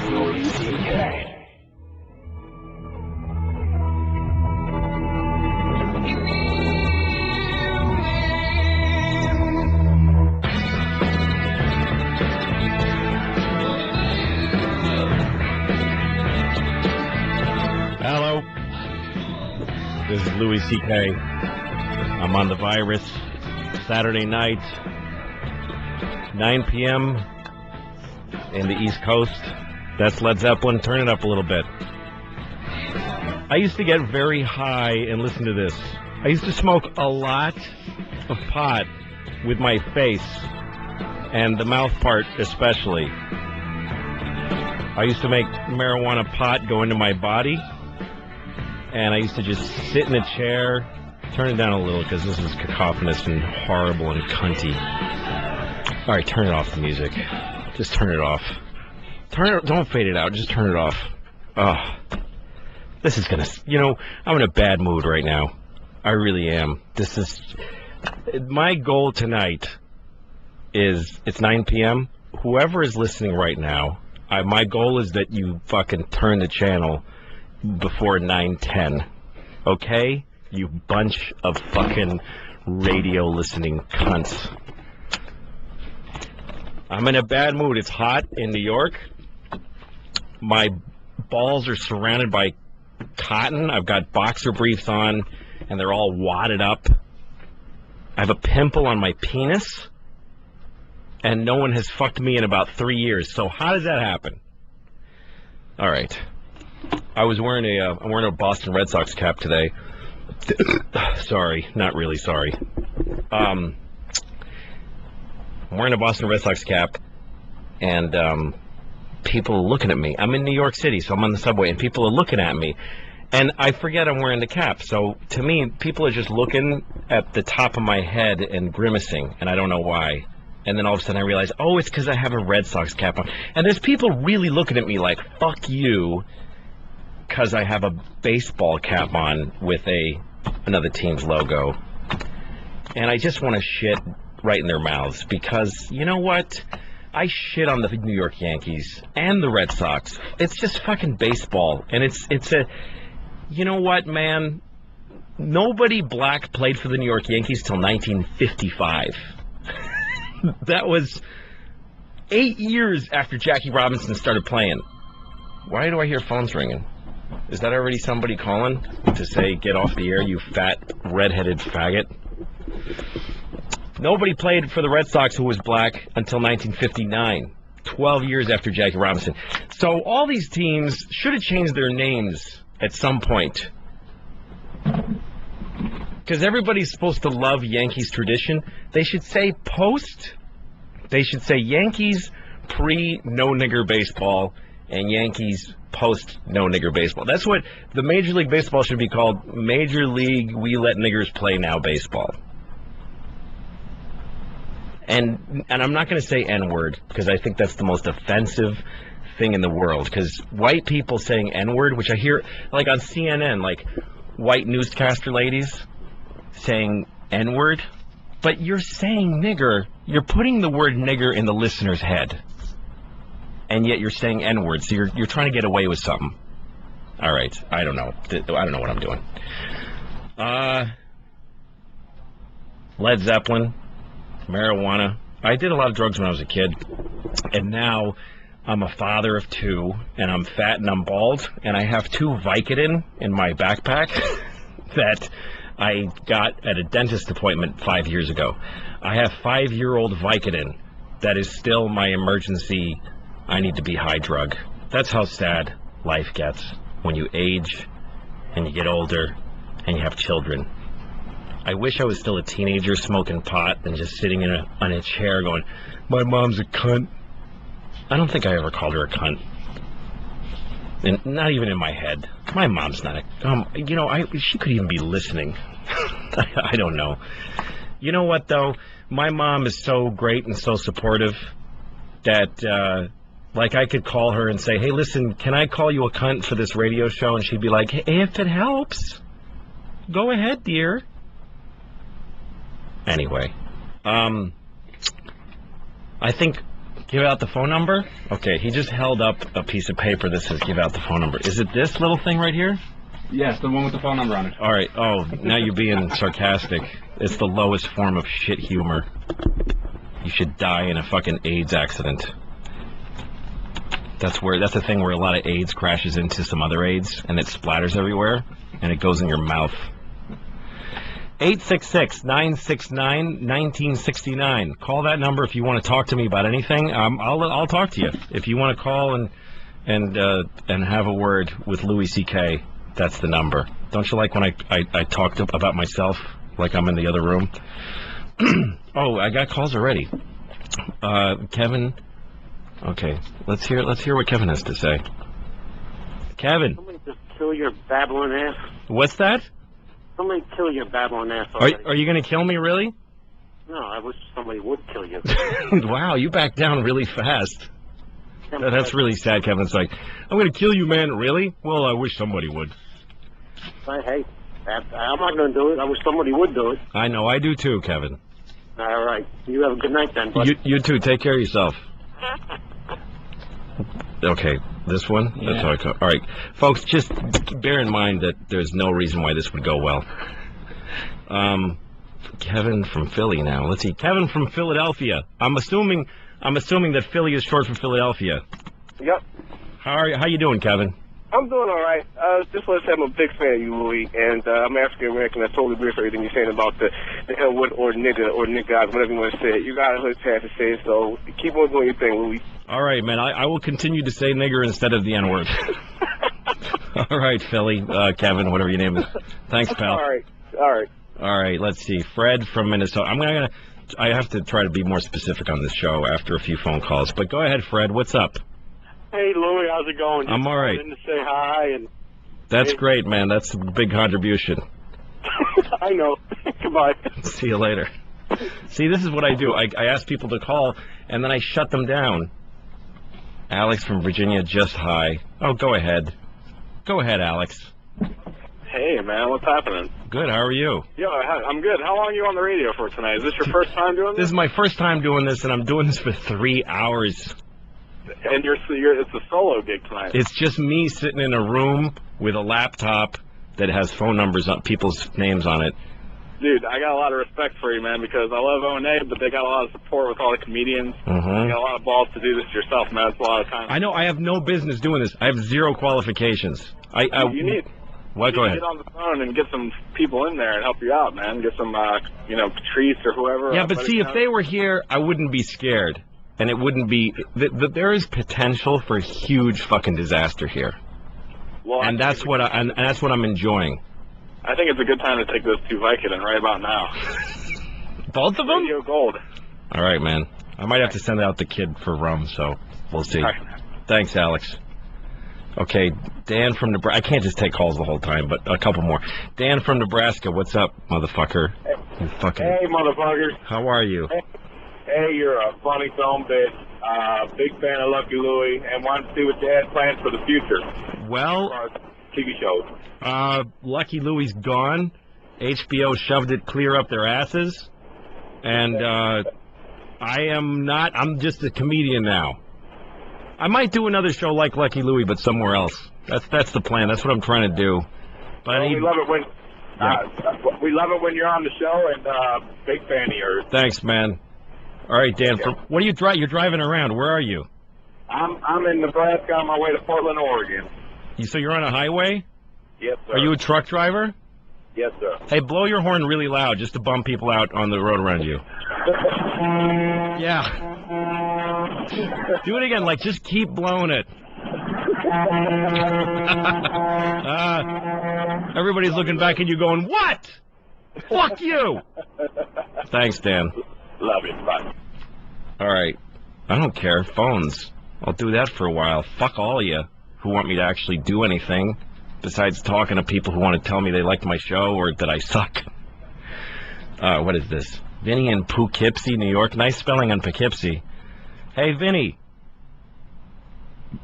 Louis CK. Hello, this is Louis CK. I'm on the virus. Saturday night, 9 p.m. in the East Coast. That's Led Zeppelin. Turn it up a little bit. I used to get very high and listen to this. I used to smoke a lot of pot with my face, and the mouth part especially. I used to make marijuana pot go into my body, and I used to just sit in a chair. Turn it down a little because this is cacophonous and horrible and cunty. All right, turn it off, the music. Just turn it off. Don't fade it out. Just turn it off. Oh, this is gonna. I'm in a bad mood right now. I really am. This is my goal tonight. It's 9 p.m. Whoever is listening right now, my goal is that you fucking turn the channel before 9:10. Okay? You bunch of fucking radio listening cunts. I'm in a bad mood. It's hot in New York. My balls are surrounded by cotton. I've got boxer briefs on, and they're all wadded up. I have a pimple on my penis, and no one has fucked me in about 3 years. So how does that happen? All right. I'm wearing a Boston Red Sox cap today. Sorry, not really sorry. I'm wearing a Boston Red Sox cap, and people are looking at me. I'm in New York City, so I'm on the subway, and people are looking at me. And I forget I'm wearing the cap. So to me, people are just looking at the top of my head and grimacing, and I don't know why. And then all of a sudden I realize, oh, it's because I have a Red Sox cap on. And there's people really looking at me like, fuck you, because I have a baseball cap on with another team's logo. And I just want to shit right in their mouths, because you know what? I shit on the New York Yankees and the Red Sox. It's just fucking baseball. And it's a... You know what, man? Nobody black played for the New York Yankees till 1955. That was 8 years after Jackie Robinson started playing. Why do I hear phones ringing? Is that already somebody calling to say, get off the air, you fat, redheaded faggot? Nobody played for the Red Sox who was black until 1959, 12 years after Jackie Robinson. So all these teams should have changed their names at some point. Because everybody's supposed to love Yankees tradition. They should say post. They should say Yankees pre-no-nigger baseball and Yankees post-no-nigger baseball. That's what the Major League Baseball should be called. Major League We Let Niggers Play Now Baseball. And I'm not going to say N-word, because I think that's the most offensive thing in the world. Because white people saying N-word, which I hear like on CNN, like white newscaster ladies saying N-word, but you're saying nigger. You're putting the word nigger in the listener's head, and yet you're saying N-word. So you're trying to get away with something. All right, I don't know. I don't know what I'm doing. Led Zeppelin, marijuana. I did a lot of drugs when I was a kid, and now I'm a father of two, and I'm fat and I'm bald, and I have 2 Vicodin in my backpack that I got at a dentist appointment 5 years ago. I have 5-year-old Vicodin that is still my emergency, I need to be high drug. That's how sad life gets when you age and you get older and you have children. I wish I was still a teenager smoking pot and just sitting on a chair going, my mom's a cunt. I don't think I ever called her a cunt. And not even in my head. My mom's not a... she could even be listening. I don't know. You know what, though? My mom is so great and so supportive that, I could call her and say, hey, listen, can I call you a cunt for this radio show? And she'd be like, hey, if it helps, go ahead, dear. Anyway, I think Give out the phone number? Okay, he just held up a piece of paper that says give out the phone number. Is it this little thing right here? Yes, the one with the phone number on it. All right. Oh, now you're being sarcastic. It's the lowest form of shit humor. You should die in a fucking AIDS accident. That's the thing where a lot of AIDS crashes into some other AIDS and it splatters everywhere and it goes in your mouth. 866-969-1969. Call that number if you want to talk to me about anything. I'll talk to you. If you want to call and have a word with Louis CK, that's the number. Don't you like when I talk about myself like I'm in the other room? Oh, I got calls already. Kevin. Okay, let's hear what Kevin has to say. Kevin. Somebody just kill your babbling ass. What's that? Somebody kill your babbling ass already. Are you going to kill me, really? No, I wish somebody would kill you. Wow, you backed down really fast. That's really sad, Kevin. It's like, I'm going to kill you, man. Really? Well, I wish somebody would. Hey, I'm not going to do it. I wish somebody would do it. I know. I do, too, Kevin. All right. You have a good night, then, buddy. You too. Take care of yourself. Okay, this one? Yeah. That's how I call. All right, folks, just bear in mind that there's no reason why this would go well. Kevin from Philly now. Let's see. Kevin from Philadelphia. I'm assuming that Philly is short for Philadelphia. Yep. How you doing, Kevin? I'm doing all right. Just want to say I'm a big fan of you, Louis, and I'm African American. I totally agree with everything you're saying about the L-word or nigga or niggas, whatever you want to say. You got a hood chance to say it, so keep on doing your thing, Louis. All right, man. I will continue to say nigger instead of the N-word. All right, Philly, Kevin, whatever your name is. Thanks, pal. All right. Let's see. Fred from Minnesota. I have to try to be more specific on this show after a few phone calls. But go ahead, Fred. What's up? Hey, Louis, how's it going? I'm all right. To say hi and. That's great, man. That's a big contribution. I know. Goodbye. See you later. See, this is what I do. I ask people to call, and then I shut them down. Alex from Virginia, just hi. Oh, go ahead. Go ahead, Alex. Hey, man, what's happening? Good. How are you? Yeah, I'm good. How long are you on the radio for tonight? Is this your first time doing this? This is my first time doing this, and I'm doing this for 3 hours. And it's a solo gig tonight. It's just me sitting in a room with a laptop that has phone numbers on people's names on it. Dude, I got a lot of respect for you, man, because I love O&A, but they got a lot of support with all the comedians. Mm-hmm. You got a lot of balls to do this yourself, man. It's a lot of time. I know. I have no business doing this. I have zero qualifications. You need What? Go ahead. Get on the phone and get some people in there and help you out, man. Get some, Patrice or whoever. Yeah, but see, if they were here, I wouldn't be scared. And it wouldn't be... there is potential for a huge fucking disaster here. Well, and that's what I'm enjoying. I think it's a good time to take those two Vicodin right about now. Both of them? Radio Gold. All right, man. I might have to send out the kid for rum, so we'll see. Right. Thanks, Alex. Okay, Dan from Nebraska. I can't just take calls the whole time, but a couple more. Dan from Nebraska, what's up, motherfucker? You fucking... Hey, motherfuckers. How are you? Hey, you're a funny phone bitch. Big fan of Lucky Louie, and wanted to see what you had planned for the future. Well, TV shows. Lucky Louie's gone. HBO shoved it clear up their asses. And I am not. I'm just a comedian now. I might do another show like Lucky Louie, but somewhere else. That's the plan. That's what I'm trying to do. But we love it when we love it when you're on the show, and big fan of yours. Thanks, man. All right, Dan. What are you driving? You're driving around. Where are you? I'm in Nebraska on my way to Portland, Oregon. So you're on a highway? Yes, sir. Are you a truck driver? Yes, sir. Hey, blow your horn really loud just to bum people out on the road around you. Yeah. Do it again. Like, just keep blowing it. Everybody's looking back at you going, what? Fuck you. Thanks, Dan. Love you. Bye. All right. I don't care. Phones. I'll do that for a while. Fuck all of you who want me to actually do anything besides talking to people who want to tell me they liked my show or that I suck. What is this? Vinny in Poughkeepsie, New York. Nice spelling on Poughkeepsie. Hey, Vinny.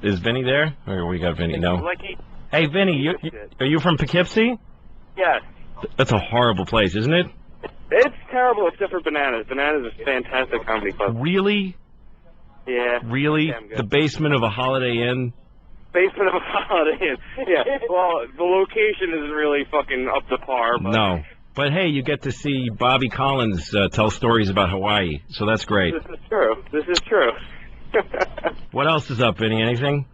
Is Vinny there? Or we got Vinny? No. Hey, Vinny, are you from Poughkeepsie? Yes. That's a horrible place, isn't it? It's terrible except for Bananas. Bananas is a fantastic comedy club. Really? Yeah. Really? Damn good. The basement of a Holiday Inn? Basement of a Holiday Inn. Yeah. Well, the location isn't really fucking up to par. But No. But hey, you get to see Bobby Collins tell stories about Hawaii, so that's great. This is true. This is true. What else is up, Vinny? Anything?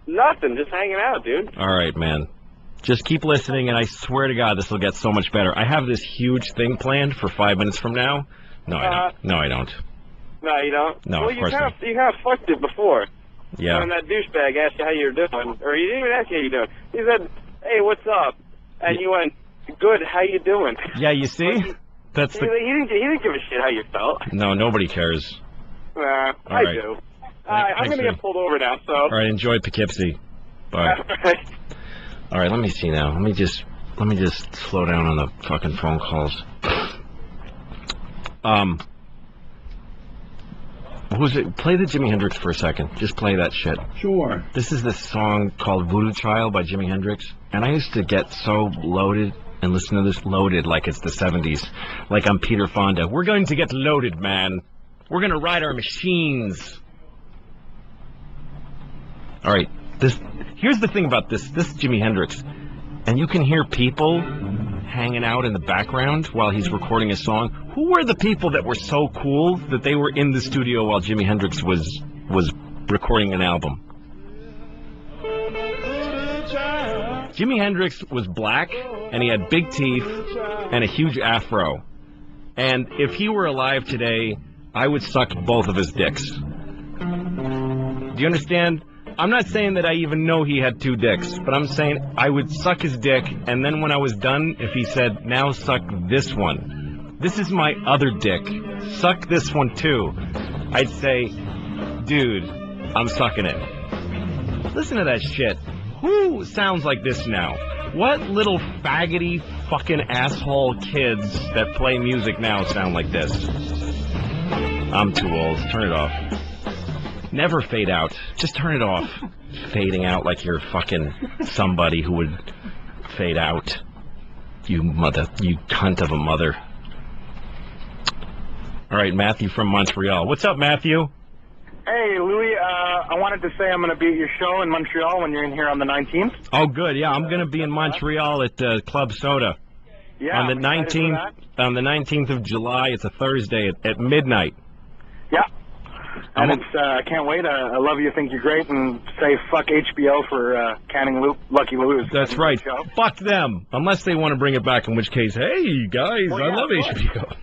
Nothing. Just hanging out, dude. All right, man. Just keep listening, and I swear to God, this will get so much better. I have this huge thing planned for 5 minutes from now. No, I don't. No, I don't. No, you don't? No, well, of course not. You kind of fucked it before. Yeah. When that douchebag asked you how you were doing, or he didn't even ask you how you doing. He said, "Hey, what's up?" And you went, "Good. How you doing?" Yeah, you see? That's the. He didn't give a shit how you felt. No, nobody cares. I right. do. I'm Thanks, gonna get pulled over now. So. All right, enjoy Poughkeepsie. Bye. All right, let me see now. Let me just slow down on the fucking phone calls. Who's it? Play the Jimi Hendrix for a second. Just play that shit. Sure. This is this song called Voodoo Child by Jimi Hendrix. And I used to get so loaded and listen to this loaded like it's the 70s. Like I'm Peter Fonda. We're going to get loaded, man. We're going to ride our machines. All right. Here's the thing about this is Jimi Hendrix. And you can hear people hanging out in the background while he's recording his song. Who were the people that were so cool that they were in the studio while Jimi Hendrix was recording an album? Jimi Hendrix was black, and he had big teeth and a huge afro. And if he were alive today, I would suck both of his dicks. Do you understand? I'm not saying that I even know he had two dicks, but I'm saying I would suck his dick, and then when I was done, if he said, "Now suck this one. This is my other dick. Suck this one too," I'd say, "Dude, I'm sucking it." Listen to that shit. Who sounds like this now? What little faggoty fucking asshole kids that play music now sound like this? I'm too old. Turn it off. Never fade out. Just turn it off. Fading out like you're fucking somebody who would fade out. You cunt of a mother. All right, Matthew from Montreal. What's up, Matthew? Hey, Louis, I wanted to say I'm going to be at your show in Montreal when you're in here on the 19th. Oh, good. Yeah, I'm going to be in Montreal at Club Soda. Yeah, on the 19th of July. It's a Thursday at midnight. Yeah. And it's, I can't wait. I love you, think you're great, and say fuck HBO for canning Lucky Lou's. That's right. Fuck them. Unless they want to bring it back, in which case, hey, guys, I love HBO.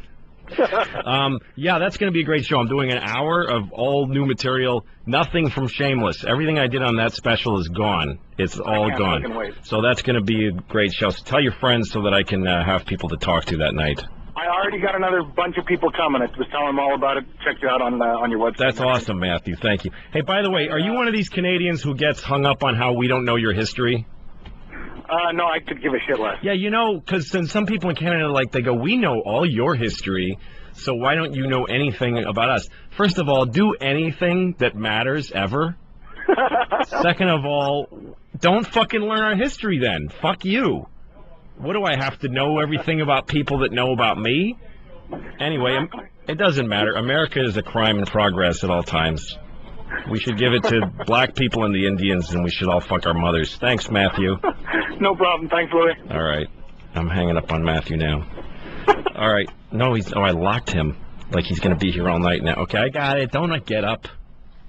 Yeah, that's going to be a great show. I'm doing an hour of all new material, nothing from Shameless. Everything I did on that special is gone. It's all gone. So that's going to be a great show. So tell your friends so that I can have people to talk to that night. I already got another bunch of people coming. I was telling them all about it. Checked you out on your website. That's awesome, Matthew. Thank you. Hey, by the way, are you one of these Canadians who gets hung up on how we don't know your history? No, I could give a shit less. Yeah, you know, because some people in Canada, like, they go, we know all your history, so why don't you know anything about us? First of all, do anything that matters ever. Second of all, don't fucking learn our history then. Fuck you. What do I have to know everything about people that know about me? Anyway, it doesn't matter. America is a crime in progress at all times. We should give it to black people and the Indians, and we should all fuck our mothers. Thanks, Matthew. No problem. Thanks, Louis. All right. I'm hanging up on Matthew now. All right. No, I locked him. Like he's going to be here all night now. Okay, I got it. Don't get up.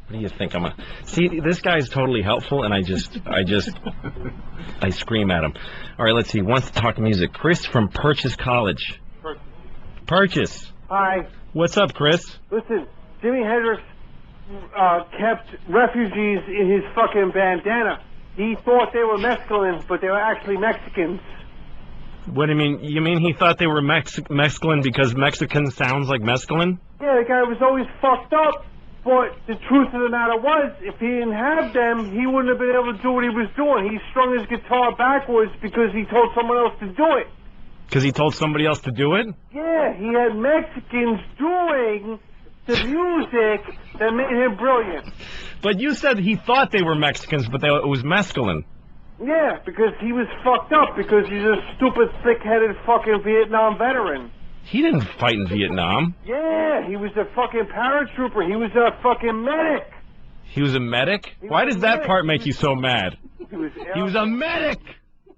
What do you think I'm See, this guy's totally helpful, and I scream at him. All right, let's see. Wants to talk music. Chris from Purchase College. Purchase. Hi. What's up, Chris? Listen, Jimi Hendrix kept refugees in his fucking bandana. He thought they were Mexicans, but they were actually Mexicans. What do you mean? You mean he thought they were Mexican because Mexican sounds like mescaline? Yeah, the guy was always fucked up. But the truth of the matter was, if he didn't have them, he wouldn't have been able to do what he was doing. He strung his guitar backwards because he told someone else to do it. Because he told somebody else to do it? Yeah, he had Mexicans doing the music that made him brilliant. But you said he thought they were Mexicans, but it was mescaline. Yeah, because he was fucked up because he's a stupid, thick-headed fucking Vietnam veteran. He didn't fight in Vietnam. Yeah, he was a fucking paratrooper. He was a fucking medic. He was a medic? Why does that part make you so mad? He was a medic!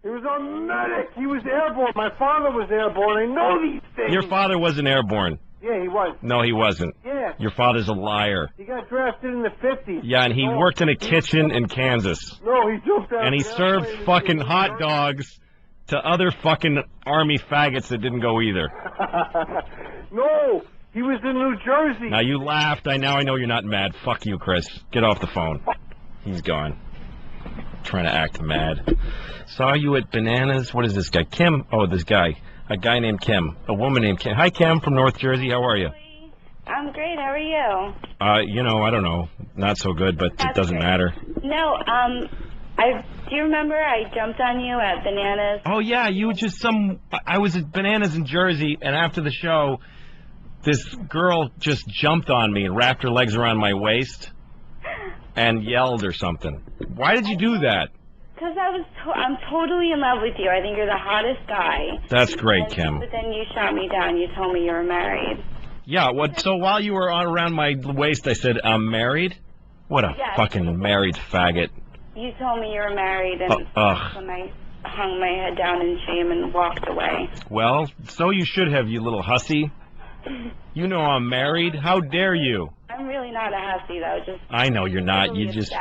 He was a medic. He was airborne. My father was airborne. I know these things. Your father wasn't airborne. Yeah, he was. No, he wasn't. Yeah. Your father's a liar. He got drafted in the 50s. Yeah, and he worked in a kitchen in Kansas. No, he jumped out. And he served fucking hot dogs to other fucking army faggots that didn't go either. No, he was in New Jersey. Now you laughed. Now I know you're not mad. Fuck you, Chris. Get off the phone. He's gone. Trying to act mad. Saw you at Bananas. What is this guy? Kim. Oh, this guy. A guy named Kim. A woman named Kim. Hi, Kim from North Jersey. How are you? I'm great. How are you? I don't know. Not so good, but it doesn't matter. No, do you remember I jumped on you at Bananas? Oh, yeah. I was at Bananas in Jersey, and after the show, this girl just jumped on me and wrapped her legs around my waist and yelled or something. Why did you do that? Because I'm totally in love with you. I think you're the hottest guy. That's great, Kim. But then you shot me down. You told me you were married. Yeah, so while you were around my waist, I said, I'm married? What a fucking married faggot. You told me you were married, and when I hung my head down in shame and walked away. Well, so you should have, you little hussy. You know I'm married. How dare you? I'm really not a hussy, though. Just I know you're not. You just...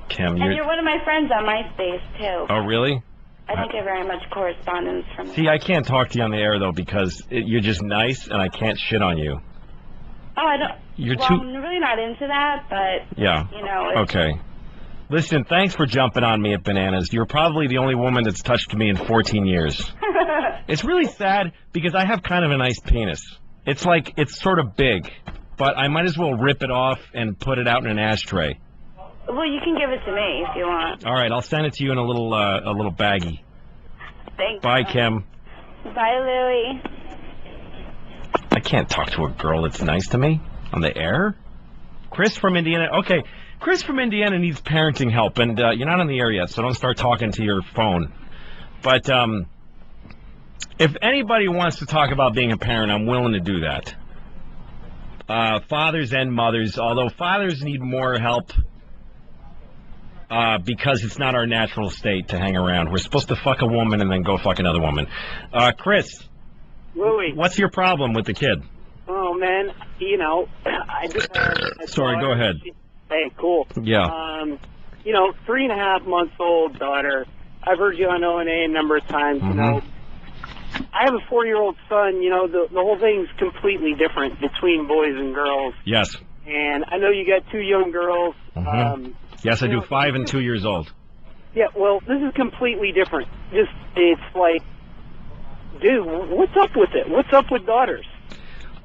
Kim, and you're one of my friends on MySpace, too. Oh, really? I think I very much correspondence from you. See, I can't talk to you on the air, though, because you're just nice, and I can't shit on you. Oh, I don't... I'm really not into that, but... Yeah. You know... Okay. Listen, thanks for jumping on me at Bananas. You're probably the only woman that's touched me in 14 years. It's really sad, because I have kind of a nice penis. It's sort of big, but I might as well rip it off and put it out in an ashtray. Well, you can give it to me if you want. All right, I'll send it to you in a little baggie. Thanks. Bye, Kim. Bye, Louie. I can't talk to a girl that's nice to me on the air. Chris from Indiana. Okay, Chris from Indiana needs parenting help, and you're not on the air yet, so don't start talking to your phone. But if anybody wants to talk about being a parent, I'm willing to do that. Fathers and mothers, although fathers need more help. Because it's not our natural state to hang around. We're supposed to fuck a woman and then go fuck another woman. Chris. Louie. What's your problem with the kid? Oh, man. I just had Sorry, go ahead. Hey, cool. Yeah. 3.5 months old daughter. I've heard you on O&A a number of times, I have a 4-year-old son. The whole thing's completely different between boys and girls. Yes. And I know you got 2 young girls. Yes, I do. 5 and 2 years old. Yeah, well, this is completely different. It's like, dude, what's up with it? What's up with daughters?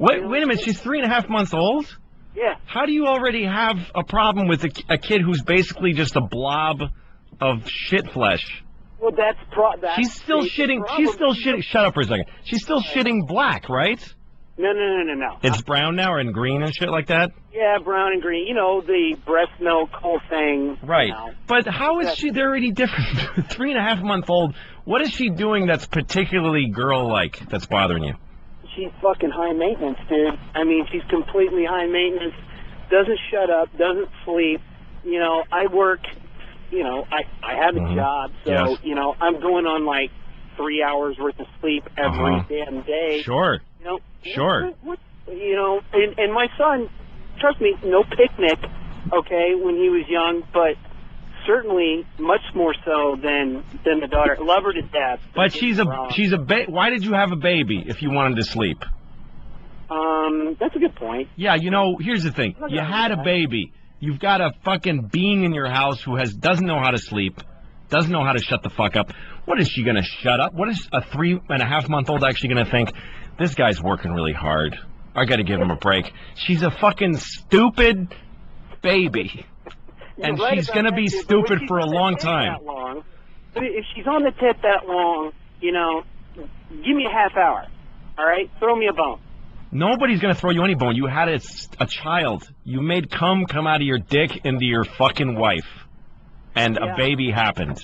Wait a minute. She's 3.5 months old? Yeah. How do you already have a problem with a kid who's basically just a blob of shit flesh? Well, she's still shitting. She's still shitting. Shut up for a second. She's still shitting black, right? No. It's brown now and green and shit like that? Yeah, brown and green. The breast milk whole thing. Right. But how is she? They're already different. 3.5-month-old. What is she doing that's particularly girl-like that's bothering you? She's fucking high maintenance, dude. I mean, she's completely high maintenance. Doesn't shut up. Doesn't sleep. I work. I have a job, so I'm going on like 3 hours worth of sleep every damn day. Sure. Sure. And my son, trust me, no picnic, okay, when he was young, but certainly much more so than the daughter. Love her to death. But she's a why did you have a baby if you wanted to sleep? That's a good point. Yeah, here's the thing. You had a baby. You've got a fucking being in your house who doesn't know how to sleep, doesn't know how to shut the fuck up. What is she going to shut up? What is a 3.5-month-old actually going to think? This guy's working really hard. I got to give him a break. She's a fucking stupid baby. And she's going to be stupid for a long time. But if she's on the tip that long, give me a half hour. All right? Throw me a bone. Nobody's going to throw you any bone. You had a child. You made cum come out of your dick into your fucking wife. And a baby happened.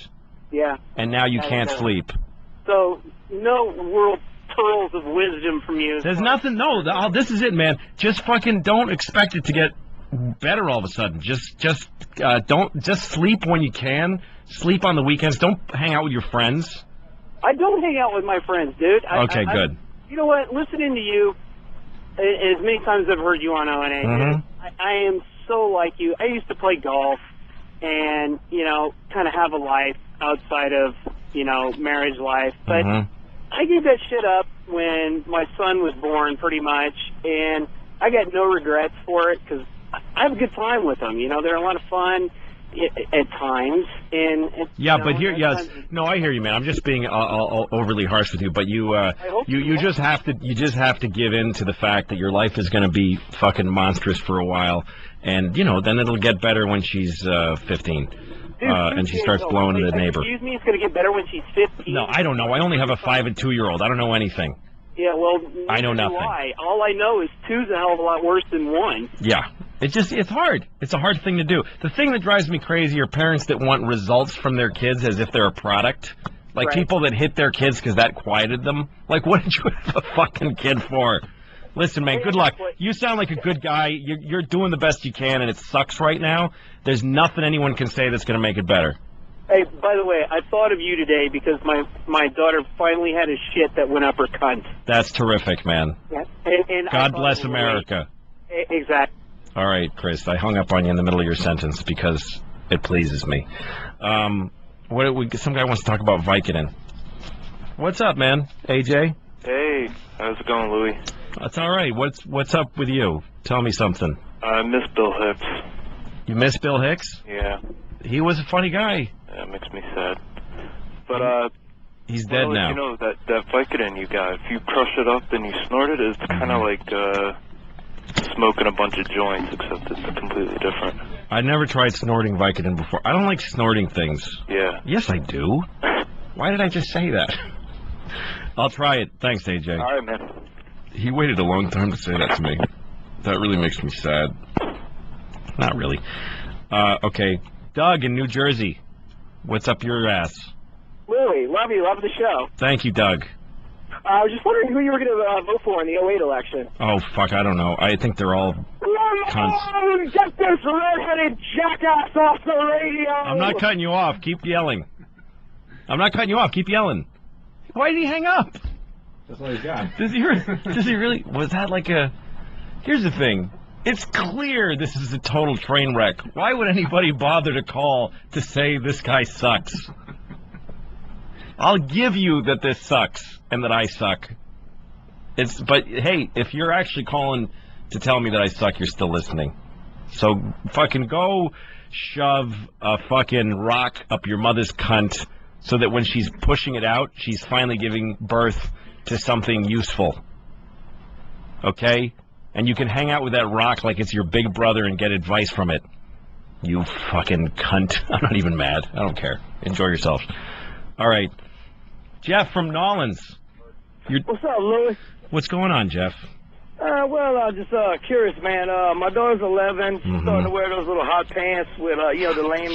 Yeah. And now you can't sleep. So, no world pearls of wisdom from you. There's nothing. No, this is it, man. Just fucking don't expect it to get better all of a sudden. Just sleep when you can. Sleep on the weekends. Don't hang out with your friends. I don't hang out with my friends, dude. Okay, good. You know what? Listening to you, as many times as I've heard you on ONA, I am so like you. I used to play golf and, kind of have a life outside of, marriage life. But I gave that shit up when my son was born, pretty much, and I got no regrets for it because I have a good time with them. They're a lot of fun at times. But here, I hear you, man. I'm just being overly harsh with you, but you just have to give in to the fact that your life is going to be fucking monstrous for a while, and then it'll get better when she's 15. And she starts blowing the neighbor. Excuse me, it's going to get better when she's 15? No, I don't know. I only have a 5 and 2-year-old. I don't know anything. Yeah, well, I know nothing. All I know is 2's a hell of a lot worse than 1. Yeah. It's hard. It's a hard thing to do. The thing that drives me crazy are parents that want results from their kids as if they're a product. Like people that hit their kids because that quieted them. Like, what did you have a fucking kid for? Listen, man, good luck. You sound like a good guy. You're doing the best you can, and it sucks right now. There's nothing anyone can say that's going to make it better. Hey, by the way, I thought of you today because my daughter finally had a shit that went up her cunt. That's terrific, man. Yeah. And God bless America. Exactly. All right, Chris, I hung up on you in the middle of your sentence because it pleases me. Some guy wants to talk about Vicodin. What's up, man? AJ? Hey, how's it going, Louis? That's all right. What's up with you? Tell me something. I miss Bill Hicks. You miss Bill Hicks? Yeah. He was a funny guy. Yeah, it makes me sad. But, he's dead now. You know, that Vicodin you got, if you crush it up and you snort it, it's kind of like, smoking a bunch of joints, except it's completely different. I never tried snorting Vicodin before. I don't like snorting things. Yeah. Yes, I do. Why did I just say that? I'll try it. Thanks, AJ. All right, man. He waited a long time to say that to me. That really makes me sad. Not really. Okay. Doug in New Jersey. What's up your ass? Louis, love you. Love the show. Thank you, Doug. I was just wondering who you were going to vote for in the 08 election. Oh, fuck, I don't know. I think they're all cunts. Get this redheaded jackass off the radio! I'm not cutting you off. Keep yelling. I'm not cutting you off. Keep yelling. Why did he hang up? That's all he's got. Does he really? Was that like a... Here's the thing. It's clear this is a total train wreck. Why would anybody bother to call to say this guy sucks? I'll give you that this sucks and that I suck. But hey, if you're actually calling to tell me that I suck, you're still listening. So fucking go shove a fucking rock up your mother's cunt so that when she's pushing it out, she's finally giving birth to something useful. Okay? And you can hang out with that rock like it's your big brother and get advice from it. You fucking cunt. I'm not even mad. I don't care. Enjoy yourself. All right. Jeff from Nolans. What's up, Louis? What's going on, Jeff? Just curious, man. My daughter's 11. She's starting to wear those little hot pants with, the lame,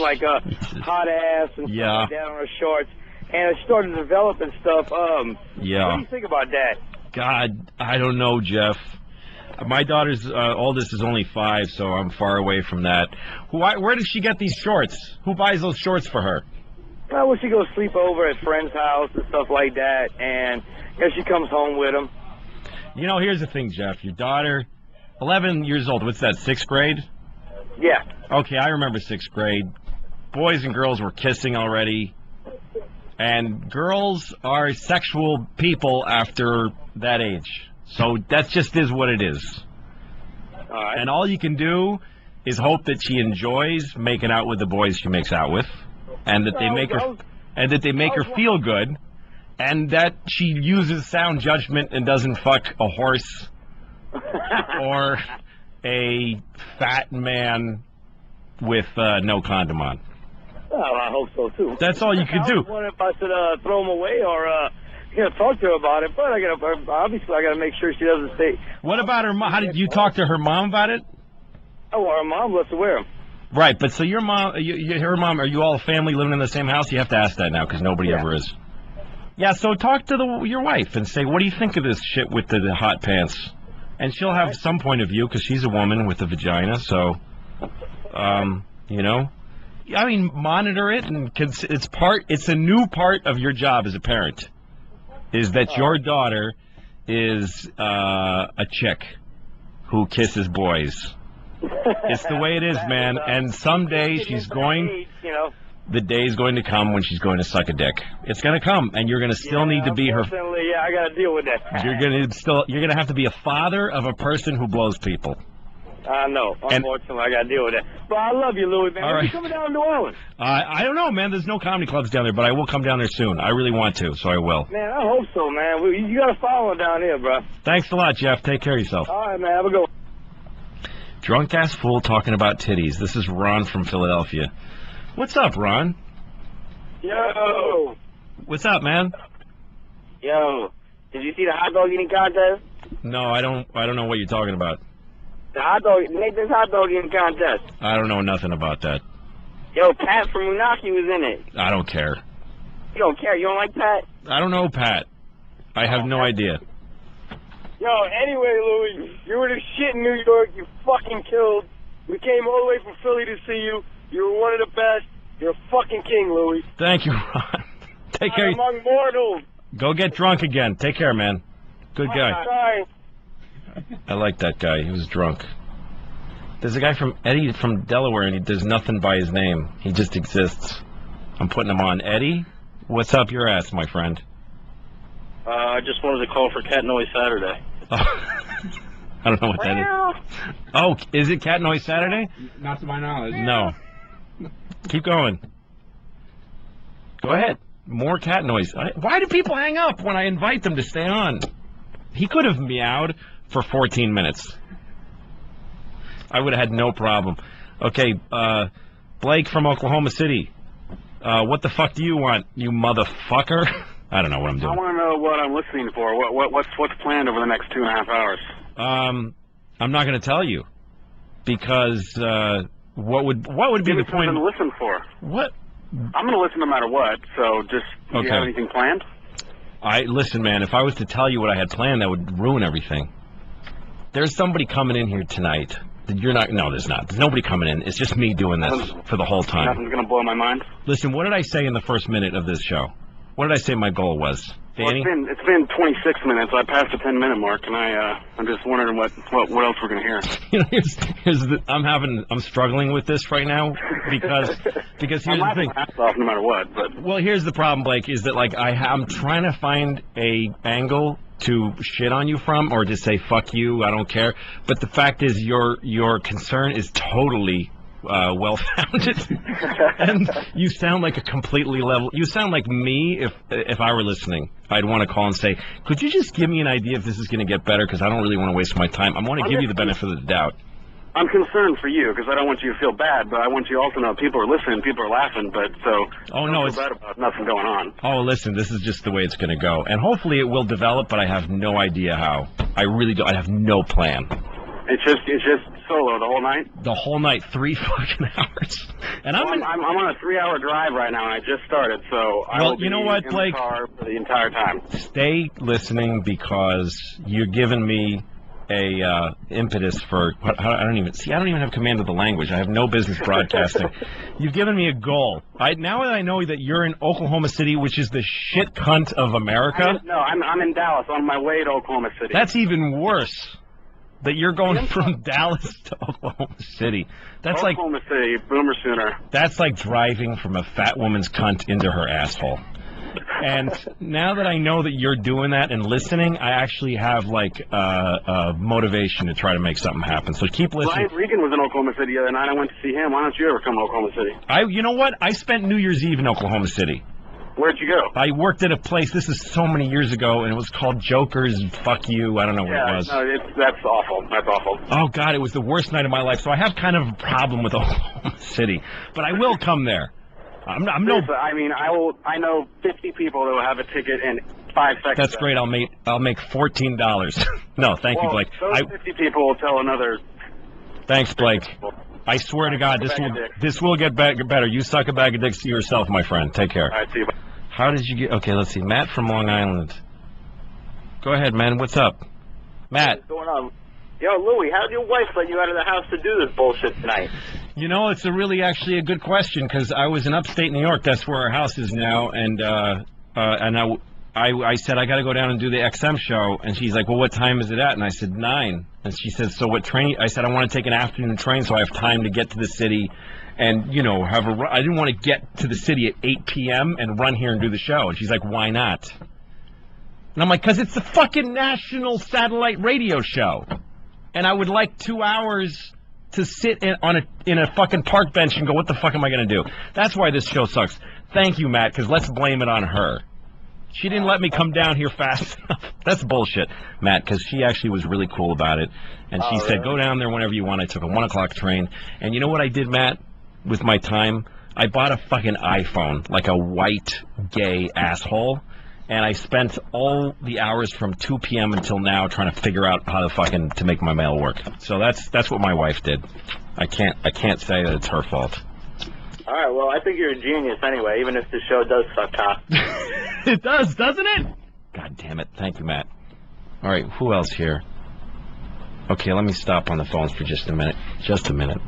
hot ass and stuff like that on her shorts. And it's starting to develop and stuff. What do you think about that? God, I don't know, Jeff. My daughter's oldest is only 5, so I'm far away from that. Where does she get these shorts? Who buys those shorts for her? Well, she goes sleep over at friend's house and stuff like that, and she comes home with them. You know, here's the thing, Jeff. Your daughter, 11 years old. What's that, 6th grade? Yeah. Okay, I remember 6th grade. Boys and girls were kissing already. And girls are sexual people after that age. So that just is what it is. All right. And all you can do is hope that she enjoys making out with the boys she makes out with, and that they make her feel good, and that she uses sound judgment and doesn't fuck a horse or a fat man with no condom on. Well, I hope so too. That's all you can do. I was wondering if I should throw them away or talk to her about it, but I gotta make sure she doesn't stay. What about her mom? How did you talk to her mom about it? Oh, well, her mom lets her wear them. Right, but so your mom, her mom, are you all family living in the same house? You have to ask that now because nobody ever is. Yeah, so talk to your wife and say, what do you think of this shit with the hot pants? And she'll have some point of view because she's a woman with a vagina, so, you know. I mean, monitor it, and it's a new part of your job as a parent, is that your daughter is a chick who kisses boys. It's the way it is, man, and someday the day is going to come when she's going to suck a dick. It's going to come, and you're going to still need to be her. Yeah, I got to deal with that. You're going to have to be a father of a person who blows people. I know. Unfortunately, I got to deal with that. But I love you, Louis, man. When you coming down to New Orleans? I don't know, man. There's no comedy clubs down there, but I will come down there soon. I really want to, so I will. Man, I hope so, man. You got to follow down here, bro. Thanks a lot, Jeff. Take care of yourself. All right, man. Have a good one. Drunk ass fool talking about titties. This is Ron from Philadelphia. What's up, Ron? Yo. What's up, man? Yo. Did you see the hot dog eating contest? No, I don't know what you're talking about. Nathan's hot dog eating contest. I don't know nothing about that. Yo, Pat from Unaki was in it. I don't care. You don't care? You don't like Pat? I don't know Pat. I have no idea. Yo, anyway, Louis, you were the shit in New York. You fucking killed. We came all the way from Philly to see you. You were one of the best. You're a fucking king, Louis. Thank you, Ron. Take care. Among mortals. Go get drunk again. Take care, man. Good guy. Sorry. I like that guy. He was drunk. There's a guy from Eddie from Delaware, and he does nothing by his name. He just exists. I'm putting him on. Eddie, what's up your ass, my friend? I just wanted to call for Cat Noise Saturday. I don't know what that is. Oh, is it Cat Noise Saturday? Not to my knowledge. No. Keep going. Go ahead. More cat noise. Why do people hang up when I invite them to stay on? He could have meowed for 14 minutes. I would have had no problem. Okay, Blake from Oklahoma City. What the fuck do you want, you motherfucker? I don't know what I'm doing. I want to know what I'm listening for. What's planned over the next 2.5 hours? I'm not going to tell you because what would be the point? To listen for. What? I'm going to listen no matter what. So just do you have anything planned? Listen, man. If I was to tell you what I had planned, that would ruin everything. There's somebody coming in here tonight. You're not. No, there's not. There's nobody coming in. It's just me doing this for the whole time. Nothing's going to blow my mind. Listen, what did I say in the first minute of this show? What did I say my goal was? Danny? Well, it's been 26 minutes. I passed the 10-minute mark, and I'm just wondering what else we're going to hear. You know, I'm struggling with this right now because here's the thing. Off no matter what. But well, here's the problem, Blake, is that like I'm trying to find a angle to shit on you from, or to say fuck you, I don't care. But the fact is, your concern is totally well-founded, and you sound like a completely level. You sound like me if I were listening. I'd want to call and say, could you just give me an idea if this is going to get better? Because I don't really want to waste my time. I want to give you the benefit of the doubt. I'm concerned for you because I don't want you to feel bad, but I want you also to know people are listening, people are laughing, but so don't feel bad about nothing going on. Oh, listen, this is just the way it's going to go, and hopefully it will develop, but I have no idea how. I really don't. I have no plan. It's just solo the whole night? The whole night, 3 fucking hours. And I'm on a 3-hour drive right now, and I just started, so I will be in the car for the entire time. Stay listening because you're giving me a impetus for I don't even have command of the language. I have no business broadcasting. You've given me a goal. Now that I know that you're in Oklahoma City, which is the shit cunt of America. I'm in Dallas on my way to Oklahoma City. That's even worse. That you're going from Dallas to Oklahoma City. That's Oklahoma City, Boomer Sooner. That's like driving from a fat woman's cunt into her asshole. And now that I know that you're doing that and listening, I actually have like motivation to try to make something happen. So keep listening. Ryan Regan was in Oklahoma City the other night. I went to see him. Why don't you ever come to Oklahoma City? You know what? I spent New Year's Eve in Oklahoma City. Where'd you go? I worked at a place, this is so many years ago, and it was called Joker's Fuck You. I don't know what it was. No, that's awful. That's awful. Oh, God, it was the worst night of my life. So I have kind of a problem with Oklahoma City. But I will come there. I'm no... I mean, I know 50 people that will have a ticket in 5 seconds. That's great. I'll make $14. No, thank you, Blake. Those 50 people will tell another... Thanks, Blake. I swear to God, this will get better. You suck a bag of dicks to yourself, my friend. Take care. All right, see you. How did you get... Okay, let's see. Matt from Long Island. Go ahead, man. What's up? Matt. What's going on? Yo, Louie, how did your wife let you out of the house to do this bullshit tonight? You know, it's actually a good question, because I was in upstate New York. That's where our house is now, and I said, I got to go down and do the XM show, and she's like, well, what time is it at? And I said, 9. And she said, so what train? I said, I want to take an afternoon train so I have time to get to the city and, you know, I didn't want to get to the city at 8 p.m. and run here and do the show. And she's like, why not? And I'm like, because it's the fucking national satellite radio show. And I would like 2 hours to sit in a fucking park bench and go, what the fuck am I going to do? That's why this show sucks. Thank you, Matt, because let's blame it on her. She didn't let me come down here fast enough. That's bullshit, Matt, because she actually was really cool about it. And she said, go down there whenever you want. I took a 1 o'clock train. And you know what I did, Matt, with my time? I bought a fucking iPhone, like a white, gay asshole. And I spent all the hours from 2 p.m. until now trying to figure out how to make my mail work. So that's what my wife did. I can't say that it's her fault. All right, well, I think you're a genius anyway, even if the show does suck cock. It does, doesn't it? God damn it. Thank you, Matt. All right, who else here? Okay, let me stop on the phones for just a minute. Just a minute.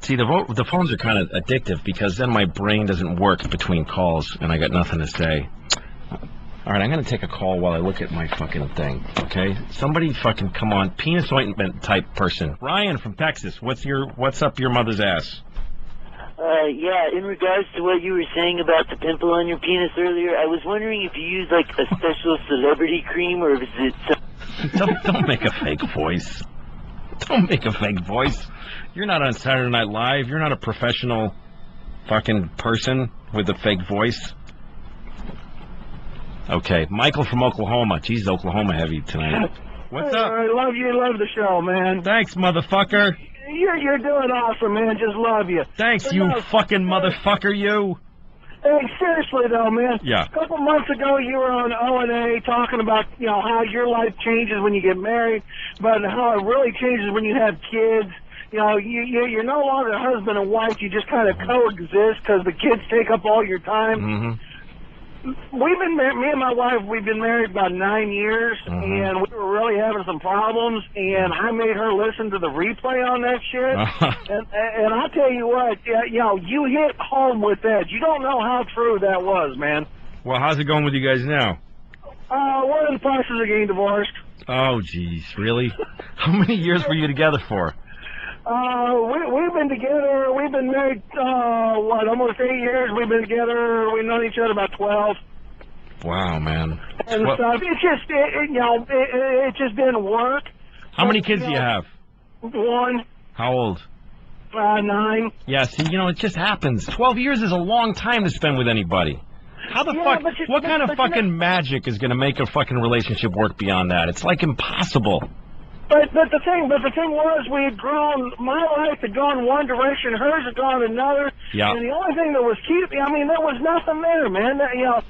See, the phones are kind of addictive because then my brain doesn't work between calls and I got nothing to say. All right, I'm going to take a call while I look at my fucking thing, okay? Somebody fucking come on. Penis ointment type person. Ryan from Texas, what's up your mother's ass? Yeah, in regards to what you were saying about the pimple on your penis earlier, I was wondering if you use, like, a special celebrity cream or is it... Don't make a fake voice. Don't make a fake voice. You're not on Saturday Night Live. You're not a professional fucking person with a fake voice. Okay, Michael from Oklahoma. Jeez, Oklahoma heavy tonight. What's up? I love you. Love the show, man. Thanks, motherfucker. You're doing awesome, man. Just love you. Thanks, you fucking motherfucker, you. Hey, seriously, though, man. Yeah. A couple months ago, you were on O&A talking about, you know, how your life changes when you get married, but how it really changes when you have kids. You know, you're no longer husband and wife. You just kind of coexist because the kids take up all your time. Mm-hmm. Me and my wife, we've been married about 9 years, and we were really having some problems, and I made her listen to the replay on that shit, and I'll tell you what, you know, you hit home with that. You don't know how true that was, man. Well, how's it going with you guys now? We're in the process of getting divorced. Oh, jeez, really? How many years were you together for? We've been together, we've been married, almost 8 years. We've been together, we've known each other about 12. Wow, man. And stuff. It just didn't work. How many kids do you have? 1. How old? 9. Yeah, see, you know, it just happens. 12 years is a long time to spend with anybody. How the fuck, what kind of fucking magic is going to make a fucking relationship work beyond that? It's like impossible. But the thing was, we had grown. My life had gone one direction, hers had gone another. Yeah. And the only thing that was keeping, I mean, there was nothing there, man. You know,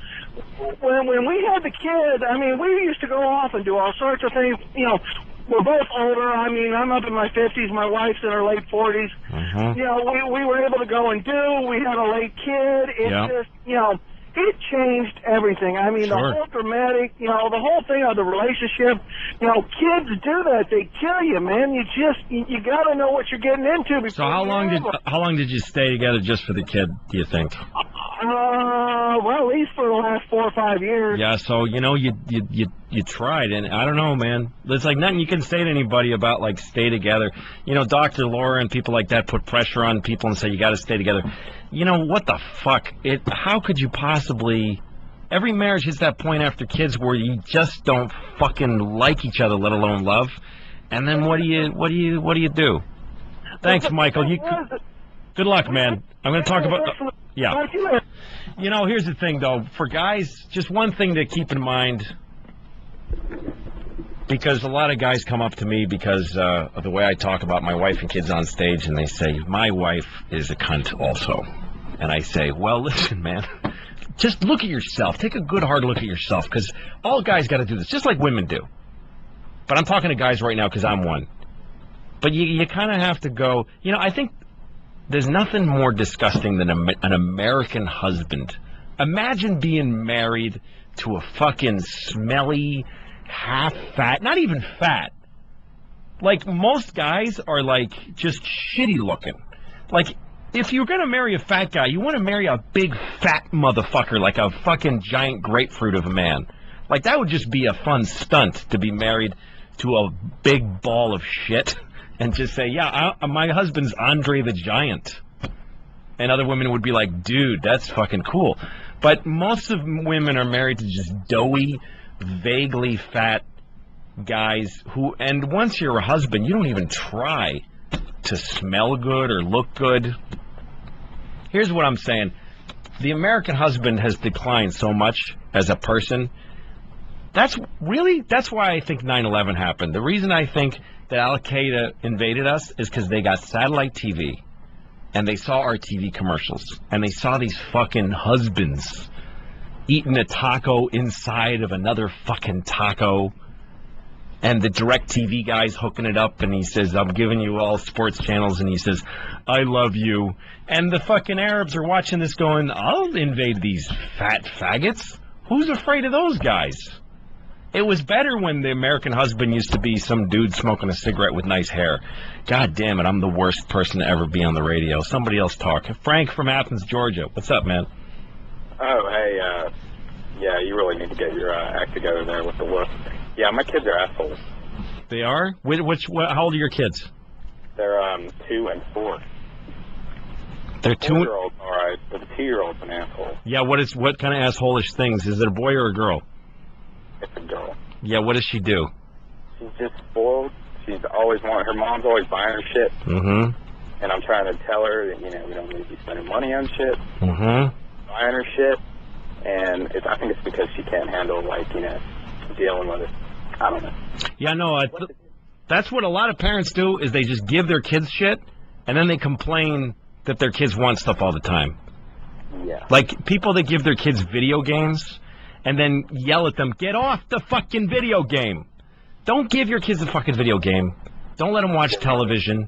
when we had the kid, I mean, we used to go off and do all sorts of things. You know, we're both older. I mean, I'm up in my 50s. My wife's in her late 40s. You know, we were able to go and do. We had a late kid. It's just, you know. It changed everything. I mean, the whole dramatic, you know, the whole thing of the relationship, you know, kids do that. They kill you, man. You got to know what you're getting into. So how long did you stay together just for the kid, do you think? Well, at least for the last 4 or 5 years. Yeah, so, you know, you tried, and I don't know, man. There's like nothing you can say to anybody about, like, stay together. You know, Dr. Laura and people like that put pressure on people and say you got to stay together. You know, what the fuck? How could you possibly... Every marriage hits that point after kids where you just don't fucking like each other, let alone love. And then what do you do? Thanks, Michael. Good luck, man. I'm going to talk about... Yeah. You know, here's the thing, though. For guys, just one thing to keep in mind, because a lot of guys come up to me because of the way I talk about my wife and kids on stage, and they say, my wife is a cunt also. And I say, well, listen, man, just look at yourself. Take a good hard look at yourself, because all guys got to do this, just like women do. But I'm talking to guys right now because I'm one. But you kind of have to go, you know, I think There's nothing more disgusting than an American husband. Imagine being married to a fucking smelly, half-fat, not even fat. Like, most guys are, like, just shitty looking. Like, if you're going to marry a fat guy, you want to marry a big, fat motherfucker, like a fucking giant grapefruit of a man. Like, that would just be a fun stunt to be married to a big ball of shit and just say, yeah, my husband's Andre the Giant. And other women would be like, dude, that's fucking cool. But most of women are married to just doughy, vaguely fat guys who, and once you're a husband, you don't even try to smell good or look good. Here's what I'm saying. The American husband has declined so much as a person. That's why I think 9/11 happened. The reason I think that Al-Qaeda invaded us is because they got satellite TV, and they saw our TV commercials, and they saw these fucking husbands eating a taco inside of another fucking taco, and the DirecTV guy's hooking it up, and he says, I'm giving you all sports channels, and he says, I love you. And the fucking Arabs are watching this going, I'll invade these fat faggots. Who's afraid of those guys? It was better when the American husband used to be some dude smoking a cigarette with nice hair. God damn it, I'm the worst person to ever be on the radio. Somebody else talk. Frank from Athens, Georgia. What's up, man? Oh, hey, yeah, you really need to get your act together there with the look. Yeah, my kids are assholes. They are? How old are your kids? They're 2 and 4. They're 2. 4-year-old's all right, but the 2-year-old's an asshole. Yeah, what kind of asshole-ish things? Is it a boy or a girl? It's a girl. Yeah, what does she do? She's just spoiled. She's always her mom's always buying her shit. Mm-hmm. And I'm trying to tell her that, we don't need to be spending money on shit. Mm-hmm. Buying her shit. And I think it's because she can't handle, dealing with it. I don't know. Yeah, no, that's what a lot of parents do, is they just give their kids shit, and then they complain that their kids want stuff all the time. Yeah. Like, people that give their kids video games and then yell at them, get off the fucking video game. Don't give your kids a fucking video game. Don't let them watch television.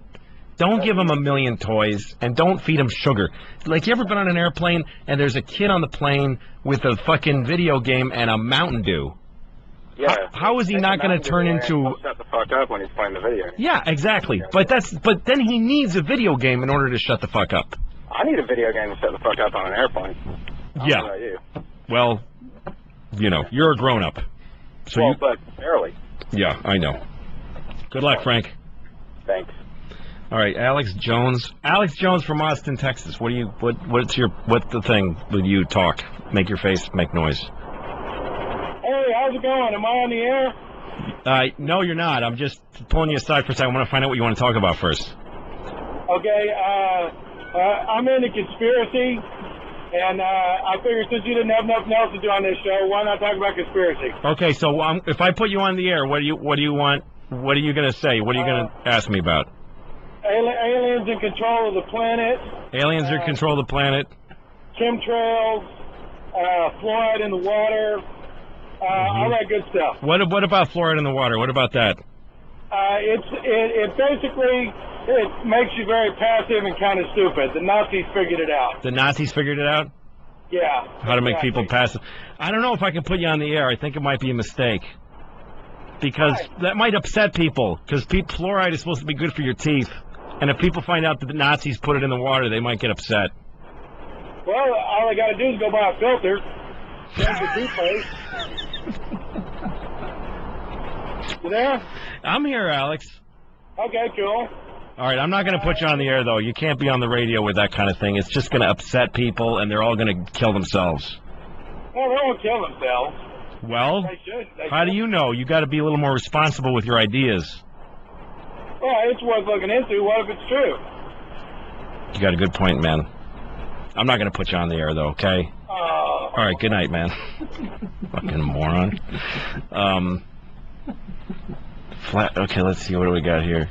Don't give them a million toys, and don't feed them sugar. Like, you ever been on an airplane and there's a kid on the plane with a fucking video game and a Mountain Dew? Yeah. How is he not going to turn into... Shut the fuck up when he's playing the video game. Yeah, exactly. But then he needs a video game in order to shut the fuck up. I need a video game to shut the fuck up on an airplane. Yeah. How about you? Well, you're a grown-up. So but barely. Yeah, I know. Good luck, Frank. Thanks. All right, Alex Jones. Alex Jones from Austin, Texas. What's the thing with you? Talk. Make your face make noise. Hey, how's it going? Am I on the air? No, you're not. I'm just pulling you aside for a second. I want to find out what you want to talk about first. Okay, I'm into conspiracy, and I figured since you didn't have nothing else to do on this show, why not talk about conspiracy? Okay, so if I put you on the air, what do you want? What are you going to say? What are you going to ask me about? Aliens in control of the planet. Aliens are in control of the planet. Chemtrails, fluoride in the water, all that good stuff. What about fluoride in the water? What about that? It basically makes you very passive and kind of stupid. The Nazis figured it out. The Nazis figured it out? Yeah. How to make people passive. I don't know if I can put you on the air. I think it might be a mistake. Because that might upset people. Because fluoride is supposed to be good for your teeth. And if people find out that the Nazis put it in the water, they might get upset. Well, all I got to do is go buy a filter. Change your toothpaste. You there? I'm here, Alex. Okay, cool. All right, I'm not going to put you on the air, though. You can't be on the radio with that kind of thing. It's just going to upset people, and they're all going to kill themselves. Well, they won't kill themselves. Well, how do you know? You got to be a little more responsible with your ideas. Well, it's worth looking into. What if it's true? You got a good point, man. I'm not going to put you on the air, though, okay? All right, good night, man. Fucking moron. Okay, let's see. What do we got here?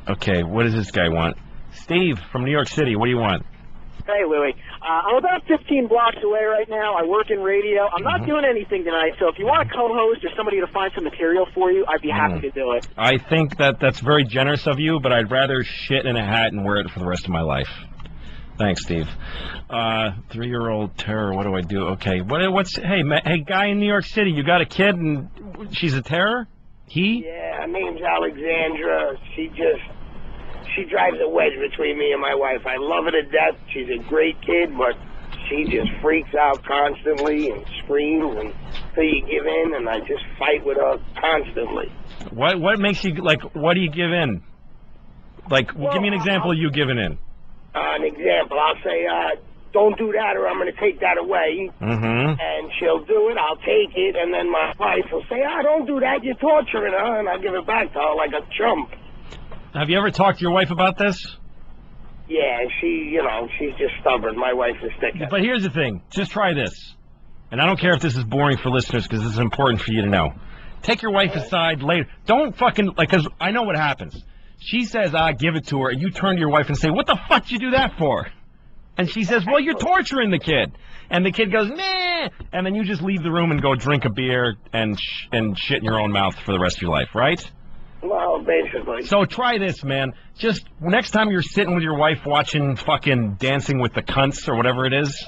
Okay, what does this guy want? Steve from New York City, what do you want? Hey, Louie. I'm about 15 blocks away right now. I work in radio. I'm not doing anything tonight, so if you want a co-host or somebody to find some material for you, I'd be happy to do it. I think that's very generous of you, but I'd rather shit in a hat and wear it for the rest of my life. Thanks, Steve. 3-year-old terror, what do I do? Okay, hey, guy in New York City, you got a kid and she's a terror? He? Yeah, her name's Alexandra. She drives a wedge between me and my wife. I love her to death. She's a great kid, but she just freaks out constantly and screams until you give in, and I just fight with her constantly. What makes you, what do you give in? Give me an example of you giving in. An example, I'll say, don't do that or I'm going to take that away. And she'll do it, I'll take it, and then my wife will say, don't do that, you're torturing her, and I give it back to her like a chump. Have you ever talked to your wife about this? Yeah, she's just stubborn. My wife is thick. But here's the thing. Just try this. And I don't care if this is boring for listeners because this is important for you to know. Take your wife aside later. Don't fucking, because I know what happens. She says, give it to her, and you turn to your wife and say, what the fuck did you do that for? And she says, well, you're torturing the kid. And the kid goes, nah. And then you just leave the room and go drink a beer and shit in your own mouth for the rest of your life, right? Well, basically. So try this, man. Just next time you're sitting with your wife watching fucking Dancing with the Cunts or whatever it is,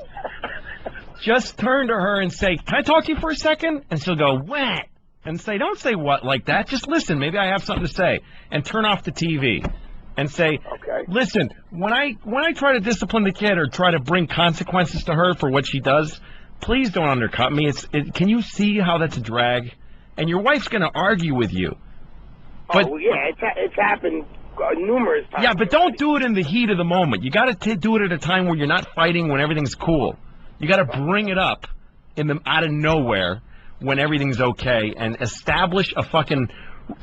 just turn to her and say, can I talk to you for a second? And she'll go, what? And say, don't say what like that. Just listen. Maybe I have something to say. And turn off the TV. And say, okay. Listen, when I try to discipline the kid or try to bring consequences to her for what she does, please don't undercut me. Can you see how that's a drag? And your wife's going to argue with you. But, it's happened numerous times. Yeah, but don't do it in the heat of the moment. You got to do it at a time where you're not fighting, when everything's cool. You got to bring it up out of nowhere when everything's okay and establish a fucking...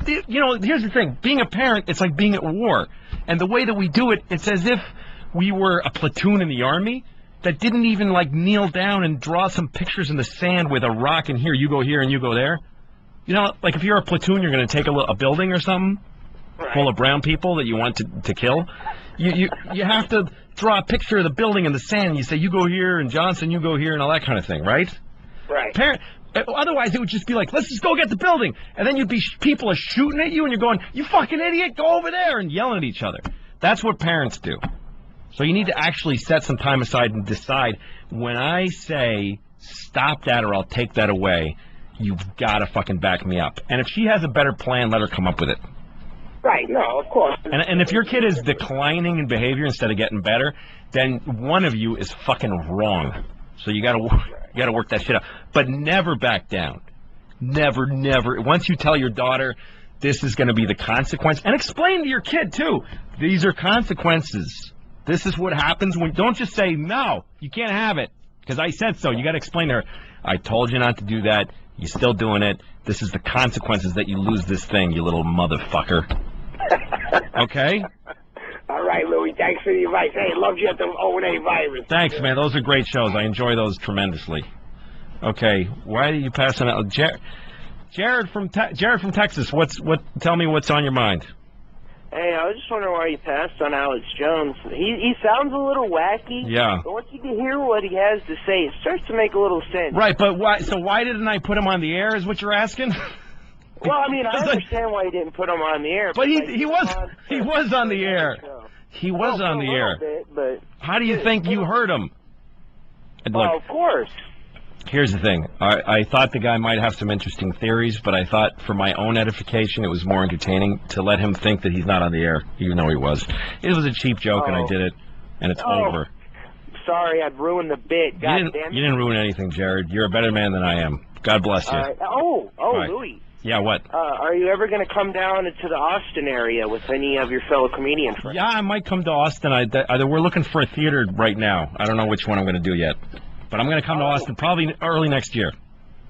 here's the thing. Being a parent, it's like being at war. And the way that we do it, it's as if we were a platoon in the army that didn't even, kneel down and draw some pictures in the sand with a rock and here, you go here and you go there. If you're a platoon, you're going to take a building or something full of brown people that you want to kill. You have to draw a picture of the building in the sand. And you say, you go here, and Johnson, you go here, and all that kind of thing, right? Right. Otherwise, it would just be like, let's just go get the building. And then people are shooting at you, and you're going, you fucking idiot, go over there, and yelling at each other. That's what parents do. So you need to actually set some time aside and decide, when I say, stop that or I'll take that away, you've got to fucking back me up. And if she has a better plan, let her come up with it. Right, no, of course. And if your kid is declining in behavior instead of getting better, then one of you is fucking wrong. So you got to work that shit out. But never back down. Never. Once you tell your daughter this is going to be the consequence, and explain to your kid too, these are consequences. This is what happens when. Don't just say no, you can't have it because I said so. You got to explain to her, I told you not to do that. You're still doing it. This is the consequences that you lose this thing, you little motherfucker. Okay? All right, Louie. Thanks for the advice. Hey, loved you at the O&A virus. Thanks, man. Those are great shows. I enjoy those tremendously. Okay. Why are you passing out? Jared from Texas. Tell me what's on your mind. Hey, I was just wondering why you passed on Alex Jones. He sounds a little wacky. Yeah. But once you can hear what he has to say, it starts to make a little sense. Right, but why? So why didn't I put him on the air? Is what you're asking? Well, I mean, I understand why you didn't put him on the air. But he was on the air. He was on the air. But how do you think you heard him? Well, of course. Here's the thing. I thought the guy might have some interesting theories, but I thought for my own edification, it was more entertaining to let him think that he's not on the air, even though he was. It was a cheap joke, and I did it, and it's over. Sorry, I'd ruined the bit. God damn it. You didn't ruin anything, Jared. You're a better man than I am. God bless you. Right. Louis. Yeah, what? Are you ever going to come down into the Austin area with any of your fellow comedian friends? Yeah, I might come to Austin. We're looking for a theater right now. I don't know which one I'm going to do yet. But I'm going to come to Austin probably early next year.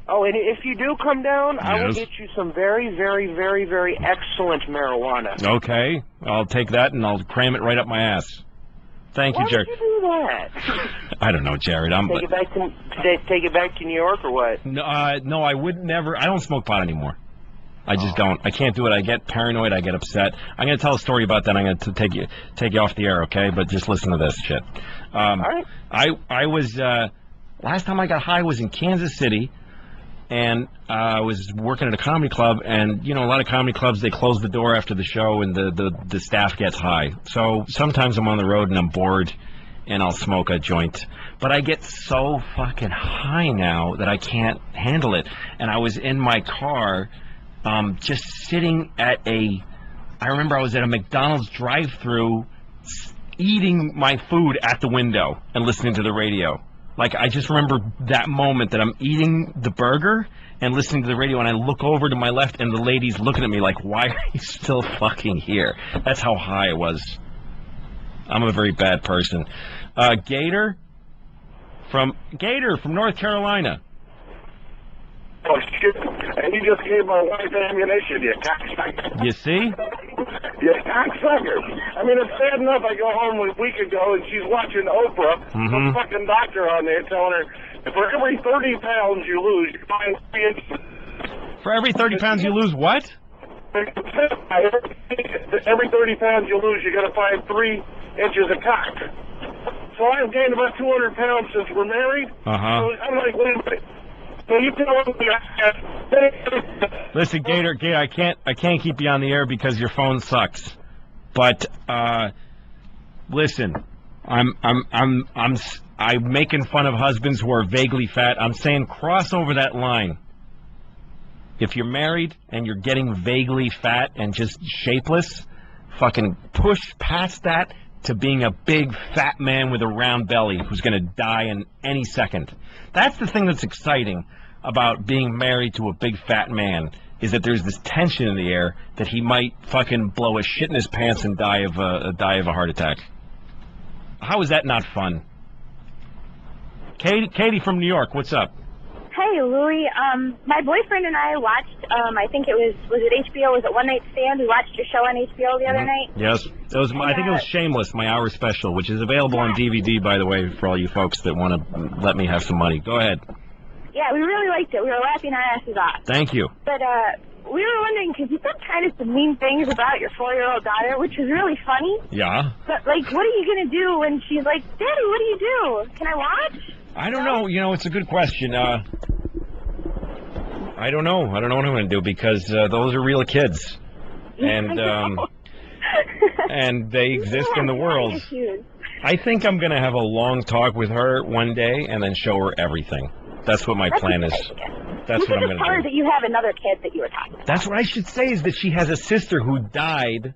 Oh, and if you do come down, I will get you some very, very, very, very excellent marijuana. Okay. I'll take that and I'll cram it right up my ass. Thank you, Jared. Why would you do that? I don't know, Jared. Take it back to New York or what? No, I would never. I don't smoke pot anymore. I just don't. I can't do it. I get paranoid. I get upset. I'm going to tell a story about that. I'm going to take you off the air, okay? But just listen to this shit. All right. I was last time I got high was in Kansas City, and I was working at a comedy club. And you know, a lot of comedy clubs, they close the door after the show, and the staff gets high. So sometimes I'm on the road and I'm bored, and I'll smoke a joint. But I get so fucking high now that I can't handle it. And I was in my car, just sitting at I remember I was at a McDonald's drive-thru eating my food at the window and listening to the radio. Like, I just remember that moment that I'm eating the burger and listening to the radio, and I look over to my left, and the lady's looking at me like, why are you still fucking here? That's how high I was. I'm a very bad person. Gator from North Carolina. Oh, shit. And you just gave my wife ammunition, you cocksucker. You see? You cocksucker. I mean, it's bad enough I go home a week ago and she's watching Oprah, some fucking doctor on there telling her, for every 30 pounds you lose, you find 3 inches. For every 30 pounds you lose what? Every 30 pounds you lose, you got to find 3 inches of cock. So I've gained about 200 pounds since we're married. So I'm like, wait a minute. So you tell me Listen, Gator, I can't keep you on the air because your phone sucks. But listen, I'm making fun of husbands who are vaguely fat. I'm saying cross over that line. If you're married and you're getting vaguely fat and just shapeless, fucking push past that to being a big fat man with a round belly who's going to die in any second. That's the thing that's exciting about being married to a big fat man, is that there's this tension in the air that he might fucking blow a shit in his pants and die of a heart attack. How is that not fun? Katie from New York, what's up? Hey, Louie. My boyfriend and I watched, I think it was it HBO? Was it One Night Stand? We watched your show on HBO the other night. Yes. I think it was Shameless, my hour special, which is available on DVD, by the way, for all you folks that want to let me have some money. Go ahead. Yeah, we really liked it. We were laughing our asses off. Thank you. But we were wondering, because you said kind of some mean things about your 4-year-old daughter, which was really funny. Yeah. But, like, what are you going to do when she's like, Daddy, what do you do? Can I watch? I don't know. You know, it's a good question. I don't know. I don't know what I'm going to do because those are real kids. And and they exist in the world. I think I'm going to have a long talk with her one day and then show her everything. That's what my plan is. That's what I'm going to do. Tell her that you have another kid that you were talking about. That's what I should say, is that she has a sister who died.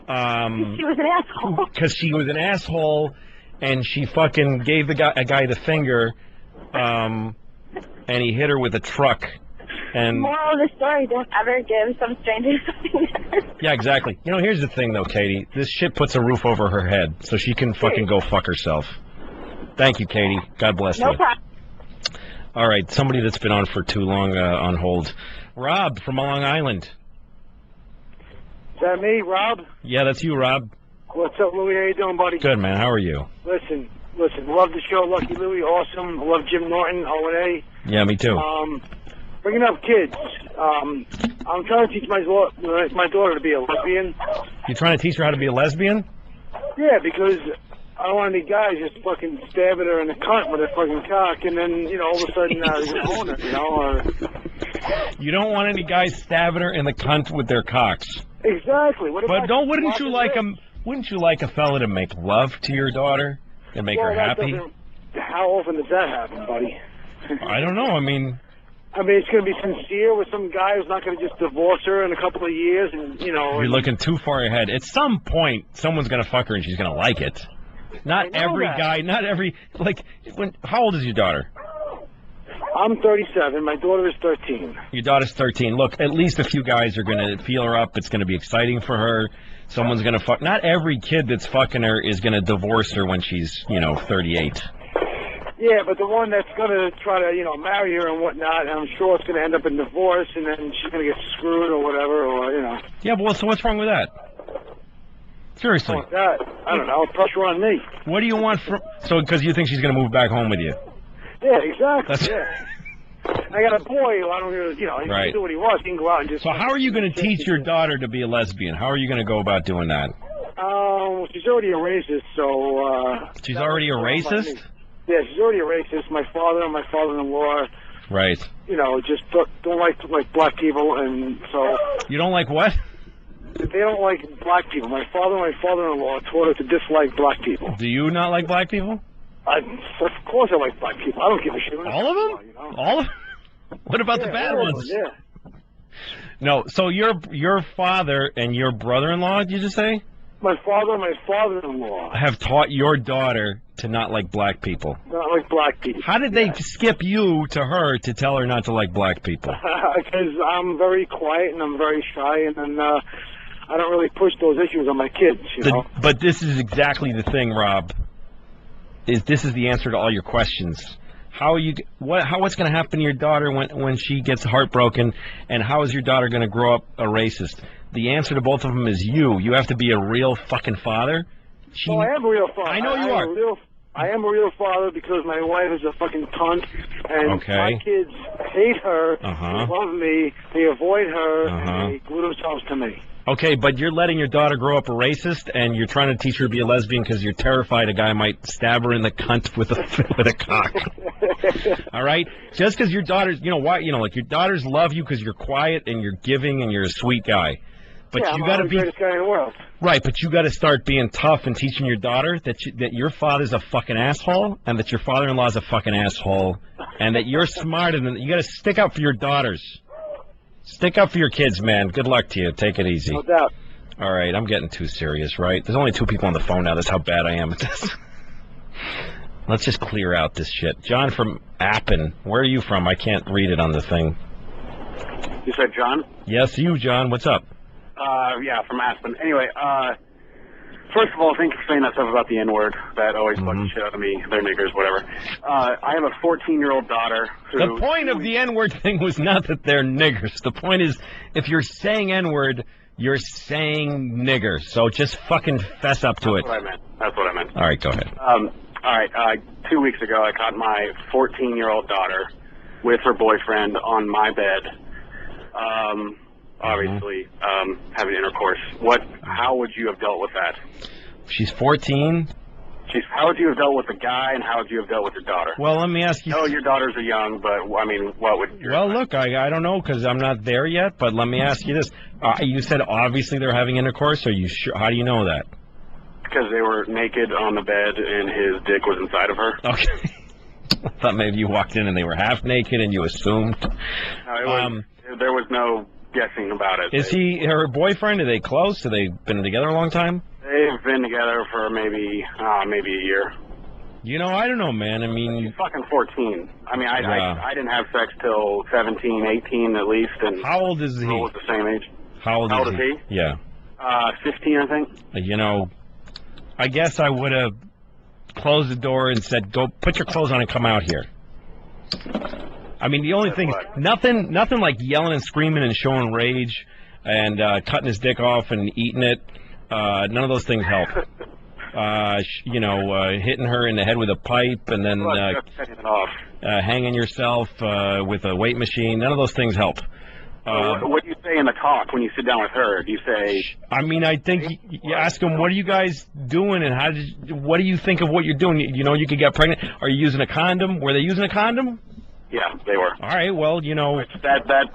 She was an asshole. Because she was an asshole, and she fucking gave a guy the finger, and he hit her with a truck. And moral of the story: don't ever give some stranger something. Yeah, exactly. You know, here's the thing, though, Katie. This shit puts a roof over her head, so she can fucking go fuck herself. Thank you, Katie. God bless you. No problem. All right, somebody that's been on for too long on hold. Rob from Long Island. Is that me, Rob? Yeah, that's you, Rob. What's up, Louie? How you doing, buddy? Good, man. How are you? Listen. Love the show, Lucky Louie. Awesome. I love Jim Norton, O&A. Yeah, me too. Bringing up kids. I'm trying to teach my daughter to be a lesbian. You trying to teach her how to be a lesbian? Yeah, because I don't want any guys just fucking stabbing her in the cunt with a fucking cock, and then, you know, all of a sudden you own her, you know? You don't want any guys stabbing her in the cunt with their cocks. Exactly. Wouldn't you like a fella to make love to your daughter and make her happy? How often does that happen, buddy? I don't know. I mean, it's going to be sincere with some guy who's not going to just divorce her in a couple of years, and, you know... You're looking too far ahead. At some point, someone's going to fuck her and she's going to like it. Not every guy, how old is your daughter? I'm 37. My daughter is 13. Your daughter's 13. Look, at least a few guys are going to feel her up. It's going to be exciting for her. Someone's going to fuck. Not every kid that's fucking her is going to divorce her when she's, 38. Yeah, but the one that's going to try to, marry her and whatnot, I'm sure it's going to end up in divorce, and then she's going to get screwed or whatever, or. Yeah, but so what's wrong with that? Seriously. I don't know. Pressure on me. What do you want from... So, because you think she's going to move back home with you? Yeah, exactly. I got a boy who I don't really, he can do what he wants. He can go out and just... So how are you going to teach your daughter to be a lesbian? How are you going to go about doing that? She's already a racist, so... She's already a racist? Yeah, she's already a racist. My father and my father-in-law... Right. Just don't like black people, and so... You don't like what? They don't like black people. My father and my father-in-law taught her to dislike black people. Do you not like black people? Of course I like black people. I don't give a shit. All of them? All of them? What about the bad ones? Yeah. No, so your father and your brother-in-law, did you just say? My father and my father-in-law have taught your daughter to not like black people. Not like black people. How did they skip you to her to tell her not to like black people? Because I'm very quiet and I'm very shy, and then I don't really push those issues on my kids, you know. But this is exactly the thing, Rob. This is the answer to all your questions. How are you? What's going to happen to your daughter when she gets heartbroken, and how is your daughter going to grow up a racist? The answer to both of them is you. You have to be a real fucking father. I am a real father. I know you are. I am a real father because my wife is a fucking cunt, and okay. My kids hate her, they love me, they avoid her, and they glue themselves to me. Okay, but you're letting your daughter grow up a racist, and you're trying to teach her to be a lesbian because you're terrified a guy might stab her in the cunt with a cock. All right, just because your daughters, like your daughters love you because you're quiet and you're giving and you're a sweet guy. But yeah, you got to be the greatest guy in the world. Right, but you got to start being tough and teaching your daughter that your father's a fucking asshole, and that your father-in-law's a fucking asshole, and that you're smarter than. You got to stick up for your daughters. Stick up for your kids, man. Good luck to you. Take it easy. No doubt. All right, I'm getting too serious, right? There's only 2 people on the phone now. That's how bad I am at this. Let's just clear out this shit. John from Appen. Where are you from? I can't read it on the thing. You said John? Yes, you, John. What's up? Yeah, from Aspen. Anyway, first of all, thank you for saying that stuff about the N-word. That always bugs shit out of me. They're niggers, whatever. I have a 14-year-old daughter who... The point of the N-word thing was not that they're niggers. The point is, if you're saying N-word, you're saying nigger. So just fucking fess up to it. That's what I meant. All right, go ahead. All right, 2 weeks ago, I caught my 14-year-old daughter with her boyfriend on my bed. Obviously, having intercourse. How would you have dealt with that? She's 14. How would you have dealt with the guy, and how would you have dealt with your daughter? Well, let me ask you. No, your daughters are young, but I mean, what would? Well, look, I don't know because I'm not there yet. But let me ask you this: you said obviously they're having intercourse. Are you sure? How do you know that? Because they were naked on the bed, and his dick was inside of her. Okay. I thought maybe you walked in and they were half naked, and you assumed. No, there was no guessing about it. Is he her boyfriend? Are they close? Have they been together a long time? They've been together for maybe a year. I don't know, man. I mean, she's fucking 14. I mean, I didn't have sex till 17, 18 at least. And how old is he? We're the same age. How old is he? Yeah. 15, I think. I guess I would have closed the door and said, "Go put your clothes on and come out here." I mean, the only thing, nothing like yelling and screaming and showing rage and cutting his dick off and eating it. None of those things help. Hitting her in the head with a pipe and then hanging yourself with a weight machine. None of those things help. What do you say in the talk when you sit down with her? Do you say... I mean, I think you ask them, what are you guys doing and what do you think of what you're doing? You could get pregnant. Are you using a condom? Were they using a condom? Yeah, they were. All right, well, That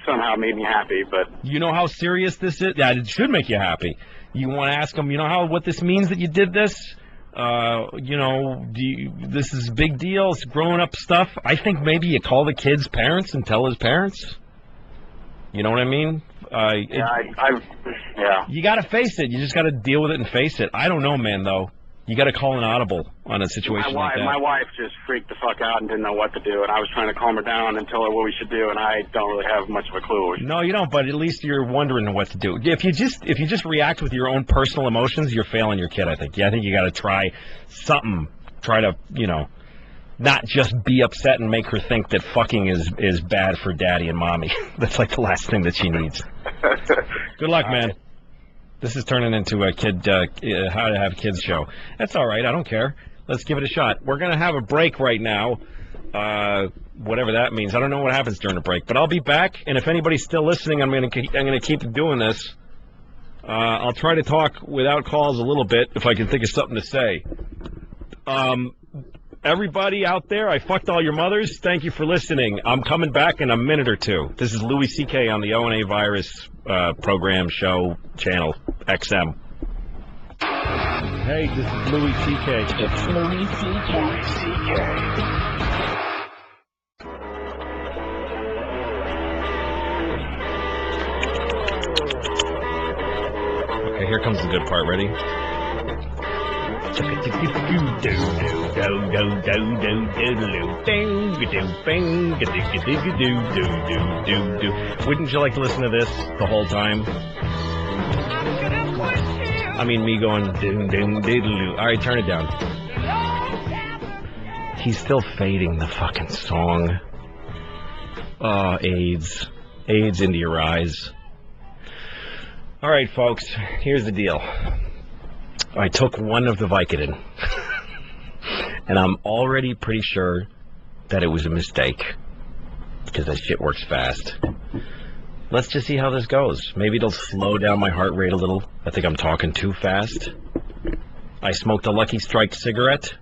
somehow made me happy, but... You know how serious this is? Yeah, it should make you happy. You want to ask them, what this means that you did this? This is a big deal. It's grown up stuff. I think maybe you call the kid's parents and tell his parents. You know what I mean? Yeah. You got to face it. You just got to deal with it and face it. I don't know, man, though. You got to call an audible on a situation like that. My wife just freaked the fuck out and didn't know what to do, and I was trying to calm her down and tell her what we should do, and I don't really have much of a clue. No, you don't, but at least you're wondering what to do. If you just react with your own personal emotions, you're failing your kid, I think. Yeah, I think you got to try something. Try to, not just be upset and make her think that fucking is bad for daddy and mommy. That's like the last thing that she needs. Good luck, man. This is turning into a kid, how to have kids show. That's all right. I don't care. Let's give it a shot. We're going to have a break right now. whatever that means. I don't know what happens during the break, but I'll be back. And if anybody's still listening, I'm gonna keep doing this. I'll try to talk without calls a little bit if I can think of something to say. Everybody out there, I fucked all your mothers. Thank you for listening. I'm coming back in a minute or two. This is Louis CK on the O&A Virus program, show, channel, XM. Hey, this is Louis CK. It's Louis CK. Okay, here comes the good part. Ready? Wouldn't you like to listen to this the whole time? I mean, me going doom doom doodle. All right, turn it down. He's still fading the fucking song. Oh, AIDS into your eyes. All right, folks, here's the deal. I took one of the Vicodin, and I'm already pretty sure that it was a mistake, because that shit works fast. Let's just see how this goes. Maybe it'll slow down my heart rate a little. I think I'm talking too fast. I smoked a Lucky Strike cigarette.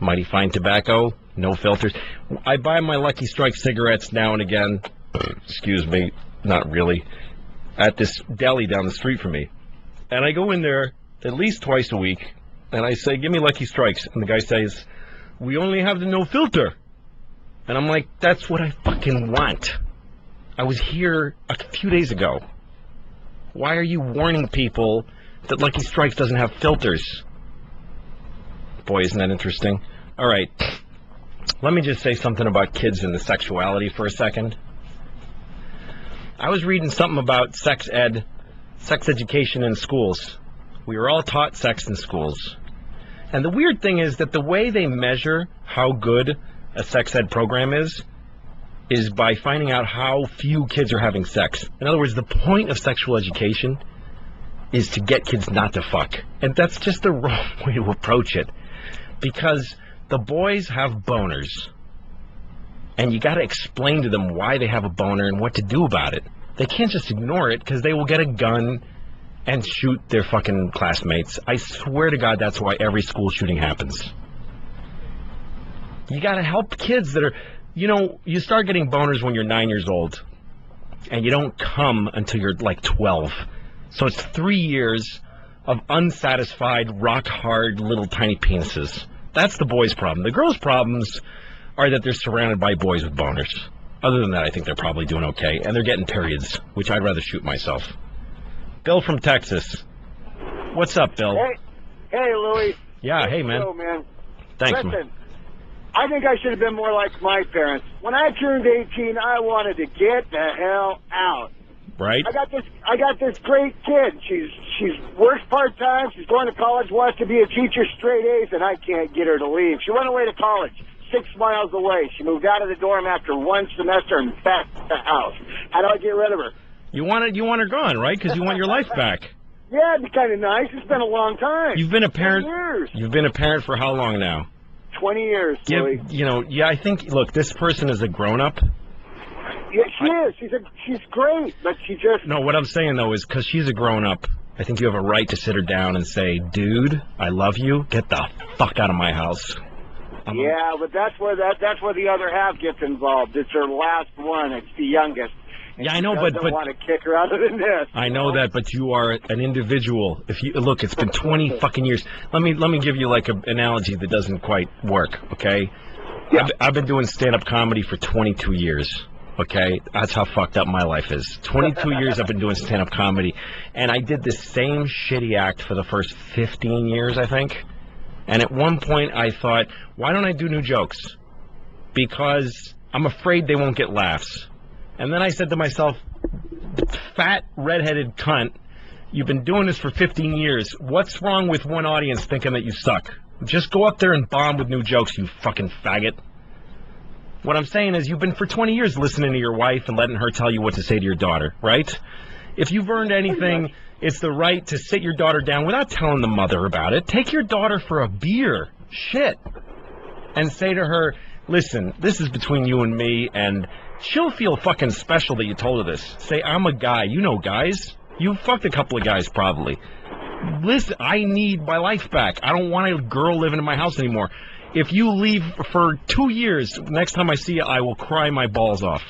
Mighty fine tobacco, no filters. I buy my Lucky Strike cigarettes now and again, excuse me, not really, at this deli down the street from me. And I go in there at least twice a week, and I say, give me Lucky Strikes. And the guy says, we only have the no filter. And I'm like, that's what I fucking want. I was here a few days ago. Why are you warning people that Lucky Strikes doesn't have filters? Boy, isn't that interesting? All right, let me just say something about kids and the sexuality for a second. I was reading something about sex education in schools. We were all taught sex in schools. And the weird thing is that the way they measure how good a sex ed program is by finding out how few kids are having sex. In other words, the point of sexual education is to get kids not to fuck. And that's just the wrong way to approach it. Because the boys have boners. And you got to explain to them why they have a boner and what to do about it. They can't just ignore it, because they will get a gun and shoot their fucking classmates. I swear to God, that's why every school shooting happens. You got to help kids that are, you start getting boners when you're 9 years old, and you don't come until you're like 12. So it's 3 years of unsatisfied, rock-hard, little tiny penises. That's the boys' problem. The girls' problems are that they're surrounded by boys with boners. Other than that, I think they're probably doing okay, and they're getting periods, which I'd rather shoot myself. Bill from Texas. What's up, Bill? Hey, Louis. Yeah, hey, man. Hello, man. Thanks, Listen, man. I think I should have been more like my parents. When I turned 18, I wanted to get the hell out. Right. I got this great kid. She's works part-time. She's going to college, wants to be a teacher, straight A's, and I can't get her to leave. She went away to college. 6 miles away. She moved out of the dorm after one semester and back to the house. How do I get rid of her? You want her gone, right? Because you want your life back. Yeah, it'd be kind of nice. It's been a long time. You've been a parent. 20 years. You've been a parent for how long now? 20 years. I think. Look, this person is a grown-up. Yeah, she is. She's great, but she just. No, what I'm saying though is because she's a grown-up, I think you have a right to sit her down and say, "Dude, I love you. Get the fuck out of my house." Yeah, but that's where the other half gets involved. It's her last one. It's the youngest. Yeah, I know, but but want to kick her out of the nest. I know that, but you are an individual. If you look, it's been 20 fucking years. Let me give you like an analogy that doesn't quite work. Okay, yeah. I've been doing stand-up comedy for 22 years. Okay, that's how fucked up my life is. 22 years I've been doing stand-up comedy, and I did the same shitty act for the first 15 years, I think. And at one point I thought, why don't I do new jokes? Because I'm afraid they won't get laughs. And then I said to myself, fat, redheaded cunt, you've been doing this for 15 years. What's wrong with one audience thinking that you suck? Just go up there and bomb with new jokes, you fucking faggot. What I'm saying is you've been for 20 years listening to your wife and letting her tell you what to say to your daughter, right? If you've earned anything, it's the right to sit your daughter down without telling the mother about it. Take your daughter for a beer. Shit. And say to her, Listen, this is between you and me, and she'll feel fucking special that you told her this. Say, I'm a guy. You know guys. You fucked a couple of guys, probably. Listen, I need my life back. I don't want a girl living in my house anymore. If you leave for 2 years, next time I see you, I will cry my balls off.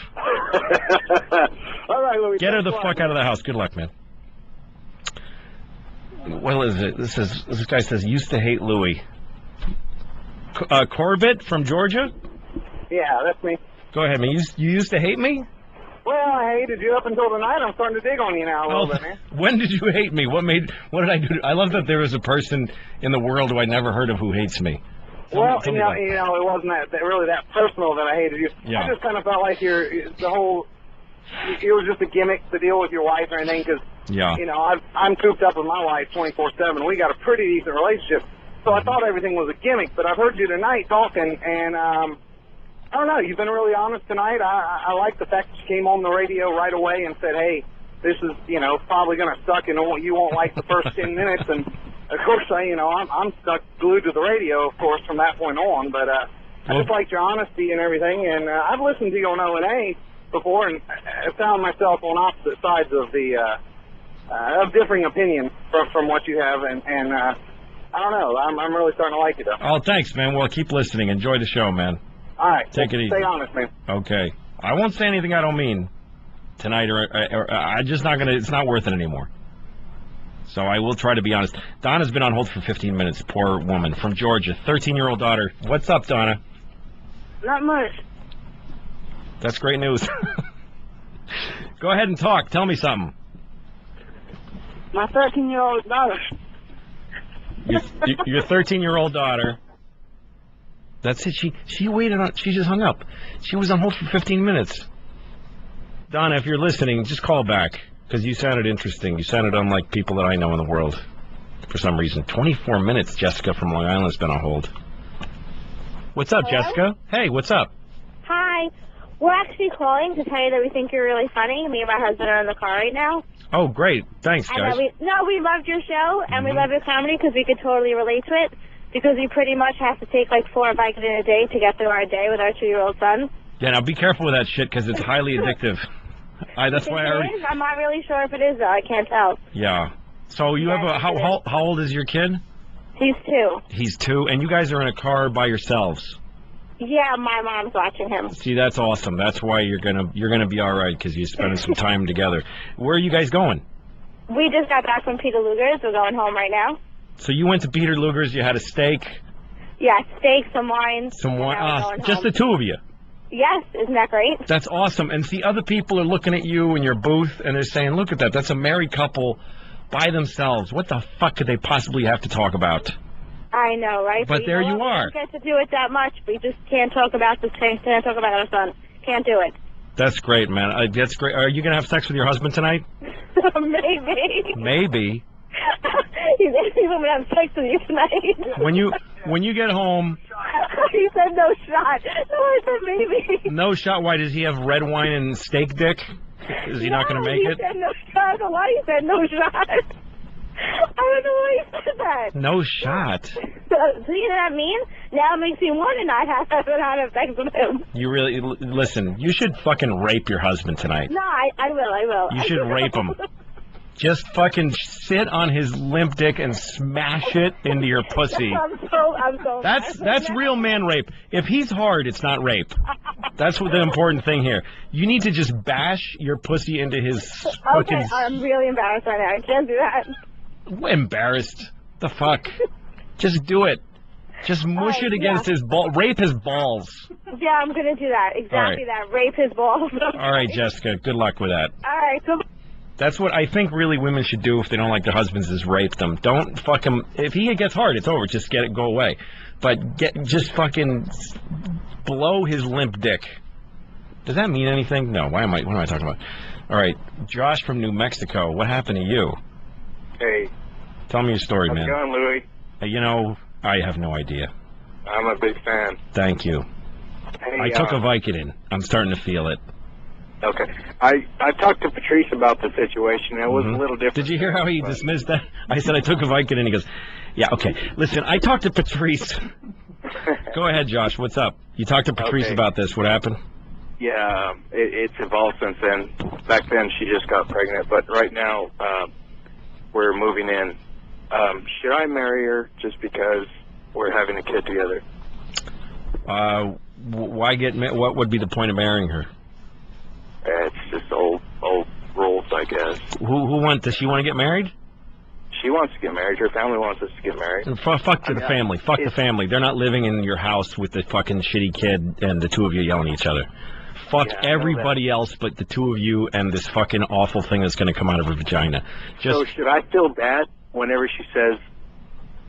All right, Louis. Get her the fuck out of the house. Good luck, man. What is it? This guy says, used to hate Louis. Corbett from Georgia? Yeah, that's me. Go ahead, man. You used to hate me? Well, I hated you up until tonight. I'm starting to dig on you now a little bit, man. When did you hate me? What did I do? I love that there is a person in the world who I never heard of who hates me. Tell me it wasn't really that personal that I hated you. Yeah. I just kind of felt like it was just a gimmick to deal with your wife or anything, because, I'm cooped up with my wife 24/7. We got a pretty decent relationship, so I thought everything was a gimmick, but I've heard you tonight talking, and, I don't know, you've been really honest tonight. I like the fact that you came on the radio right away and said, hey, this is, probably going to suck, and you won't like the first 10 minutes, and, of course, I'm stuck glued to the radio, of course, from that point on, but, I just liked your honesty and everything, and, I've listened to you on O&A before, and I found myself on opposite sides of of differing opinions from what you have, and I don't know, I'm really starting to like it, though. Oh, thanks, man. Well, keep listening. Enjoy the show, man. All right. Take it easy. Stay honest, man. Okay. I won't say anything I don't mean tonight, or I'm just not gonna. It's not worth it anymore. So I will try to be honest. Donna's been on hold for 15 minutes. Poor woman from Georgia, 13-year-old daughter. What's up, Donna? Not much. That's great news. Go ahead and talk. Tell me something. My 13-year-old daughter. Your 13-year-old daughter. That's it. She waited on. She just hung up. She was on hold for 15 minutes. Donna, if you're listening, just call back, because you sounded interesting. You sounded unlike people that I know in the world, for some reason. 24 minutes. Jessica from Long Island's been on hold. What's up, Hello? Jessica? Hey, what's up? Hi. We're actually calling to tell you that we think you're really funny. Me and my husband are in the car right now. Oh, great. Thanks, guys. We loved your show, and we love your comedy because we could totally relate to it, because we pretty much have to take like 4 Vicodin a day to get through our day with our 2-year-old son. Yeah, now be careful with that shit, because it's highly addictive. That's why I already... I'm not really sure if it is, though. I can't tell. Yeah. So you have how old is your kid? He's 2. He's 2, and you guys are in a car by yourselves. Yeah, my mom's watching him. See, that's awesome. That's why you're gonna be all right, because you're spending some time together. Where are you guys going? We just got back from Peter Luger's. We're going home right now. So you went to Peter Luger's. You had a steak. Yeah, steak, some wine. Some wine. Just the 2 of you. Yes, isn't that great? That's awesome. And see, other people are looking at you in your booth, and they're saying, "Look at that. That's a married couple by themselves. What the fuck could they possibly have to talk about?" I know, right? But there you are. We don't get to do it that much. We just can't talk about this thing. Can't talk about our son. Can't do it. That's great, man. That's great. Are you gonna have sex with your husband tonight? Maybe. Maybe. He's going to have sex with you tonight. When you get home. He said no shot. No, I said maybe. No shot. Why does he have red wine and steak dick? Is he not going to make it? He said no shot. I don't know why he said no shot. I don't know why he said that. No shot. So you know what I mean? Now it makes me want to not have sex with him. You really listen. You should fucking rape your husband tonight. No, I will. You should rape him. Just fucking sit on his limp dick and smash it into your pussy. I'm so. That's real man rape. If he's hard, it's not rape. That's what the important thing here. You need to just bash your pussy into his fucking... Okay, I'm really embarrassed right now. I can't do that. Embarrassed? The fuck? Just do it. Just mush it against his ball. Rape his balls. Yeah, I'm gonna do that. Exactly that. Rape his balls. All right, Jessica. Good luck with that. All right. So. That's what I think really women should do if they don't like their husbands, is rape them. Don't fuck him. If he gets hard, it's over. Just go away. But just fucking blow his limp dick. Does that mean anything? No. What am I talking about? All right, Josh from New Mexico. What happened to you? Hey. Tell me your story, man. How's it going, Louis? I have no idea. I'm a big fan. Thank you. Hey, I took a Vicodin. I'm starting to feel it. Okay. I talked to Patrice about the situation. It was a little different. Did you hear how he dismissed that? I said I took a Vicodin. He goes, yeah, okay. Listen, I talked to Patrice. Go ahead, Josh. What's up? You talked to Patrice about this. What happened? Yeah, it's evolved since then. Back then, she just got pregnant, but right now, we're moving in. Should I marry her just because we're having a kid together? Why get? What would be the point of marrying her? It's just old rules, I guess. Does she want to get married? She wants to get married. Her family wants us to get married. Fuck the family. Fuck the family. They're not living in your house with the fucking shitty kid and the two of you yelling at each other. Fuck everybody else but the two of you and this fucking awful thing that's going to come out of her vagina. So should I feel bad whenever she says,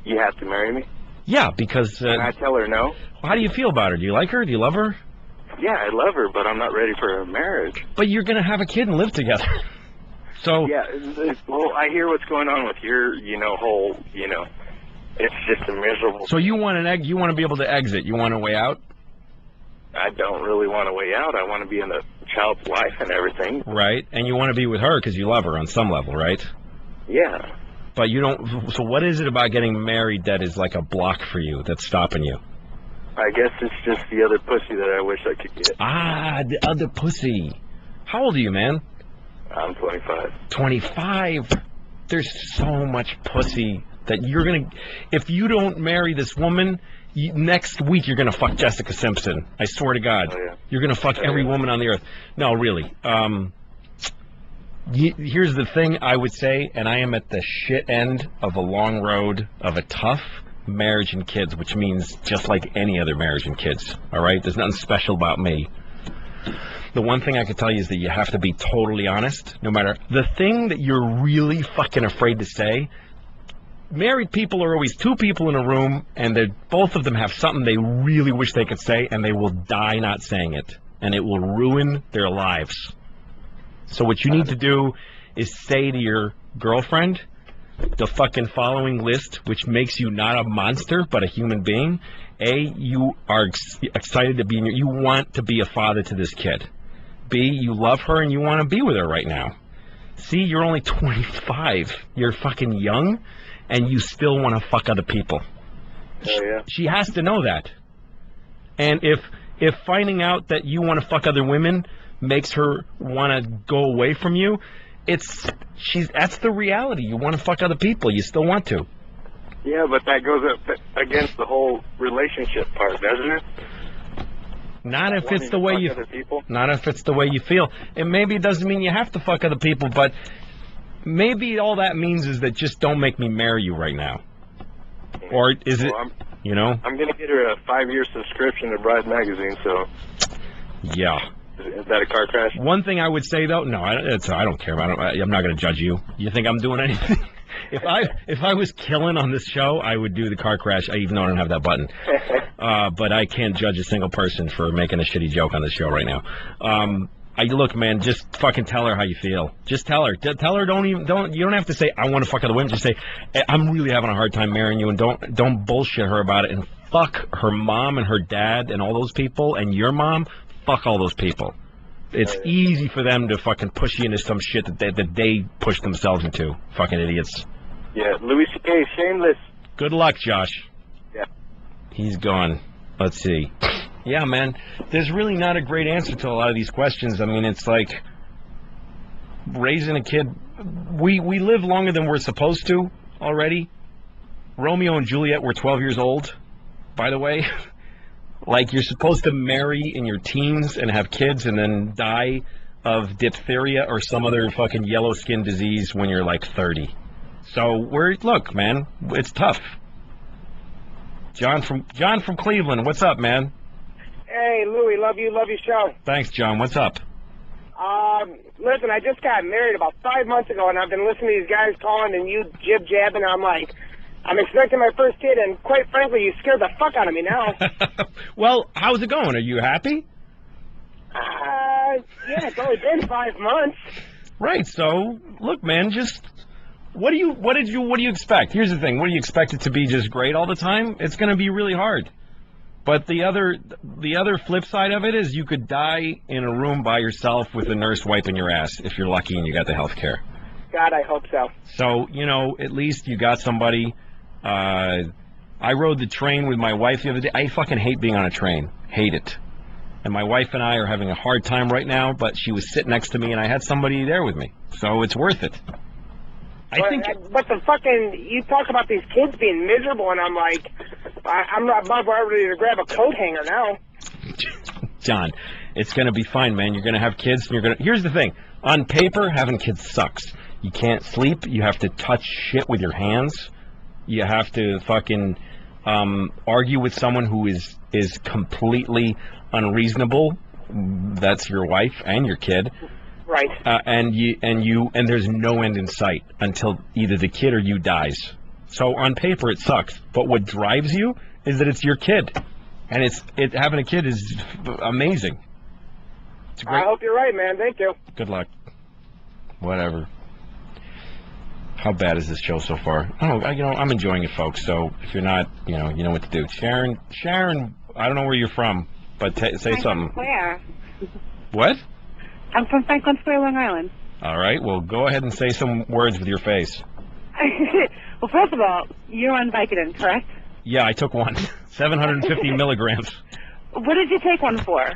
you have to marry me? Yeah, because... Can I tell her no? How do you feel about her? Do you like her? Do you love her? Yeah, I love her, but I'm not ready for a marriage. But you're going to have a kid and live together. So... Yeah, well, I hear what's going on with your, whole, it's just a miserable... So you want you want to be able to exit. You want a way out? I don't really want a way out. I want to be in the child's life and everything. Right, and you want to be with her because you love her on some level, right? Yeah. But you don't... So what is it about getting married that is like a block for you, that's stopping you? I guess it's just the other pussy that I wish I could get. Ah, the other pussy. How old are you, man? I'm 25. 25? There's so much pussy that you're going to... If you don't marry this woman, next week you're going to fuck Jessica Simpson. I swear to God. Oh, yeah. You're going to fuck every woman on the earth. No, really. Here's the thing I would say, and I am at the shit end of a long road of a tough marriage and kids, which means just like any other marriage and kids, all right? There's nothing special about me. The one thing I can tell you is that you have to be totally honest, no matter... The thing that you're really fucking afraid to say, married people are always two people in a room, and both of them have something they really wish they could say, and they will die not saying it, and it will ruin their lives. So what you need to do is say to your girlfriend the fucking following list, which makes you not a monster, but a human being. A, you are excited to be you want to be a father to this kid. B, you love her and you want to be with her right now. C, you're only 25. You're fucking young, and you still want to fuck other people. Oh, yeah. She has to know that. And if finding out that you want to fuck other women makes her want to go away from you, that's the reality. You want to fuck other people. You still want to. Yeah, but that goes up against the whole relationship part, doesn't it? Not if it's the way you... Not if it's the way you feel. And maybe it doesn't mean you have to fuck other people, but maybe all that means is that just don't make me marry you right now. Or is it... I'm going to get her a 5-year subscription to Bride Magazine, so... Yeah. Is that a car crash? One thing I would say, though... No, I don't care. I'm not going to judge you. You think I'm doing anything? If I was killing on this show, I would do the car crash, even though I don't have that button. But I can't judge a single person for making a shitty joke on this show right now. Look, man, just fucking tell her how you feel. Just tell her. Tell her. You don't have to say I want to fuck other women. Just say I'm really having a hard time marrying you, and don't bullshit her about it. And fuck her mom and her dad and all those people, and your mom. Fuck all those people. It's easy for them to fucking push you into some shit that they push themselves into. Fucking idiots. Yeah, Louis CK, shameless. Good luck, Josh. Yeah. He's gone. Let's see. Yeah, man, there's really not a great answer to a lot of these questions. I mean, it's like raising a kid. We live longer than we're supposed to already. Romeo and Juliet were 12 years old, by the way. Like, you're supposed to marry in your teens and have kids and then die of diphtheria or some other fucking yellow skin disease when you're like 30. So look, man, it's tough. John from Cleveland, what's up, man? Hey, Louie, love your show. Thanks, John. What's up? Listen, I just got married about 5 months ago, and I've been listening to these guys calling and you jib-jabbing. I'm like, I'm expecting my first kid, and quite frankly, you scared the fuck out of me now. Well, how's it going? Are you happy? Yeah, it's only been 5 months. Right. So, look, man, just what do you expect? Here's the thing: what do you expect it to be? Just great all the time? It's going to be really hard. But the other flip side of it is you could die in a room by yourself with a nurse wiping your ass if you're lucky and you got the health care. God, I hope so. So, at least you got somebody. I rode the train with my wife the other day. I fucking hate being on a train. Hate it. And my wife and I are having a hard time right now, but she was sitting next to me, and I had somebody there with me. So it's worth it. But the fucking, you talk about these kids being miserable, and I'm like, I'm not about ready to grab a coat hanger now. John, it's going to be fine, man. You're going to have kids, and you're going to... Here's the thing. On paper, having kids sucks. You can't sleep. You have to touch shit with your hands. You have to fucking argue with someone who is completely unreasonable. That's your wife and your kid. Right. And there's no end in sight until either the kid or you dies. So on paper it sucks, but what drives you is that it's your kid, and having a kid is amazing. It's great. I hope you're right, man. Thank you. Good luck. Whatever. How bad is this show so far? Oh, I'm enjoying it, folks. So if you're not, you know what to do. Sharon, I don't know where you're from, but say something. Where? What? I'm from Franklin Square, Long Island. All right. Well, go ahead and say some words with your face. Well, first of all, you're on Vicodin, correct? Yeah, I took one. 750 milligrams. What did you take one for?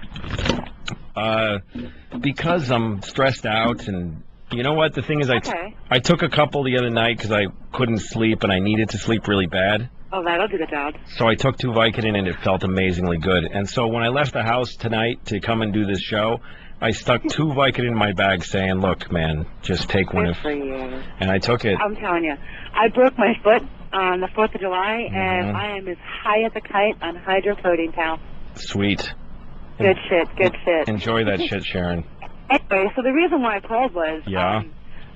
Because I'm stressed out, and you know what? The thing is, I took a couple the other night because I couldn't sleep, and I needed to sleep really bad. Oh, that'll do the job. So I took 2 Vicodin, and it felt amazingly good. And so when I left the house tonight to come and do this show, I stuck 2 Vicodin in my bag saying, look, man, just take one. Good for you. And I took it. I'm telling you. I broke my foot on the 4th of July, and I am as high as a kite on hydrocodone, pal. Sweet. Good shit, good shit. Enjoy that shit, Sharon. Anyway, so the reason why I called was... Yeah?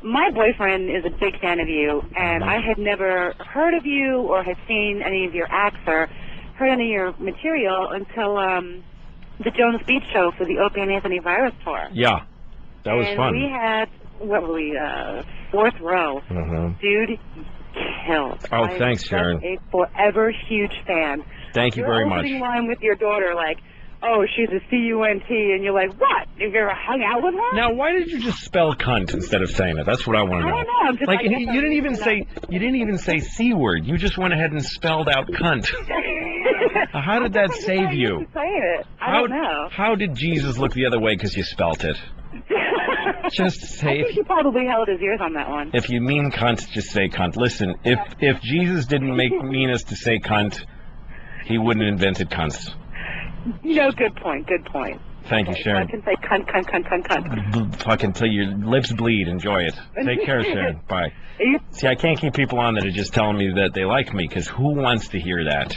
My boyfriend is a big fan of you, and I had never heard of you or had seen any of your acts or heard any of your material until the Jones Beach show for the Opie and Anthony Virus tour. Yeah, that was fun. And we had, what were we, 4th row. Dude, killed. Oh, thanks, Sharon. I'm a forever huge fan. Thank you very much. You're opening line with your daughter like, oh, she's a C-U-N-T, and you're like, what? You've ever hung out with her? Now, why did you just spell cunt instead of saying it? That's what I want to know. I don't know. I'm just like, you didn't even say C word. You just went ahead and spelled out cunt. How did that save you? I don't know. How did Jesus look the other way because you spelt it? Just say. I think he probably held his ears on that one. If you mean cunt, just say cunt. Listen, if Jesus didn't mean us to say cunt, he wouldn't have invented cunts. No, good point, good point. Thank you, Sharon. I can say cunt. Fucking till your lips bleed. Enjoy it. Take care, Sharon. Bye. See, I can't keep people on that are just telling me that they like me, because who wants to hear that?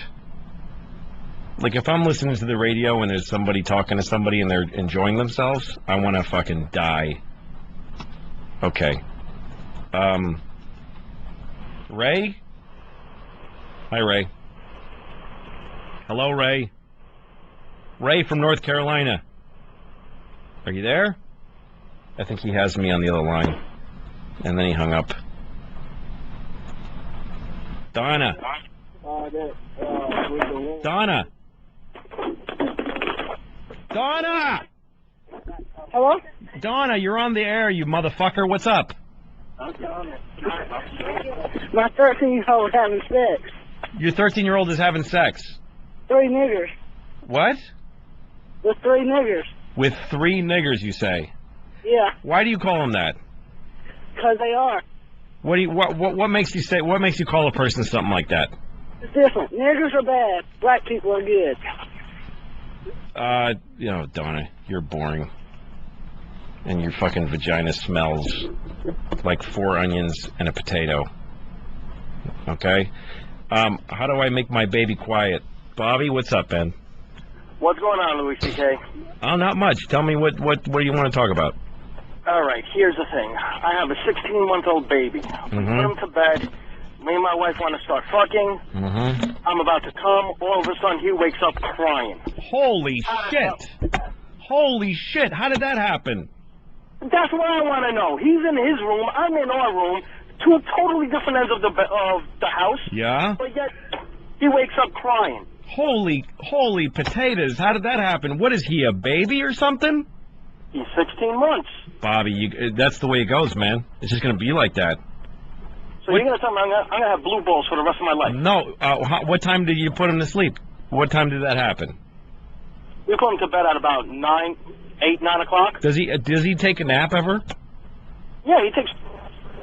Like, if I'm listening to the radio and there's somebody talking to somebody and they're enjoying themselves, I want to fucking die. Okay. Ray? Hi, Ray. Hello, Ray. Ray from North Carolina. Are you there? I think he has me on the other line. And then he hung up. Donna. Donna. Donna! Hello? Donna, you're on the air, you motherfucker. What's up? My 13-year-old having sex. Your 13-year-old is having sex? 3 niggers. What? With 3 niggers. With 3 niggers, you say? Yeah. Why do you call them that? Because they are. What makes you say? What makes you call a person something like that? It's different. Niggers are bad. Black people are good. Donna, you're boring. And your fucking vagina smells like 4 onions and a potato. Okay? How do I make my baby quiet? Bobby, what's up, man? What's going on, Louis CK? Oh, not much. Tell me what do you want to talk about? All right, here's the thing. I have a 16-month-old baby. We put him to bed. Me and my wife want to start fucking. I'm about to come. All of a sudden, he wakes up crying. Holy shit! Holy shit! How did that happen? That's what I want to know. He's in his room. I'm in our room. 2 totally different ends of the house. Yeah? But yet, he wakes up crying. Holy potatoes! How did that happen? What is he, a baby or something? He's 16 months. Bobby, that's the way it goes, man. It's just gonna be like that. So you're going to tell me I'm going to have blue balls for the rest of my life? No. What time did you put him to sleep? What time did that happen? We put him to bed at about 9 o'clock. Does he take a nap ever? Yeah, he takes...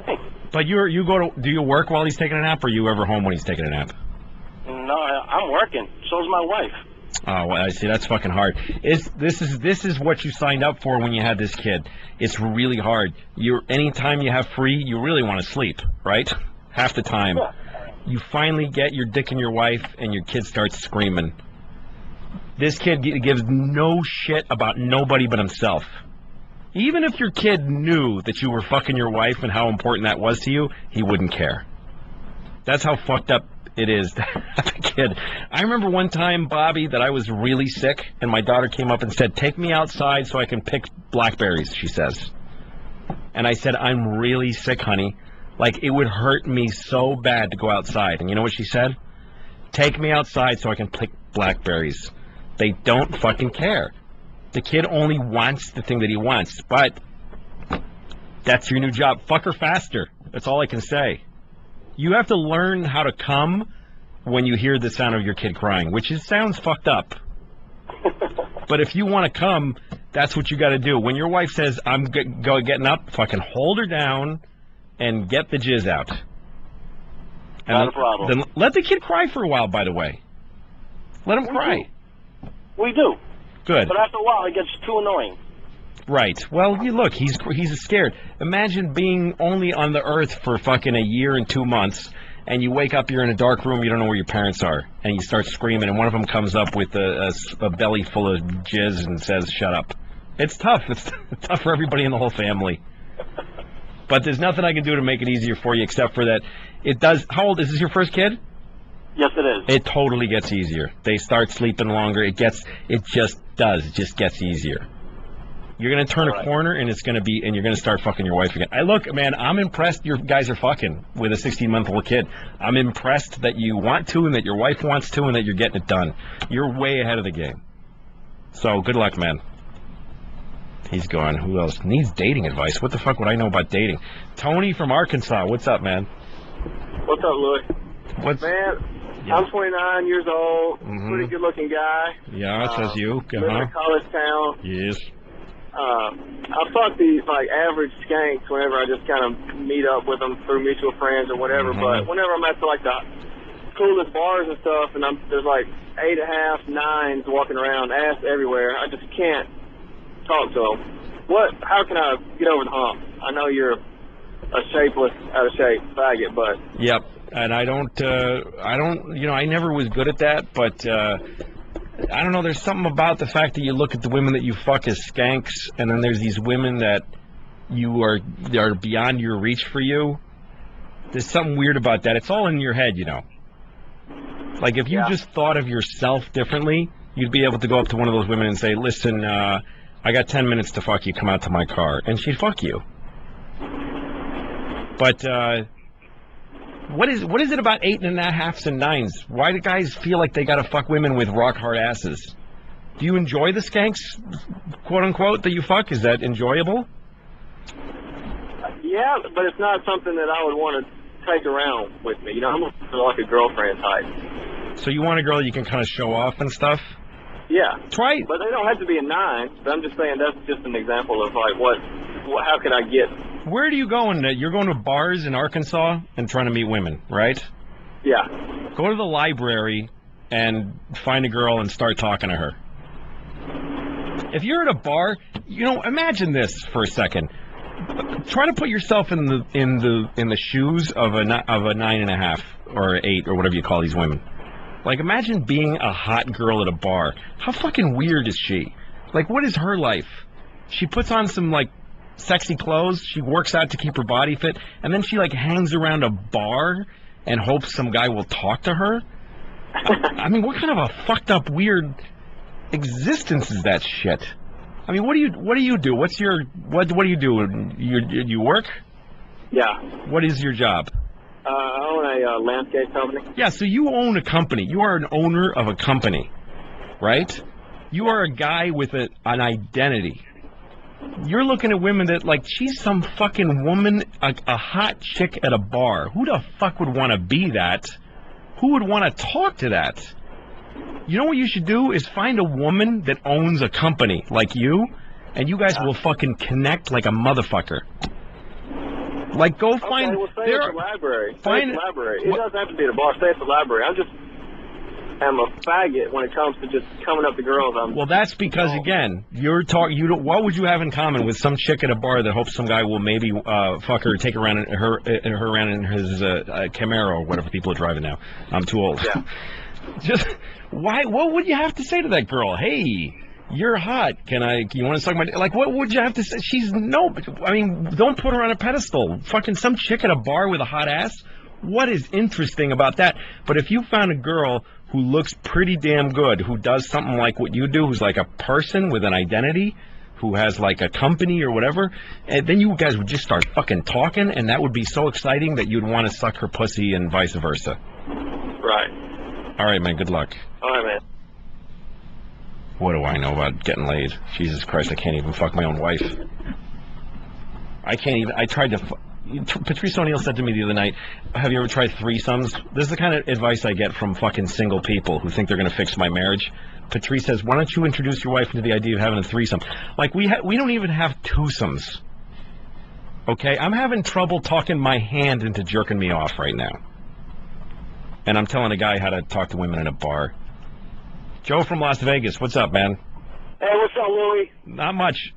Hey. But do you work while he's taking a nap, or are you ever home when he's taking a nap? No, I'm working. So's my wife. Oh, well, I see. That's fucking hard. This is what you signed up for when you had this kid. It's really hard. Anytime you have free, you really want to sleep, right? Half the time. Yeah. You finally get your dick in your wife, and your kid starts screaming. This kid gives no shit about nobody but himself. Even if your kid knew that you were fucking your wife and how important that was to you, he wouldn't care. That's how fucked up it is to have a kid. I remember one time, Bobby, that I was really sick, and my daughter came up and said, "Take me outside so I can pick blackberries," she says. And I said, "I'm really sick, honey. Like, it would hurt me so bad to go outside." And you know what she said? "Take me outside so I can pick blackberries." They don't fucking care. The kid only wants the thing that he wants, but that's your new job. Fuck her faster. That's all I can say. You have to learn how to come when you hear the sound of your kid crying, which sounds fucked up. But if you want to come, that's what you got to do. When your wife says, "I'm getting up," fucking hold her down and get the jizz out. And Not a problem. Then let the kid cry for a while, by the way. Let him cry. We do. Good. But after a while, it gets too annoying. Right. Well, look, he's scared. Imagine being only on the earth for fucking a year and 2 months, and you wake up, you're in a dark room, you don't know where your parents are, and you start screaming, and one of them comes up with a belly full of jizz and says, "Shut up." It's tough. It's tough for everybody in the whole family. But there's nothing I can do to make it easier for you except for that it does. How old is this? Your first kid? Yes, it is. It totally gets easier. They start sleeping longer. It just gets easier. You're going to turn a corner, and you're going to start fucking your wife again. Look, man, I'm impressed your guys are fucking with a 16-month-old kid. I'm impressed that you want to, and that your wife wants to, and that you're getting it done. You're way ahead of the game. So, good luck, man. He's gone. Who else needs dating advice? What the fuck would I know about dating? Tony from Arkansas. What's up, man? What's up, Louis? Man, I'm 29 years old, pretty good-looking guy. Yeah, it says you. Live in a college town. Yes. I fuck these average skanks whenever I just kind of meet up with them through mutual friends or whatever. But whenever I'm at the coolest bars and stuff, and there's 8.5, 9s walking around, ass everywhere, I just can't talk to them. How can I get over the hump? I know you're a shapeless, out of shape faggot, but yep. And I never was good at that, but I don't know, there's something about the fact that you look at the women that you fuck as skanks, and then there's these women that are beyond your reach for you. There's something weird about that. It's all in your head, you know. Like, if you just thought of yourself differently, you'd be able to go up to one of those women and say, "Listen, I got 10 minutes to fuck you, come out to my car," and she'd fuck you. But, what is it about 8.5s and 9s? Why do guys feel like they gotta fuck women with rock hard asses? Do you enjoy the skanks, quote unquote, that you fuck? Is that enjoyable? yeah, but it's not something that I would want to take around with me. You know, I'm like a girlfriend type. So you want a girl that you can kind of show off and stuff? Yeah. Try. But they don't have to be a 9. But I'm just saying that's just an example of how can I get. Where do you go? You're going to bars in Arkansas and trying to meet women, right? Yeah. Go to the library and find a girl and start talking to her. If you're at a bar, imagine this for a second. Try to put yourself in the shoes of a 9.5 or 8 or whatever you call these women. Like, imagine being a hot girl at a bar. How fucking weird is she? Like, what is her life? She puts on some sexy clothes. She works out to keep her body fit, and then she hangs around a bar and hopes some guy will talk to her. I mean, what kind of a fucked up weird existence is that shit? I mean, what do you do? What do you do? You work? Yeah. What is your job? I own a landscape company. Yeah, so you own a company. You are an owner of a company, right? You are a guy with an identity. You're looking at women that, like, she's some fucking woman, a hot chick at a bar. Who the fuck would want to be that? Who would want to talk to that? You know what you should do is find a woman that owns a company like you, and you guys will fucking connect like a motherfucker. Like, go find... Okay, well, stay at the library. Stay at the library. It doesn't have to be the bar. Stay at the library. I'm a faggot when it comes to just coming up to girls. Well, that's because, again, what would you have in common with some chick at a bar that hopes some guy will maybe fuck her, take her around in his Camaro or whatever people are driving now? I'm too old. Yeah. Just why? What would you have to say to that girl? Hey, you're hot. You want to suck my? Like, what would you have to say? Don't put her on a pedestal. Fucking some chick at a bar with a hot ass. What is interesting about that? But if you found a girl who looks pretty damn good, who does something like what you do, who's like a person with an identity, who has like a company or whatever, and then you guys would just start fucking talking, and that would be so exciting that you'd want to suck her pussy and vice versa. Right. All right, man. Good luck. All right, man. What do I know about getting laid? Jesus Christ, I can't even fuck my own wife. I can't even... I tried to... Patrice O'Neill said to me the other night, have you ever tried threesomes? This is the kind of advice I get from fucking single people who think they're going to fix my marriage. Patrice says, why don't you introduce your wife into the idea of having a threesome? Like, we don't even have twosomes. Okay? I'm having trouble talking my hand into jerking me off right now. And I'm telling a guy how to talk to women in a bar. Joe from Las Vegas, what's up, man? Hey, what's up, Louie? Not much.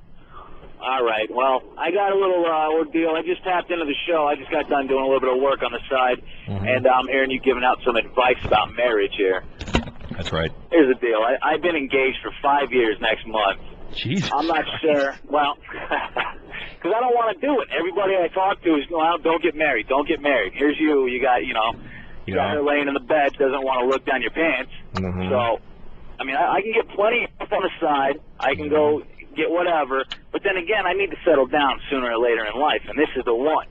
All right, well, I got a little ordeal. I just tapped into the show. I just got done doing a little bit of work on the side, and I'm hearing you giving out some advice about marriage here. That's right. Here's the deal. I've been engaged for 5 years next month. Jesus. I'm not sure. Well, because I don't want to do it. Everybody I talk to is, well, don't get married. Don't get married. Here's you. You got her laying in the bed, doesn't want to look down your pants. So, I mean, I can get plenty up on the side. I can go get whatever. But then again, I need to settle down sooner or later in life, and this is the one.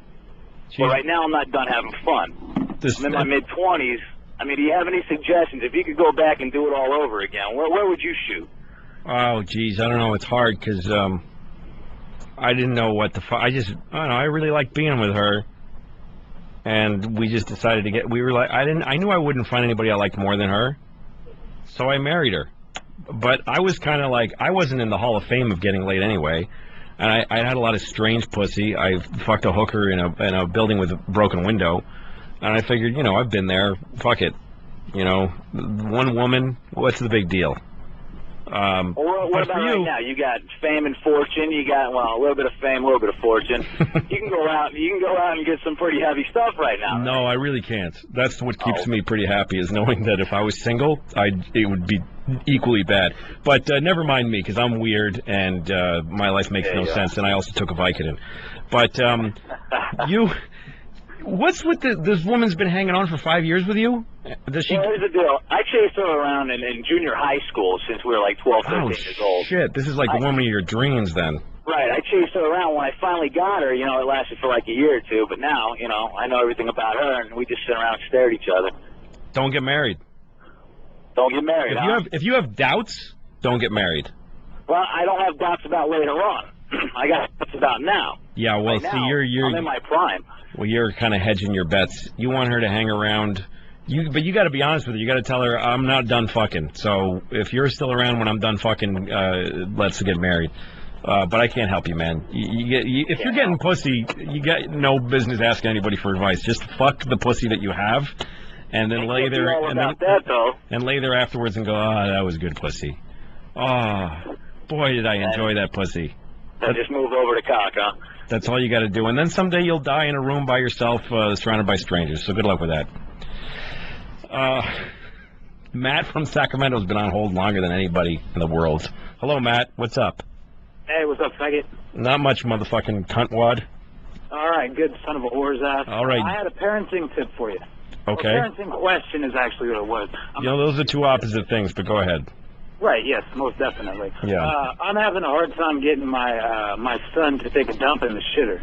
But right now, I'm not done having fun. I'm in my mid-20s. I mean, do you have any suggestions? If you could go back and do it all over again, where would you shoot? Oh, geez, I don't know. It's hard because I didn't know what the fuck. I don't know. I really liked being with her, and we just decided to get. We were like, I knew I wouldn't find anybody I liked more than her, so I married her. But I was kind of like, I wasn't in the Hall of Fame of getting laid anyway, and I had a lot of strange pussy. I fucked a hooker in a building with a broken window, and I figured, I've been there. Fuck it, one woman. What's the big deal? What about right now? You got fame and fortune. You got a little bit of fame, a little bit of fortune. You can go out and get some pretty heavy stuff right now. No, I really can't. That's what keeps me pretty happy, is knowing that if I was single, it would be equally bad. But never mind me, because I'm weird and my life makes no sense, and I also took a Vicodin. But what's with this woman's been hanging on for 5 years with you? Does she? Well, here's the deal. I chased her around in junior high school since we were like 12, 13 years old. Shit, this is like the woman of your dreams then. Right, I chased her around. When I finally got her, it lasted for like a year or two, but now, I know everything about her, and we just sit around and stare at each other. Don't get married. Don't get married, If you have doubts, don't get married. Well, I don't have doubts about later on. I got doubts about now. Yeah, well, right see, now, you're I'm in my prime. Well, you're kind of hedging your bets. You want her to hang around. But you got to be honest with her. You got to tell her, I'm not done fucking. So if you're still around when I'm done fucking, let's get married. But I can't help you, man. If you're getting pussy, you got no business asking anybody for advice. Just fuck the pussy that you have, and then lay there and lay there afterwards and go, that was good pussy. Oh, boy, did I enjoy that pussy. Then just move over to cock, huh? That's all you got to do. And then someday you'll die in a room by yourself, surrounded by strangers. So good luck with that. Matt from Sacramento has been on hold longer than anybody in the world. Hello, Matt. What's up? Hey, what's up, faggot? Not much, motherfucking cuntwad. All right, good son of a whore's ass. All right. I had a parenting tip for you. Okay. A parenting question is actually what it was. Those are two opposite things, but go ahead. Right, yes, most definitely. Yeah. I'm having a hard time getting my son to take a dump in the shitter.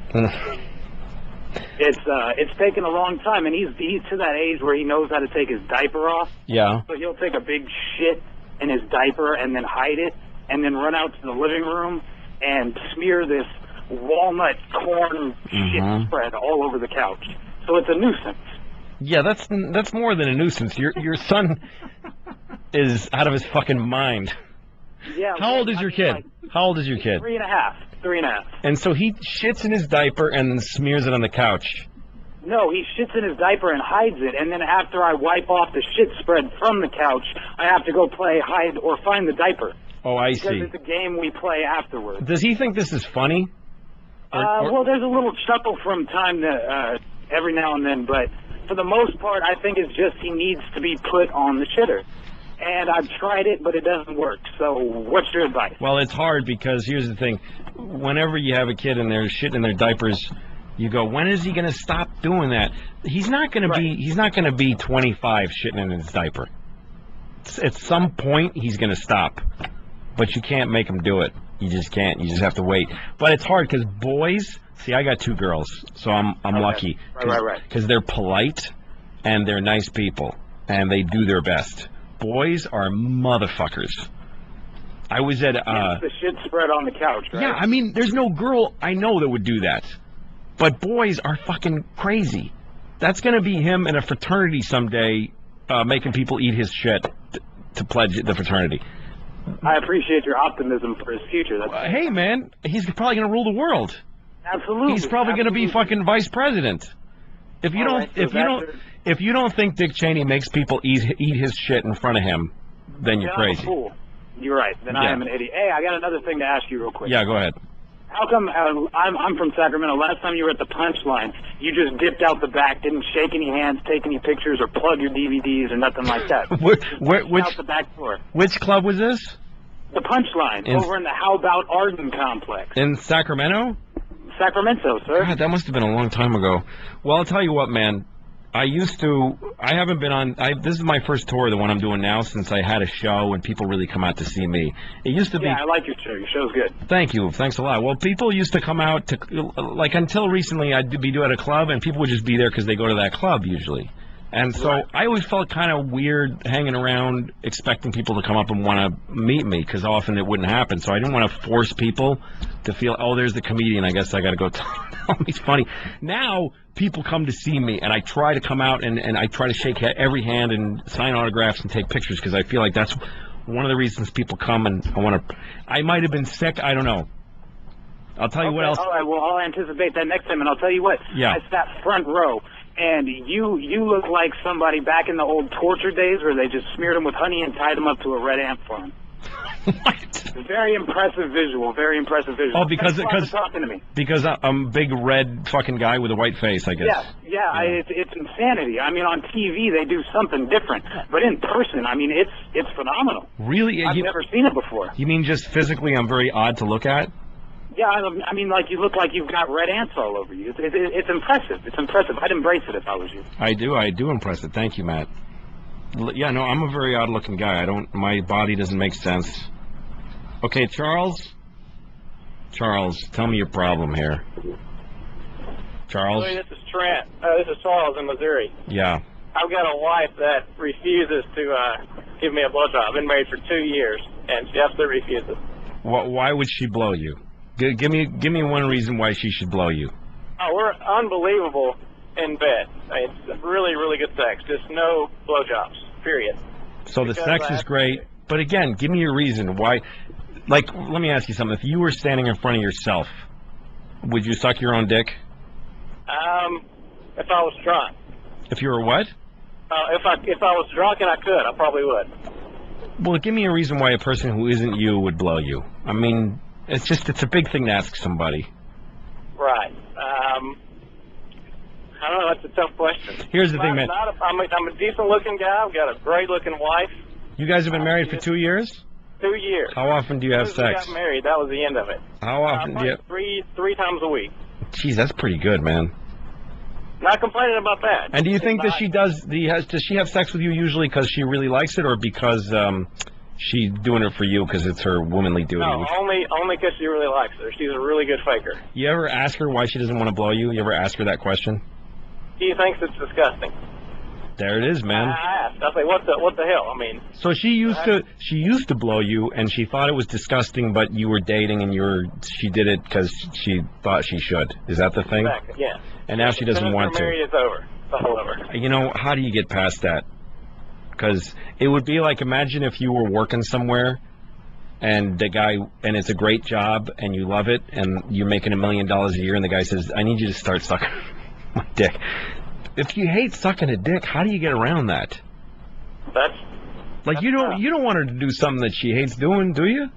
It's taken a long time, and he's to that age where he knows how to take his diaper off. Yeah. So he'll take a big shit in his diaper and then hide it, and then run out to the living room and smear this walnut corn shit spread all over the couch. So it's a nuisance. Yeah, that's more than a nuisance. Your son is out of his fucking mind. Yeah. How old is your kid? How old is your kid? 3.5. And so he shits in his diaper and then smears it on the couch. No, he shits in his diaper and hides it, and then after I wipe off the shit spread from the couch, I have to go play hide or find the diaper. Oh, I see. Because it's a game we play afterwards. Does he think this is funny? Well, there's a little chuckle from time to every now and then, but for the most part, I think it's just he needs to be put on the shitter. And I've tried it, but it doesn't work. So what's your advice? Well, it's hard because here's the thing. Whenever you have a kid and they're shitting in their diapers, you go, when is he going to stop doing that? He's not going to be. He's not going to be 25 shitting in his diaper. At some point, he's going to stop. But you can't make him do it. You just can't. You just have to wait. But it's hard because boys. See, I got 2 girls, so I'm lucky. Right. Because they're polite and they're nice people and they do their best. Boys are motherfuckers. I was at the shit spread on the couch, right? Yeah, I mean, there's no girl I know that would do that. But boys are fucking crazy. That's going to be him in a fraternity someday, making people eat his shit to pledge the fraternity. I appreciate your optimism for his future. Hey, man, he's probably going to rule the world. Absolutely. He's probably going to be fucking vice president. If you don't think Dick Cheney makes people eat his shit in front of him, then you're crazy. Fool. You're right. Then I am an idiot. Hey, I got another thing to ask you real quick. Yeah, go ahead. How come I'm from Sacramento? Last time you were at the Punchline, you just dipped out the back, didn't shake any hands, take any pictures, or plug your DVDs or nothing like that. Which out the back door. Which club was this? The Punchline over in the How About Arden complex. In Sacramento? Sacramento, sir. God, that must have been a long time ago. Well, I'll tell you what, man. I haven't been on, this is my first tour, the one I'm doing now, since I had a show and people really come out to see me. It used to be... Yeah, I like your show. Your show's good. Thank you. Thanks a lot. Well, people used to come out to, like, until recently, I'd be at a club, and people would just be there because they go to that club, usually. And so I always felt kind of weird hanging around expecting people to come up and want to meet me, because often it wouldn't happen. So I didn't want to force people to feel, oh, there's the comedian, I guess I got to go tell him he's funny. Now, people come to see me, and I try to come out, and I try to shake every hand and sign autographs and take pictures, because I feel like that's one of the reasons people come, and I might have been sick, I don't know. I'll tell you what else. All right, well, I'll anticipate that next time, and I'll tell you what. Yeah. I sat front row. And you look like somebody back in the old torture days where they just smeared them with honey and tied them up to a red ant farm. What? Very impressive visual. Very impressive visual. Oh, because talking to me. Because I'm a big red fucking guy with a white face, I guess. Yeah. It's insanity. I mean, on TV they do something different, but in person, I mean, it's phenomenal. Really? I've never seen it before. You mean just physically I'm very odd to look at? Yeah, I mean, like, you look like you've got red ants all over you. It's impressive. It's impressive. I'd embrace it if I was you. I do embrace it. Thank you, Matt. Yeah, no, I'm a very odd-looking guy. My body doesn't make sense. Okay, Charles, tell me your problem here. Charles? This is Trent. This is Charles in Missouri. Yeah. I've got a wife that refuses to give me a blowjob. I've been married for 2 years, and she absolutely refuses. Why would she blow you? Give me one reason why she should blow you. Oh, we're unbelievable in bed. I mean, it's really, really good sex. Just no blowjobs, period. So the sex is great, but again, give me your reason why. Like, let me ask you something. If you were standing in front of yourself, would you suck your own dick? If I was drunk. If you were what? If I was drunk and I could, I probably would. Well, give me a reason why a person who isn't you would blow you. I mean, it's a big thing to ask somebody. Right. I don't know. That's a tough question. Here's the thing, man. I'm a decent-looking guy. I've got a great-looking wife. You guys have been married for 2 years? 2 years. How often do you have sex? We got married. That was the end of it. How often do you? Three times a week. Jeez, that's pretty good, man. Not complaining about that. And do you think that does she have sex with you usually because she really likes it, or because she's doing it for you because it's her womanly duty? No, only because she really likes her. She's a really good faker. You ever ask her why she doesn't want to blow you? You ever ask her that question? She thinks it's disgusting. There it is, man. I asked. I was like, what the hell? I mean. So she used to blow you, and she thought it was disgusting, but you were dating, and she did it because she thought she should. Is that the thing? Exactly. Yeah. And now she doesn't want to. Married, it's over. It's all over. You know, how do you get past that? Because it would be like, imagine if you were working somewhere, and the guy, and it's a great job, and you love it, and you're making $1 million a year, and the guy says, I need you to start sucking my dick. If you hate sucking a dick, how do you get around that? You don't want her to do something that she hates doing, do you?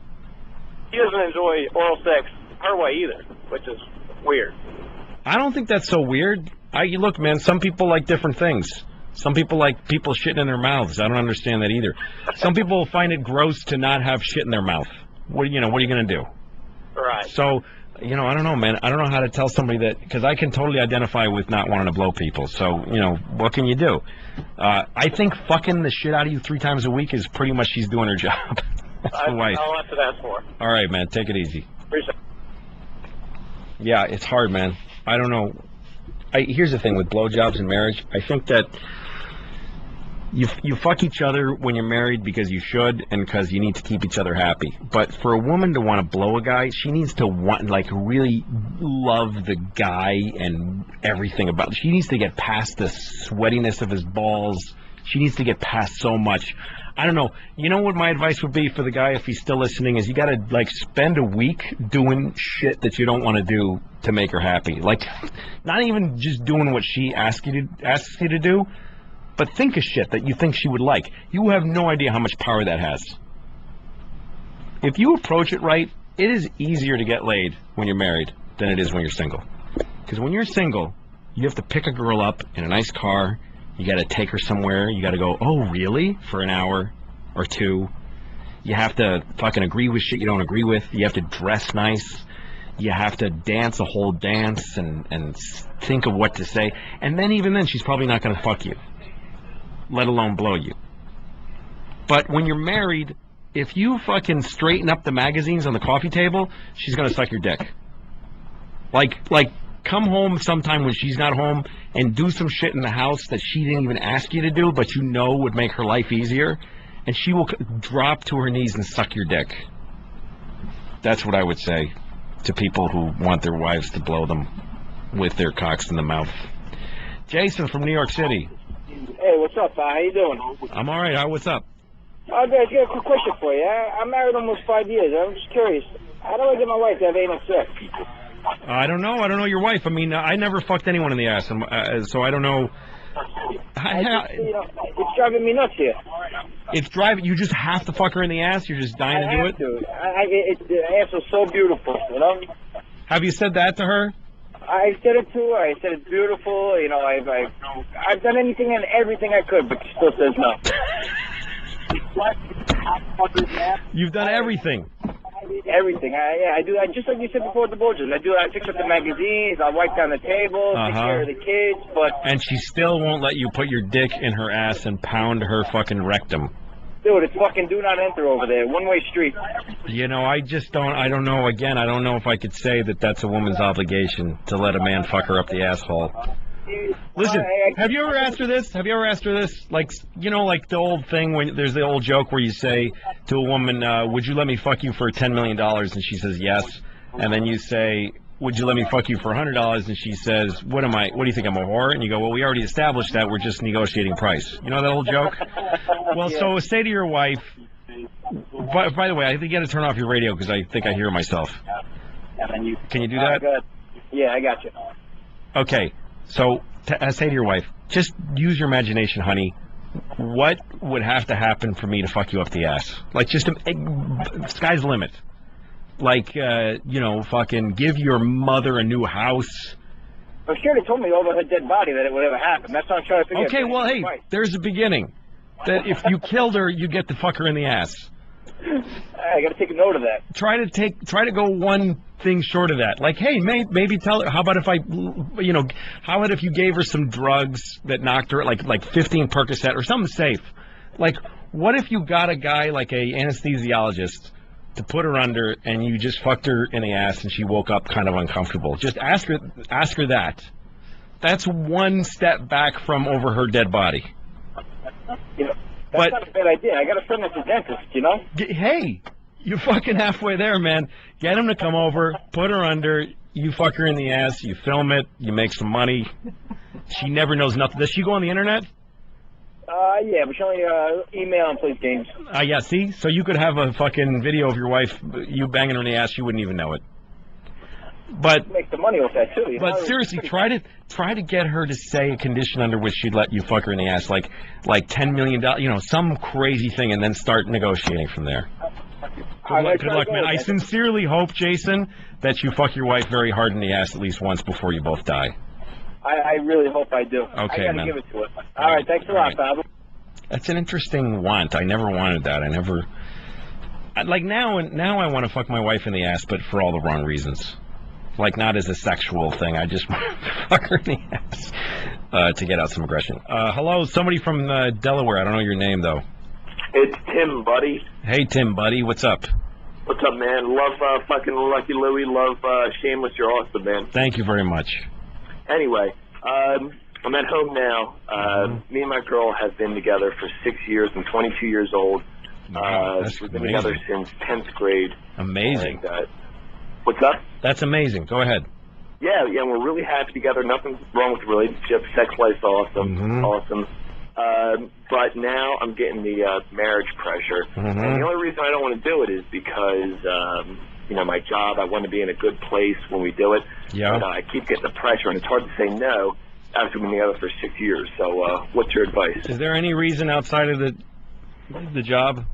He doesn't enjoy oral sex her way either, which is weird. I don't think that's so weird. Look, man, some people like different things. Some people like people shitting in their mouths. I don't understand that either. Some people find it gross to not have shit in their mouth. What are you going to do? Right. So, I don't know, man. I don't know how to tell somebody that, because I can totally identify with not wanting to blow people. So, what can you do? I think fucking the shit out of you 3 times a week is pretty much she's doing her job. That's the wife. I'll answer that for. All right, man. Take it easy. Appreciate it. Yeah, it's hard, man. I don't know. Here's the thing with blowjobs and marriage. I think that you fuck each other when you're married because you should and because you need to keep each other happy. But for a woman to want to blow a guy, she needs to really love the guy and everything about it. She needs to get past the sweatiness of his balls. She needs to get past so much. I don't know. You know what my advice would be for the guy if he's still listening is you got to spend a week doing shit that you don't want to do to make her happy. Not even just doing what she asks you to do, but think of shit that you think she would like. You have no idea how much power that has. If you approach it right, it is easier to get laid when you're married than it is when you're single. Because when you're single, you have to pick a girl up in a nice car. You got to take her somewhere. You got to go, oh, really? For an hour or 2. You have to fucking agree with shit you don't agree with. You have to dress nice. You have to dance a whole dance and think of what to say. And then even then, she's probably not going to fuck you, let alone blow you. But when you're married, if you fucking straighten up the magazines on the coffee table, she's going to suck your dick. Come home sometime when she's not home and do some shit in the house that she didn't even ask you to do, but you know would make her life easier, and she will drop to her knees and suck your dick. That's what I would say to people who want their wives to blow them with their cocks in the mouth. Jason from New York City. Hey, what's up, How you doing? I'm all right. What's up? I got a quick question for you. I'm married almost 5 years. I'm just curious. How do I get my wife to have anal sex? I don't know. I don't know your wife. I mean, I never fucked anyone in the ass, so I don't know. It's driving me nuts here. It's driving. You just have to fuck her in the ass. You're just dying to do it. The ass is so beautiful, Have you said that to her? I said it to her. I said it's beautiful. I've done anything and everything I could, but she still says no. You've done everything. Everything. I do. Just like you said before with the blowjobs. I fix up the magazines. I wipe down the table, take care of the kids. And she still won't let you put your dick in her ass and pound her fucking rectum. Dude, it's fucking do not enter over there. One-way street. I just don't. I don't know. Again, I don't know if I could say that that's a woman's obligation to let a man fuck her up the asshole. Listen, have you ever asked her this? Like the old thing when there's the old joke where you say to a woman, would you let me fuck you for $10 million? And she says yes. And then you say, would you let me fuck you for $100? And she says, what do you think, I'm a whore? And you go, well, we already established that. We're just negotiating price. You know that old joke? Well, so say to your wife, by the way, I think you got to turn off your radio because I think I hear myself. Can you do that? Yeah, I got you. Okay. So, say to your wife, just use your imagination, honey. What would have to happen for me to fuck you up the ass? Sky's the limit. Fucking give your mother a new house. Well, she already told me over her dead body that it would ever happen. That's what I'm trying to figure out. Okay, well, hey, there's a beginning. That if you killed her, you get to fuck her in the ass. I got to take a note of that. Try to go one thing short of that. Hey, maybe tell her. How about if how about if you gave her some drugs that knocked her like 15 Percocet or something safe? What if you got a guy like a anesthesiologist to put her under and you just fucked her in the ass and she woke up kind of uncomfortable? Just ask her that. That's one step back from over her dead body. You know, that's not a bad idea. I got a friend that's a dentist, you know? Hey, you're fucking halfway there, man. Get him to come over, put her under, you fuck her in the ass, you film it, you make some money. She never knows nothing. Does she go on the internet? Yeah, but she only email and plays games. Yeah, see? So you could have a fucking video of your wife, you banging her in the ass, you wouldn't even know it. But make the money with that, too. You but know? Seriously, try to get her to say a condition under which she'd let you fuck her in the ass, like $10 million, you know, some crazy thing, and then start negotiating from there. Good luck, man. I sincerely hope, Jason, that you fuck your wife very hard in the ass at least once before you both die. I really hope I do. Okay, I gotta man. give it to it. All right, thanks a lot, Bob. That's an interesting want. I never wanted that. Now I want to fuck my wife in the ass, but for all the wrong reasons. Like, not as a sexual thing. I just want to fuck her in the ass to get out some aggression. Hello, somebody from Delaware. I don't know your name, though. It's Tim, buddy. Hey, Tim, buddy. What's up? What's up, man? Love fucking Lucky Louie. Love Shameless. You're awesome, man. Thank you very much. Anyway, I'm at home now. Me and my girl have been together for 6 years. I'm 22 years old. We've been together since 10th grade. Amazing. And, what's up? That's amazing. Go ahead. Yeah, we're really happy together. Nothing wrong with the relationship. Sex life's awesome. Awesome. But now I'm getting the marriage pressure. And the only reason I don't want to do it is because, my job, I want to be in a good place when we do it. Yeah. But I keep getting the pressure, and it's hard to say no after we've been together for 6 years. So what's your advice? Is there any reason outside of the job?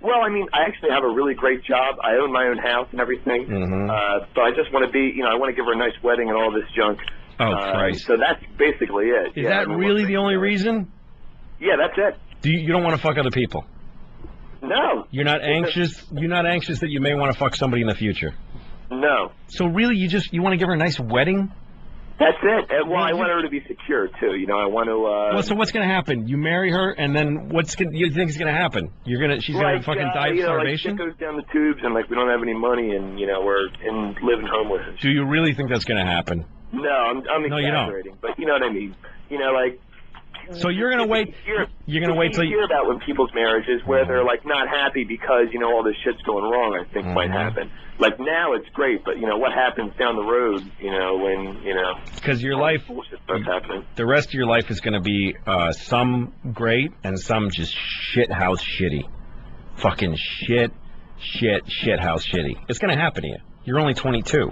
Well, I mean, I actually have a really great job. I own my own house and everything. So I just want to be, I want to give her a nice wedding and all this junk. Oh, Christ. So that's basically it. Is that really the only reason? Yeah, that's it. You don't want to fuck other people? No. You're not anxious? You're not anxious that you may want to fuck somebody in the future? No. So really, you want to give her a nice wedding? That's it. Well, I want her to be secure, too. I want to... Well, so what's going to happen? You marry her, and then you think is going to happen? She's going to fucking die of starvation? Like, shit goes down the tubes, and, we don't have any money, and, we're living homeless. Do you really think that's going to happen? No, I'm exaggerating. No, you don't. But you know what I mean. So you're going to wait... You're going to wait till you hear about when people's marriages where they're, not happy because, all this shit's going wrong, I think might happen. Now it's great, but, what happens down the road, when, Because your life... bullshit starts happening. The rest of your life is going to be some great and some just shithouse shitty. Fucking shithouse shitty. It's going to happen to you. You're only 22.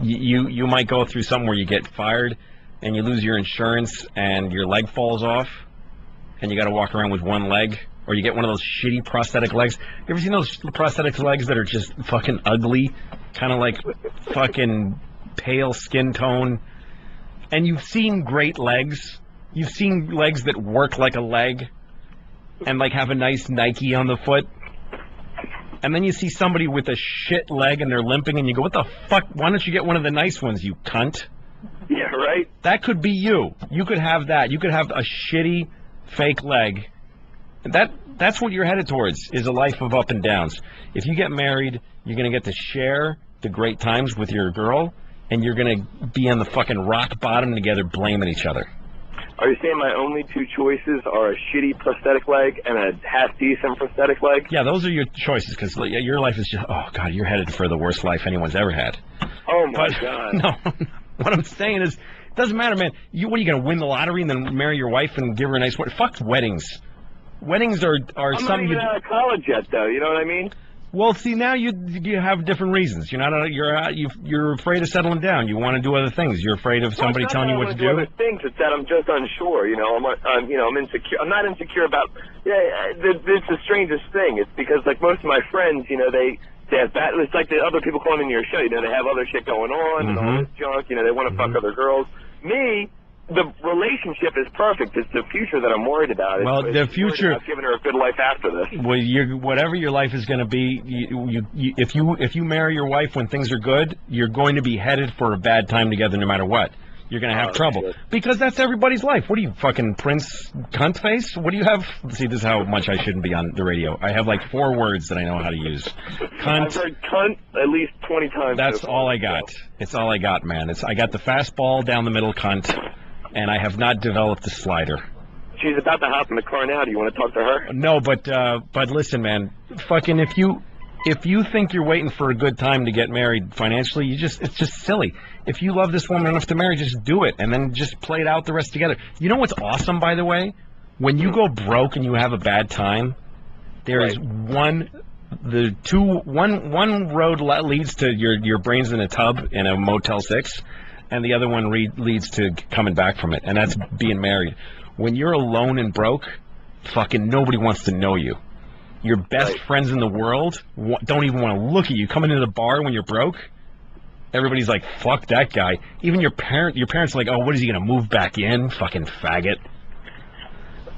You might go through something where you get fired and you lose your insurance and your leg falls off and you got to walk around with one leg, or you get one of those shitty prosthetic legs. You ever seen those prosthetic legs that are just fucking ugly, kind of like fucking pale skin tone? And you've seen great legs. You've seen legs that work like a leg and have a nice Nike on the foot. And then you see somebody with a shit leg and they're limping and you go, what the fuck? Why don't you get one of the nice ones, you cunt? Yeah, right? That could be you. You could have that. You could have a shitty fake leg. That's what you're headed towards, is a life of up and downs. If you get married, you're going to get to share the great times with your girl, and you're going to be on the fucking rock bottom together blaming each other. Are you saying my only two choices are a shitty prosthetic leg and a half-decent prosthetic leg? Yeah, those are your choices, because your life is just, oh, God, you're headed for the worst life anyone's ever had. Oh, my God. No, what I'm saying is, it doesn't matter, man. What, are you going to win the lottery and then marry your wife and give her a nice wedding? Fuck weddings. Weddings are I'm something... not even out of college yet, though. You know what I mean? Well, see, now you have different reasons. You're afraid of settling down. You want to do other things. You're afraid of somebody telling you what to do. Other things. It's that I'm just unsure. I'm insecure. I'm not insecure about. It's the strangest thing. It's because most of my friends, they have that. It's like the other people calling into your show. They have other shit going on and all this junk. They want to fuck other girls. Me. The relationship is perfect. It's the future that I'm worried about. The future. I've given her a good life after this. Well, whatever your life is going to be, if you marry your wife when things are good, you're going to be headed for a bad time together no matter what. You're going to have trouble. Shit. Because that's everybody's life. What are you, fucking Prince cunt face? What do you have? See, this is how much I shouldn't be on the radio. I have 4 words that I know how to use. Cunt. I've heard cunt at least 20 times. That's all I got. It's all I got, man. I got the fastball down the middle, cunt. And I have not developed the slider. She's about to hop in the car now. Do you want to talk to her? No, but listen, man. Fucking if you think you're waiting for a good time to get married financially, it's just silly. If you love this woman enough to marry, just do it, and then just play it out the rest together. You know what's awesome, by the way? When you go broke and you have a bad time, there is one road leads to your brains in a tub in a Motel 6, and the other one leads to coming back from it, and that's being married. When you're alone and broke, fucking nobody wants to know you. Your best friends in the world don't even want to look at you. Coming into the bar when you're broke, everybody's like, fuck that guy. Even your parents are like, oh, what is he going to move back in? Fucking faggot.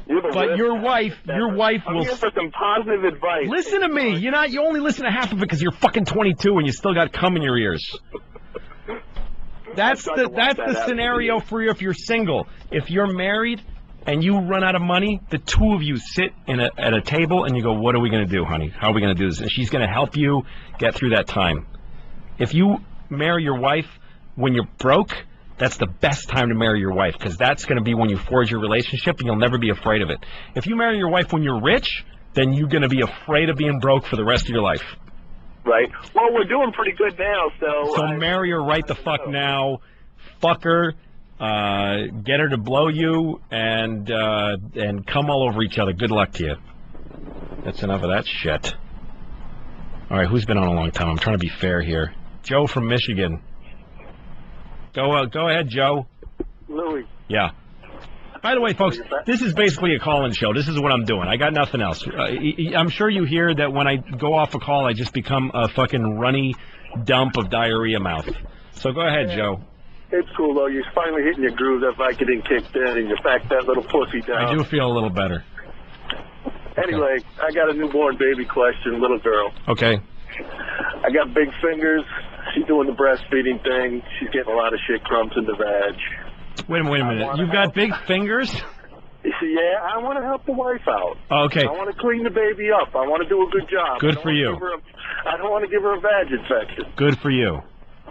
But your wife will... I'm here for some positive advice. Listen to me. You only listen to half of it because you're fucking 22 and you still got cum in your ears. That's the scenario for you if you're single. If you're married and you run out of money, the two of you sit at a table and you go, what are we going to do, honey? How are we going to do this? And she's going to help you get through that time. If you marry your wife when you're broke, that's the best time to marry your wife, because that's going to be when you forge your relationship and you'll never be afraid of it. If you marry your wife when you're rich, then you're going to be afraid of being broke for the rest of your life. Right. Well, we're doing pretty good now, so... So marry her right the fuck now. Fuck her. Get her to blow you, and come all over each other. Good luck to you. That's enough of that shit. All right, who's been on a long time? I'm trying to be fair here. Joe from Michigan. Go ahead, Joe. Louis. Yeah. By the way, folks, this is basically a call-in show. This is what I'm doing. I got nothing else. I'm sure you hear that when I go off a call, I just become a fucking runny dump of diarrhea mouth. So go ahead, Joe. It's cool, though. You're finally hitting your groove. That Vicodin kicked in, and you backed that little pussy down. I do feel a little better. Anyway, I got a newborn baby question, little girl. Okay. I got big fingers. She's doing the breastfeeding thing. She's getting a lot of shit crumbs in the vag. Wait a minute. You've got big fingers? Yeah, I want to help the wife out. Okay. I want to clean the baby up. I want to do a good job. Good for you. I don't want to give her a vag infection. Good for you.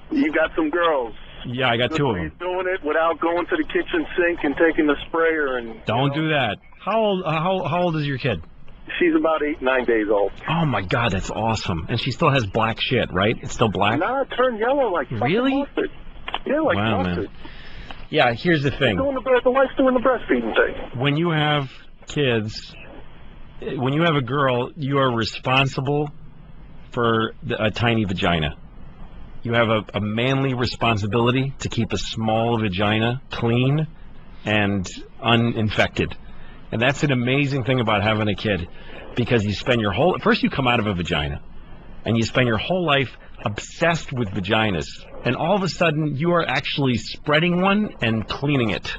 You got some girls. Yeah, I got two of them. He's doing it without going to the kitchen sink and taking the sprayer and. Don't do that. How old is your kid? She's about 8, 9 days old. Oh my God, that's awesome. And she still has black shit, right? It's still black. Nah, it turned yellow like really? Mustard. Yeah, like mustard. Man. Yeah, here's the thing. The wife's doing the breastfeeding thing. When you have kids, when you have a girl, you are responsible for a tiny vagina. You have a manly responsibility to keep a small vagina clean and uninfected. And that's an amazing thing about having a kid, because you spend your first you come out of a vagina, and you spend your whole life obsessed with vaginas. And all of a sudden, you are actually spreading one and cleaning it.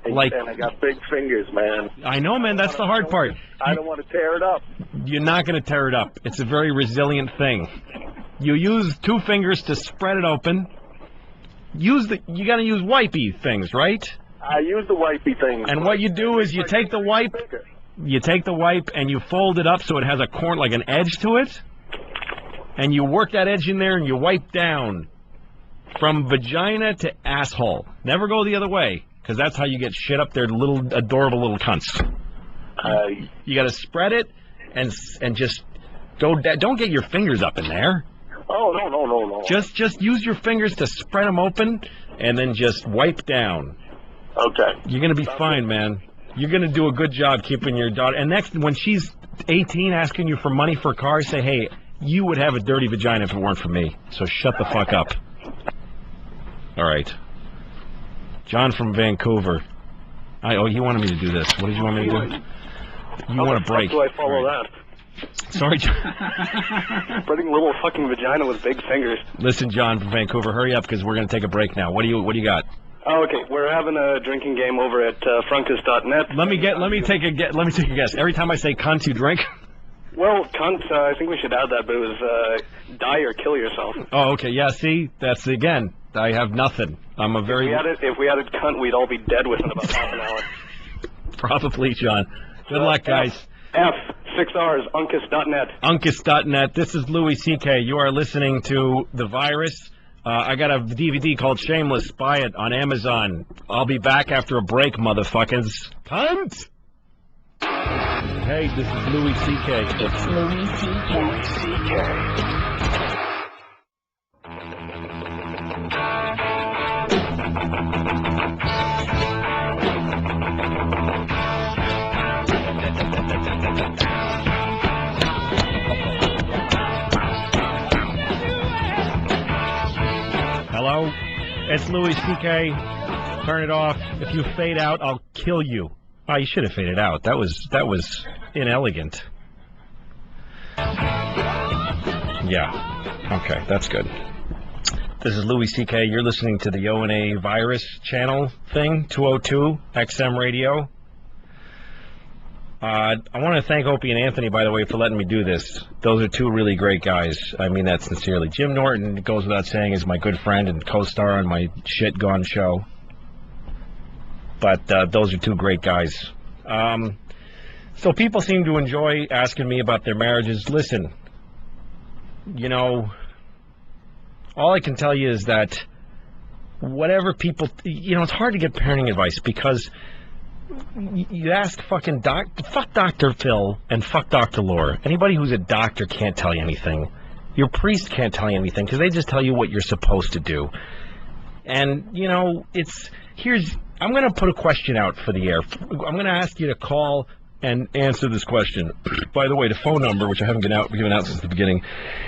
And I got big fingers, man. I know, man. That's the hard part. I don't want to tear it up. You're not going to tear it up. It's a very resilient thing. You use 2 fingers to spread it open. You got to use wipey things, right? I use the wipey things. And what you do is you take the wipe, and you fold it up so it has like an edge to it, and you work that edge in there and you wipe down from vagina to asshole. Never go the other way, because that's how you get shit up there, little adorable little cunts. You got to spread it and just go. Don't get your fingers up in there. Oh no. Just use your fingers to spread them open, and then just wipe down. Okay. You're going to be fine, man. You're going to do a good job keeping your daughter. And next, when she's 18 asking you for money for a car, say, hey, you would have a dirty vagina if it weren't for me. So shut the fuck up. All right. John from Vancouver. You wanted me to do this. What did you want me to do? You want a break. How do I follow that? Sorry, John. Spreading a little fucking vagina with big fingers. Listen, John from Vancouver, hurry up, because we're going to take a break now. What do you got? Oh, okay. We're having a drinking game over at Frunkus.net. Let me take a guess. Every time I say cunt, you drink? Well, cunt, I think we should add that, but it was die or kill yourself. Oh, okay. Yeah, see? That's, again, I have nothing. I'm a very... If we added cunt, we'd all be dead within about half an hour. Probably, John. Good luck, guys. F6Rs, Unkus.net. Unkus.net. This is Louis CK. You are listening to The Virus I got a DVD called Shameless. Buy it on Amazon. I'll be back after a break, motherfuckers. Cunt! Hey, this is Louis CK. It's Louis CK. Louis CK. Hello? It's Louis C.K. Turn it off. If you fade out, I'll kill you. Oh, you should have faded out. That was inelegant. Yeah. Okay, that's good. This is Louis C.K. You're listening to the O&A Virus channel thing, 202 XM Radio. I want to thank Opie and Anthony, by the way, for letting me do this. Those are two really great guys. I mean that sincerely. Jim Norton, it goes without saying, is my good friend and co-star on my Shit Gone show. But those are two great guys. So people seem to enjoy asking me about their marriages. Listen, you know, all I can tell you is that whatever people... You know, it's hard to get parenting advice because... You ask fuck Dr. Phil and fuck Dr. Laura. Anybody who's a doctor can't tell you anything. Your priest can't tell you anything because they just tell you what you're supposed to do. And, you know, I'm going to put a question out for the air. I'm going to ask you to call and answer this question. By the way, the phone number, which I haven't given out since the beginning,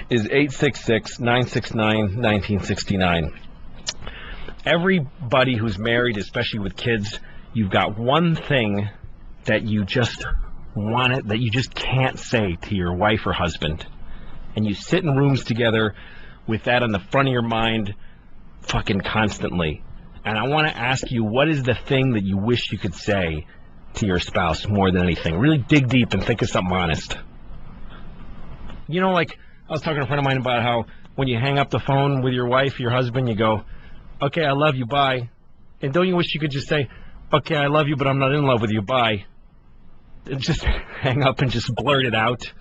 is 866-969-1969. Everybody who's married, especially with kids... You've got one thing that you just that you just can't say to your wife or husband. And you sit in rooms together with that on the front of your mind fucking constantly. And I want to ask you, what is the thing that you wish you could say to your spouse more than anything? Really dig deep and think of something honest. You know, like, I was talking to a friend of mine about how when you hang up the phone with your wife, your husband, you go, okay, I love you, bye. And don't you wish you could just say, okay, I love you, but I'm not in love with you. Bye. And just hang up and just blurt it out.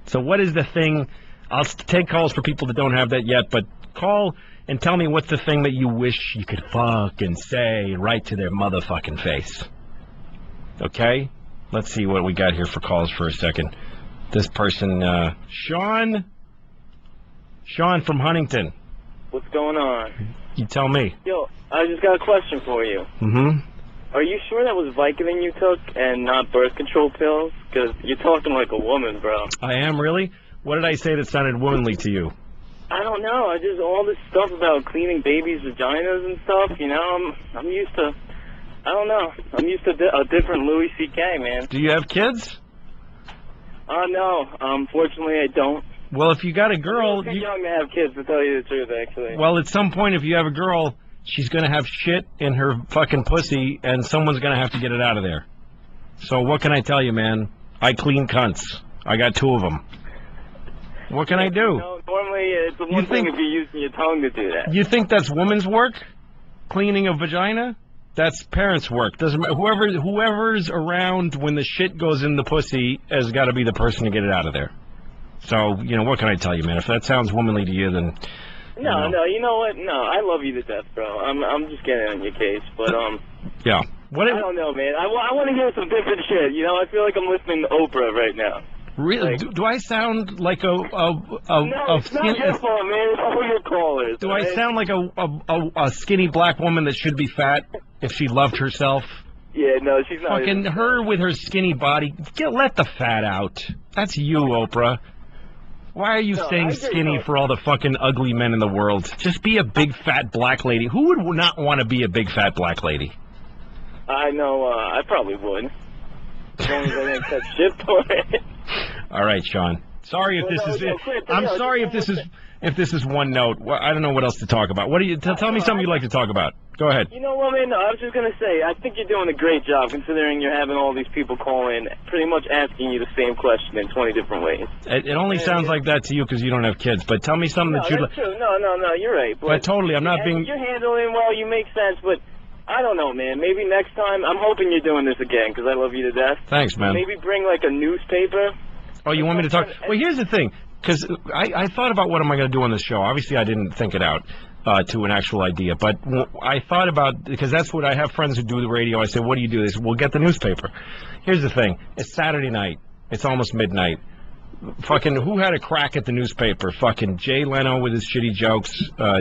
So what is the thing? I'll take calls for people that don't have that yet, but call and tell me what's the thing that you wish you could fucking say right to their motherfucking face. Okay? Let's see what we got here for calls for a second. This person, Sean from Huntington. What's going on? You tell me. Yo, I just got a question for you. Mm-hmm. Are you sure that was Vicodin you took and not birth control pills? Because you're talking like a woman, bro. I am, really? What did I say that sounded womanly to you? I don't know. I just, all this stuff about cleaning babies' vaginas and stuff, you know, I'm used to, I don't know. I'm used to a different Louis C.K., man. Do you have kids? No. Unfortunately, I don't. Well, if you got a girl... You're too young to have kids, to tell you the truth, actually. Well, at some point, if you have a girl, she's going to have shit in her fucking pussy, and someone's going to have to get it out of there. So what can I tell you, man? I clean cunts. I got 2 of them. What can I do? No, normally, it's the one thing if you're using your tongue to do that. You think that's woman's work? Cleaning a vagina? That's parents' work. Doesn't matter. Whoever's around when the shit goes in the pussy has got to be the person to get it out of there. So, you know, what can I tell you, man? If that sounds womanly to you, then... No, you know what? No, I love you to death, bro. I'm just getting on your case, but, Yeah. I don't know, man. I want to hear some different shit, you know? I feel like I'm listening to Oprah right now. Really? Like, do I sound like No, it's not your fault, man. It's all your callers. Do I sound like a skinny black woman that should be fat if she loved herself? Yeah, no, she's not. Fucking her with her skinny body. Let the fat out. That's you, Oprah. Why are you staying skinny for all the fucking ugly men in the world? Just be a big fat black lady. Who would not want to be a big fat black lady? I know, I probably would. As long as I didn't catch shit for it. All right, Sean. Sorry if this is it. I'm sorry if this is one note. Well, I don't know what else to talk about. What do you tell me something you'd like to talk about? Go ahead. You know what, man? No, I was just gonna say, I think you're doing a great job considering you're having all these people call in, pretty much asking you the same question in 20 different ways. It only sounds like that to you because you don't have kids. But tell me something that you'd like. True. No, you're right. But totally, I'm not being. You're handling well. You make sense, but. I don't know, man. Maybe next time, I'm hoping you're doing this again, because I love you to death. Thanks, man. Maybe bring, like, a newspaper. Oh, you want me to talk? Well, here's the thing. because I thought about what am I going to do on this show. Obviously, I didn't think it out to an actual idea, but I thought about, because that's what I have friends who do the radio. I say, what do you do? They say, we'll get the newspaper. Here's the thing. It's Saturday night. It's almost midnight. Fucking who had a crack at the newspaper? Fucking Jay Leno with his shitty jokes,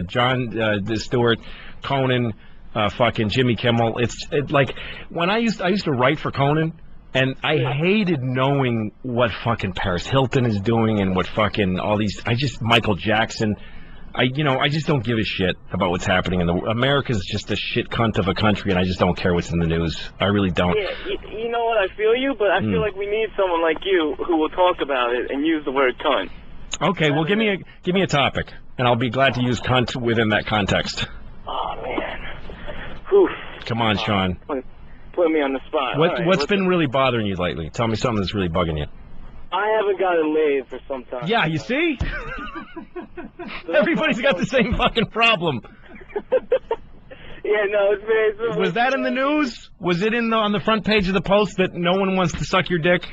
Jon Stewart, Conan, fucking Jimmy Kimmel. It's like when I used to write for Conan, and I hated knowing what fucking Paris Hilton is doing and what fucking all these. Michael Jackson. I just don't give a shit about what's happening in the. America's just a shit cunt of a country, and I just don't care what's in the news. I really don't. Yeah, you know what? I feel you, but I feel like we need someone like you who will talk about it and use the word cunt. Okay, well, give me a topic, and I'll be glad to use cunt within that context. Oh man. Whew. Come on, Sean. Put me on the spot. What's been really bothering you lately? Tell me something that's really bugging you. I haven't gotten laid for some time. Yeah, you see? Everybody's got the same fucking problem. Yeah, no, it's very... Was that in the news? Was it on the front page of the Post that no one wants to suck your dick?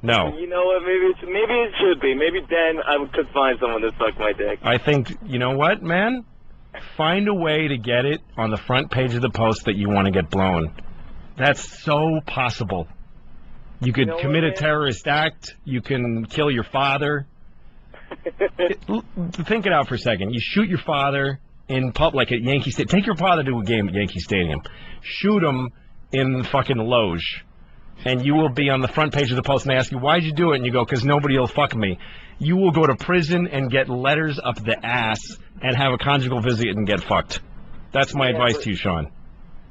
No. You know what? Maybe it should be. Maybe then I could find someone to suck my dick. I think, you know what, man? Find a way to get it on the front page of the Post that you want to get blown. That's so possible. You could commit a terrorist act. You can kill your father. Think it out for a second. You shoot your father in like at Yankee Stadium. Take your father to a game at Yankee Stadium. Shoot him in the fucking loge. And you will be on the front page of the Post, and they ask you, why'd you do it? And you go, because nobody will fuck me. You will go to prison and get letters up the ass and have a conjugal visit and get fucked. That's my advice to you, Sean.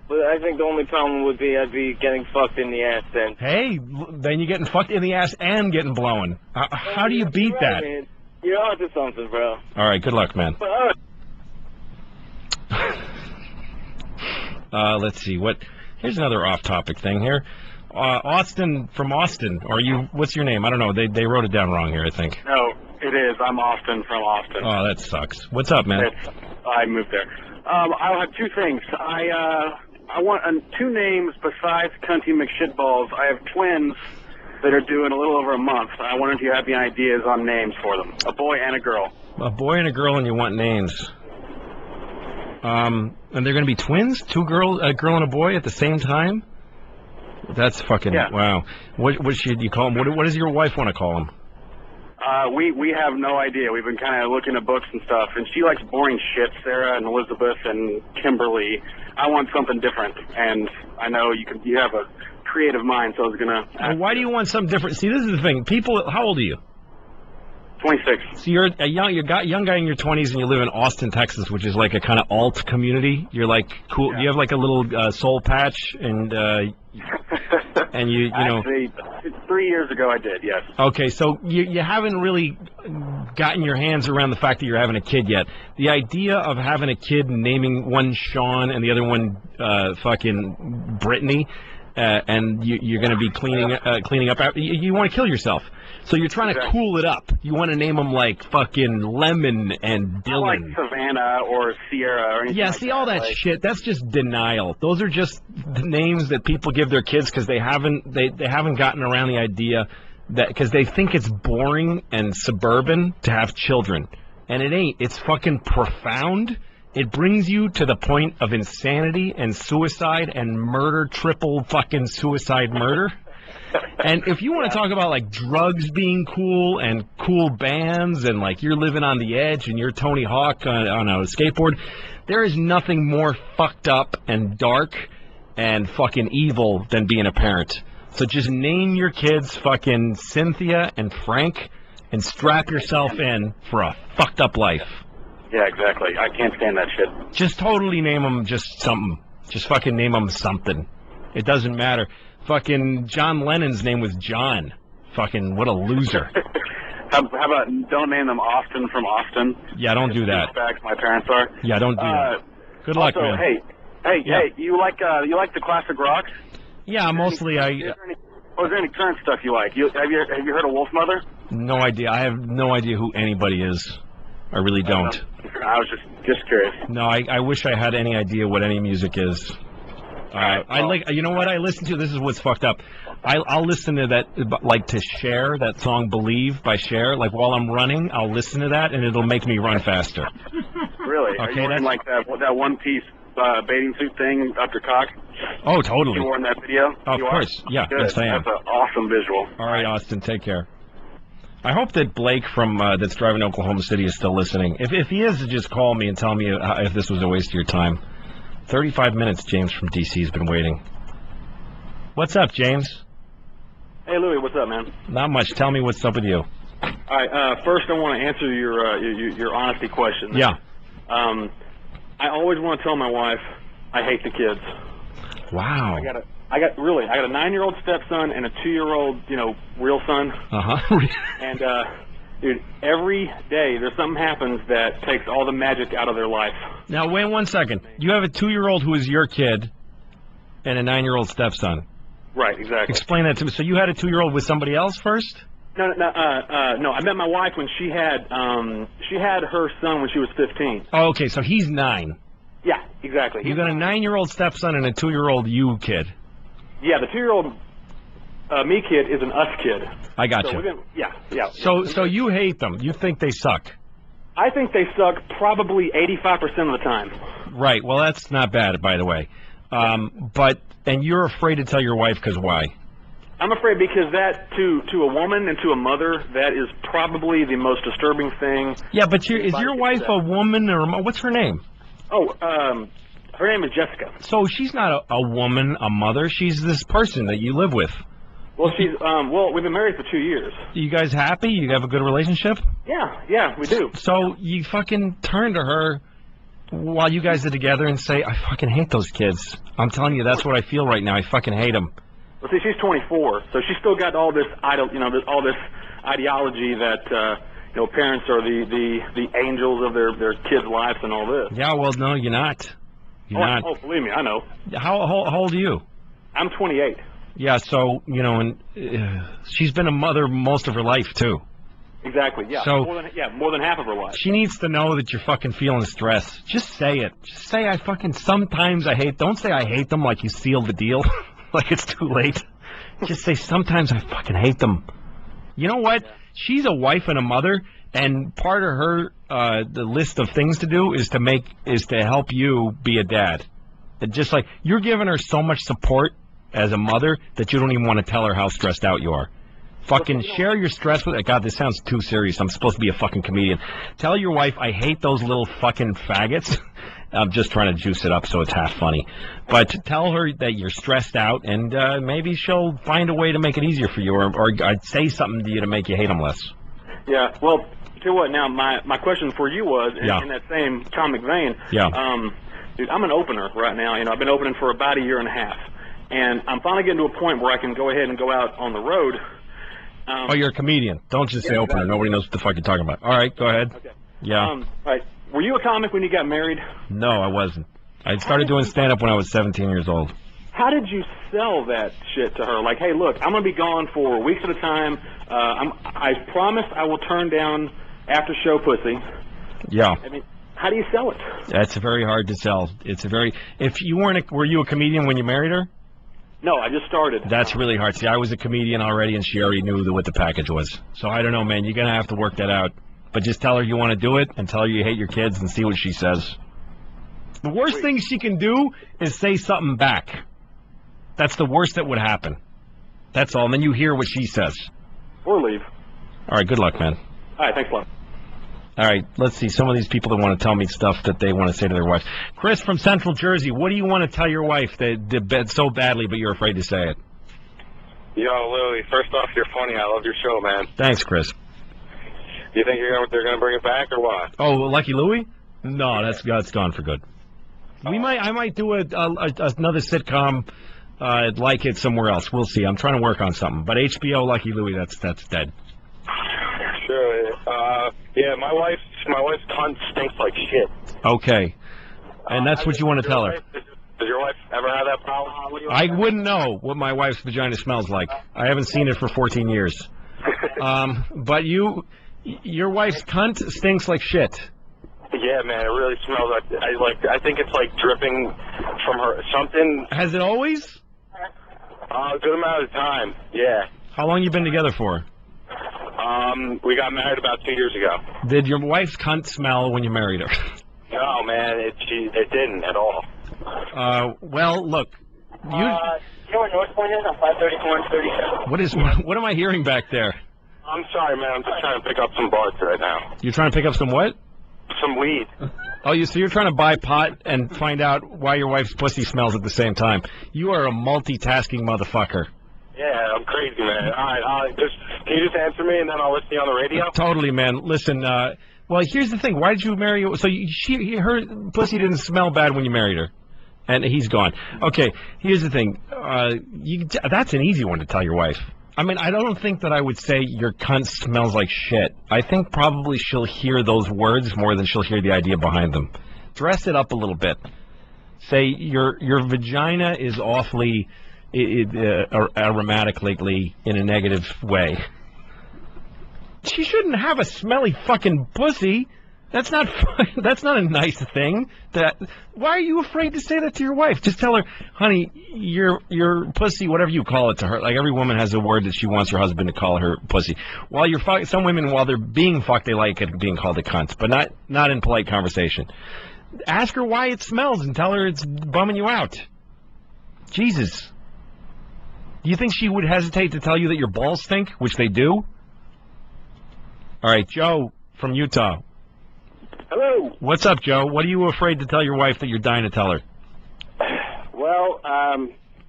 But I think the only problem would be I'd be getting fucked in the ass then. Hey, then you're getting fucked in the ass and getting blown. How do you beat that? Man. You're onto something, bro. All right, good luck, man. Let's see. Here's another off-topic thing here. Austin from Austin. What's your name? I don't know. They wrote it down wrong here, I think. No, it is. I'm Austin from Austin. Oh, that sucks. What's up, man? I moved there. I'll have two things. I want two names besides Cunty McShitballs. I have twins that are due in a little over a month. I wonder if you have any ideas on names for them. A boy and a girl. A boy and a girl, and you want names. And they're going to be twins? A girl and a boy at the same time? That's fucking, wow. What should you call them? What does your wife want to call them? We have no idea. We've been kind of looking at books and stuff, and she likes boring shit, Sarah and Elizabeth and Kimberly. I want something different, and I know you have a creative mind, so I was going to ask. Why do you want something different? See, this is the thing. People, how old are you? 26. So you're a young guy in your 20s, and you live in Austin, Texas, which is like a kind of alt community. You're like cool. You have like a little soul patch, and you know. Actually, 3 years ago I did, yes. Okay, so you haven't really gotten your hands around the fact that you're having a kid yet. The idea of having a kid and naming one Sean and the other one fucking Brittany, and you're going to be cleaning up after, you want to kill yourself. So you're trying to cool it up. You want to name them like fucking Lemon and Dylan. Like Savannah or Sierra or anything. Yeah, see all that shit. That's just denial. Those are just the names that people give their kids because they haven't gotten around the idea that because they think it's boring and suburban to have children, and it ain't. It's fucking profound. It brings you to the point of insanity and suicide and murder, triple fucking suicide murder. And if you want to talk about like drugs being cool and cool bands and like you're living on the edge and you're Tony Hawk on a skateboard, there is nothing more fucked up and dark and fucking evil than being a parent. So just name your kids fucking Cynthia and Frank and strap yourself in for a fucked up life. Yeah, exactly. I can't stand that shit. Just totally name them just something. Just fucking name them something. It doesn't matter. Fucking John Lennon's name was John. Fucking what a loser. How about don't name them Austin from Austin? Yeah, don't do that. Back my parents are. Yeah, don't do that. Good luck, also, man. Hey, you like the classic rock? Yeah, mostly is there any current stuff you like? Have you heard of Wolfmother? No idea. I have no idea who anybody is. I really don't. I was just curious. No, I wish I had any idea what any music is. I like, you know what I listen to? This is what's fucked up. I'll listen to that, like to Cher, that song "Believe" by Cher. Like while I'm running, I'll listen to that, and it'll make me run faster. Really? Okay, Are you wearing like that one-piece bathing suit thing up your cock? Oh, totally. You were in that video? Of course, yeah. Good. Yes, I am. That's an awesome visual. All right, Austin, take care. I hope that Blake from that's driving to Oklahoma City is still listening. If he is, just call me and tell me if this was a waste of your time. 35 minutes, James from D.C. has been waiting. What's up, James? Hey, Louie, what's up, man? Not much. Tell me what's up with you. All right, first I want to answer your honesty question. Yeah. I always want to tell my wife I hate the kids. Wow. I got a 9-year-old stepson and a 2-year-old, real son. And dude, every day there's something happens that takes all the magic out of their life. Now wait 1 second. You have a 2-year-old who is your kid, and a 9-year-old stepson. Right, exactly. Explain that to me. So you had a 2-year-old with somebody else first? No. I met my wife when she had her son when she was 15. Oh, okay. So he's 9. Yeah, exactly. You got a 9-year-old stepson and a 2-year-old you kid. Yeah, the 2-year-old me kid is an us kid. I got so you. Yeah. So you hate them. You think they suck. I think they suck probably 85% of the time. Right. Well, that's not bad, by the way. And you're afraid to tell your wife because why? I'm afraid because that, to a woman and to a mother, that is probably the most disturbing thing. Yeah, but is your wife a woman or what's her name? Oh, her name is Jessica. So she's not a woman, a mother. She's this person that you live with. Well, we've been married for 2 years. You guys happy? You have a good relationship? Yeah, we do. So you fucking turn to her while you guys are together and say, I fucking hate those kids. I'm telling you, that's what I feel right now. I fucking hate them. Well, see, she's 24, so she's still got all this, all this ideology that, parents are the angels of their kids' lives and all this. Yeah, well, no, you're not. You're not. Oh, believe me, I know. How old are you? I'm 28. Yeah, so, and she's been a mother most of her life, too. Exactly, yeah. So, more than half of her life. She needs to know that you're fucking feeling stress. Just say it. Just say sometimes I hate. Don't say I hate them like you sealed the deal. Like it's too late. Just say sometimes I fucking hate them. You know what? She's a wife and a mother, and part of her the list of things to do is to help you be a dad. And just like you're giving her so much support as a mother that you don't even want to tell her how stressed out you are. Fucking share your stress with her. God, this sounds too serious. I'm supposed to be a fucking comedian. Tell your wife I hate those little fucking faggots. I'm just trying to juice it up so it's half funny. But tell her that you're stressed out, and maybe she'll find a way to make it easier for you, or I'd say something to you to make you hate them less. Yeah, well, tell you what, now, my question for you was, in that same comic vein, dude, I'm an opener right now. I've been opening for about a year and a half, and I'm finally getting to a point where I can go ahead and go out on the road. You're a comedian. Don't just say opener. Nobody knows what the fuck you're talking about. All right, go ahead. Okay. Yeah. All right. Were you a comic when you got married? No, I wasn't. I started doing stand-up when I was 17 years old. How did you sell that shit to her? Like, hey, look, I'm going to be gone for weeks at a time. I promise I will turn down after-show pussy. Yeah. I mean, how do you sell it? That's very hard to sell. If you were you a comedian when you married her? No, I just started. That's really hard. See, I was a comedian already, and she already knew what the package was. So I don't know, man. You're going to have to work that out. But just tell her you want to do it, and tell her you hate your kids, and see what she says. The worst thing she can do is say something back. That's the worst that would happen. That's all. And then you hear what she says. Or leave. All right, good luck, man. All right, thanks a lot. All right, let's see. Some of these people that want to tell me stuff that they want to say to their wives. Chris from Central Jersey, what do you want to tell your wife that did so badly, but you're afraid to say it? Yo, Louie, first off, you're funny. I love your show, man. Thanks, Chris. Do you think they're going to bring it back or what? Oh, Lucky Louie? No, that's gone for good. I might do another sitcom like it somewhere else. We'll see. I'm trying to work on something. But HBO Lucky Louie, that's dead. Sure. Yeah, my wife's cunt stinks like shit. Okay. And that's what you want to tell her. Does your wife ever have that problem? I wouldn't know what my wife's vagina smells like. I haven't seen it for 14 years. But your wife's cunt stinks like shit. Yeah, man, it really smells like I think it's like dripping from her something. Has it always? A good amount of time, yeah. How long you been together for? We got married about 2 years ago. Did your wife's cunt smell when you married her? No, man, it didn't at all. Well, look. You know where North Point is on 534 and 37? What am I hearing back there? I'm sorry, man. I'm just trying to pick up some buds right now. You're trying to pick up some what? Some weed. Oh, so you're trying to buy pot and find out why your wife's pussy smells at the same time. You are a multitasking motherfucker. Yeah, I'm crazy, man. All right, can you just answer me, and then I'll listen to you on the radio? Totally, man. Listen, well, here's the thing. Why did you marry her? So her pussy didn't smell bad when you married her, and he's gone. Okay, here's the thing. That's an easy one to tell your wife. I mean, I don't think that I would say your cunt smells like shit. I think probably she'll hear those words more than she'll hear the idea behind them. Dress it up a little bit. Say your vagina is awfully aromatic lately in a negative way. She shouldn't have a smelly fucking pussy. That's not a nice thing. Why are you afraid to say that to your wife? Just tell her, honey, your pussy, whatever you call it to her. Like every woman has a word that she wants her husband to call her pussy. While you're some women, while they're being fucked, they like it being called a cunt, but not in polite conversation. Ask her why it smells and tell her it's bumming you out. Jesus. Do you think she would hesitate to tell you that your balls stink, which they do? All right, Joe from Utah. Hello. What's up, Joe? What are you afraid to tell your wife that you're dying to tell her? Well,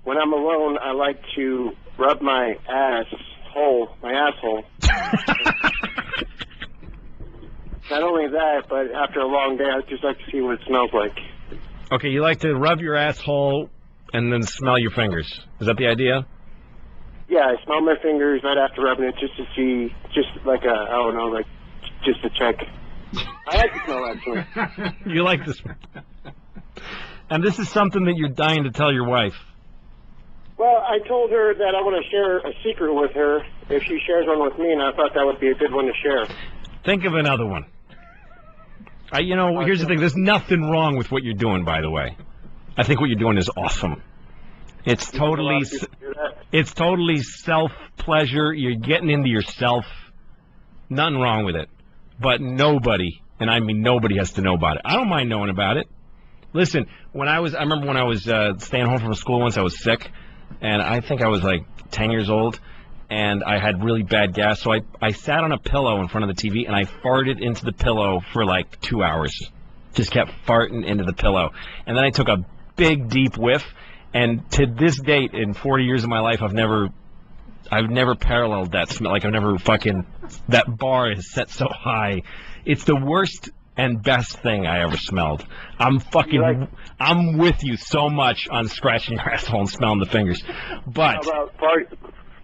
when I'm alone, I like to rub my asshole. Not only that, but after a long day, I just like to see what it smells like. Okay, you like to rub your asshole and then smell your fingers. Is that the idea? Yeah, I smell my fingers right after rubbing it just to see, just to check. I like the smell, actually. You like the smell. And this is something that you're dying to tell your wife. Well, I told her that I want to share a secret with her if she shares one with me, and I thought that would be a good one to share. Think of another one. Here's the thing. There's nothing wrong with what you're doing, by the way. I think what you're doing is awesome. It's totally self-pleasure. You're getting into yourself. Nothing wrong with it. But nobody, and I mean nobody, has to know about it. I don't mind knowing about it. Listen, I remember when I was staying home from school once, I was sick, and I think I was like 10 years old, and I had really bad gas, so I sat on a pillow in front of the TV, and I farted into the pillow for like 2 hours. Just kept farting into the pillow. And then I took a big, deep whiff, and to this date, in 40 years of my life, I've never paralleled that smell. Like, that bar is set so high. It's the worst and best thing I ever smelled. I'm with you so much on scratching your asshole and smelling the fingers. But how about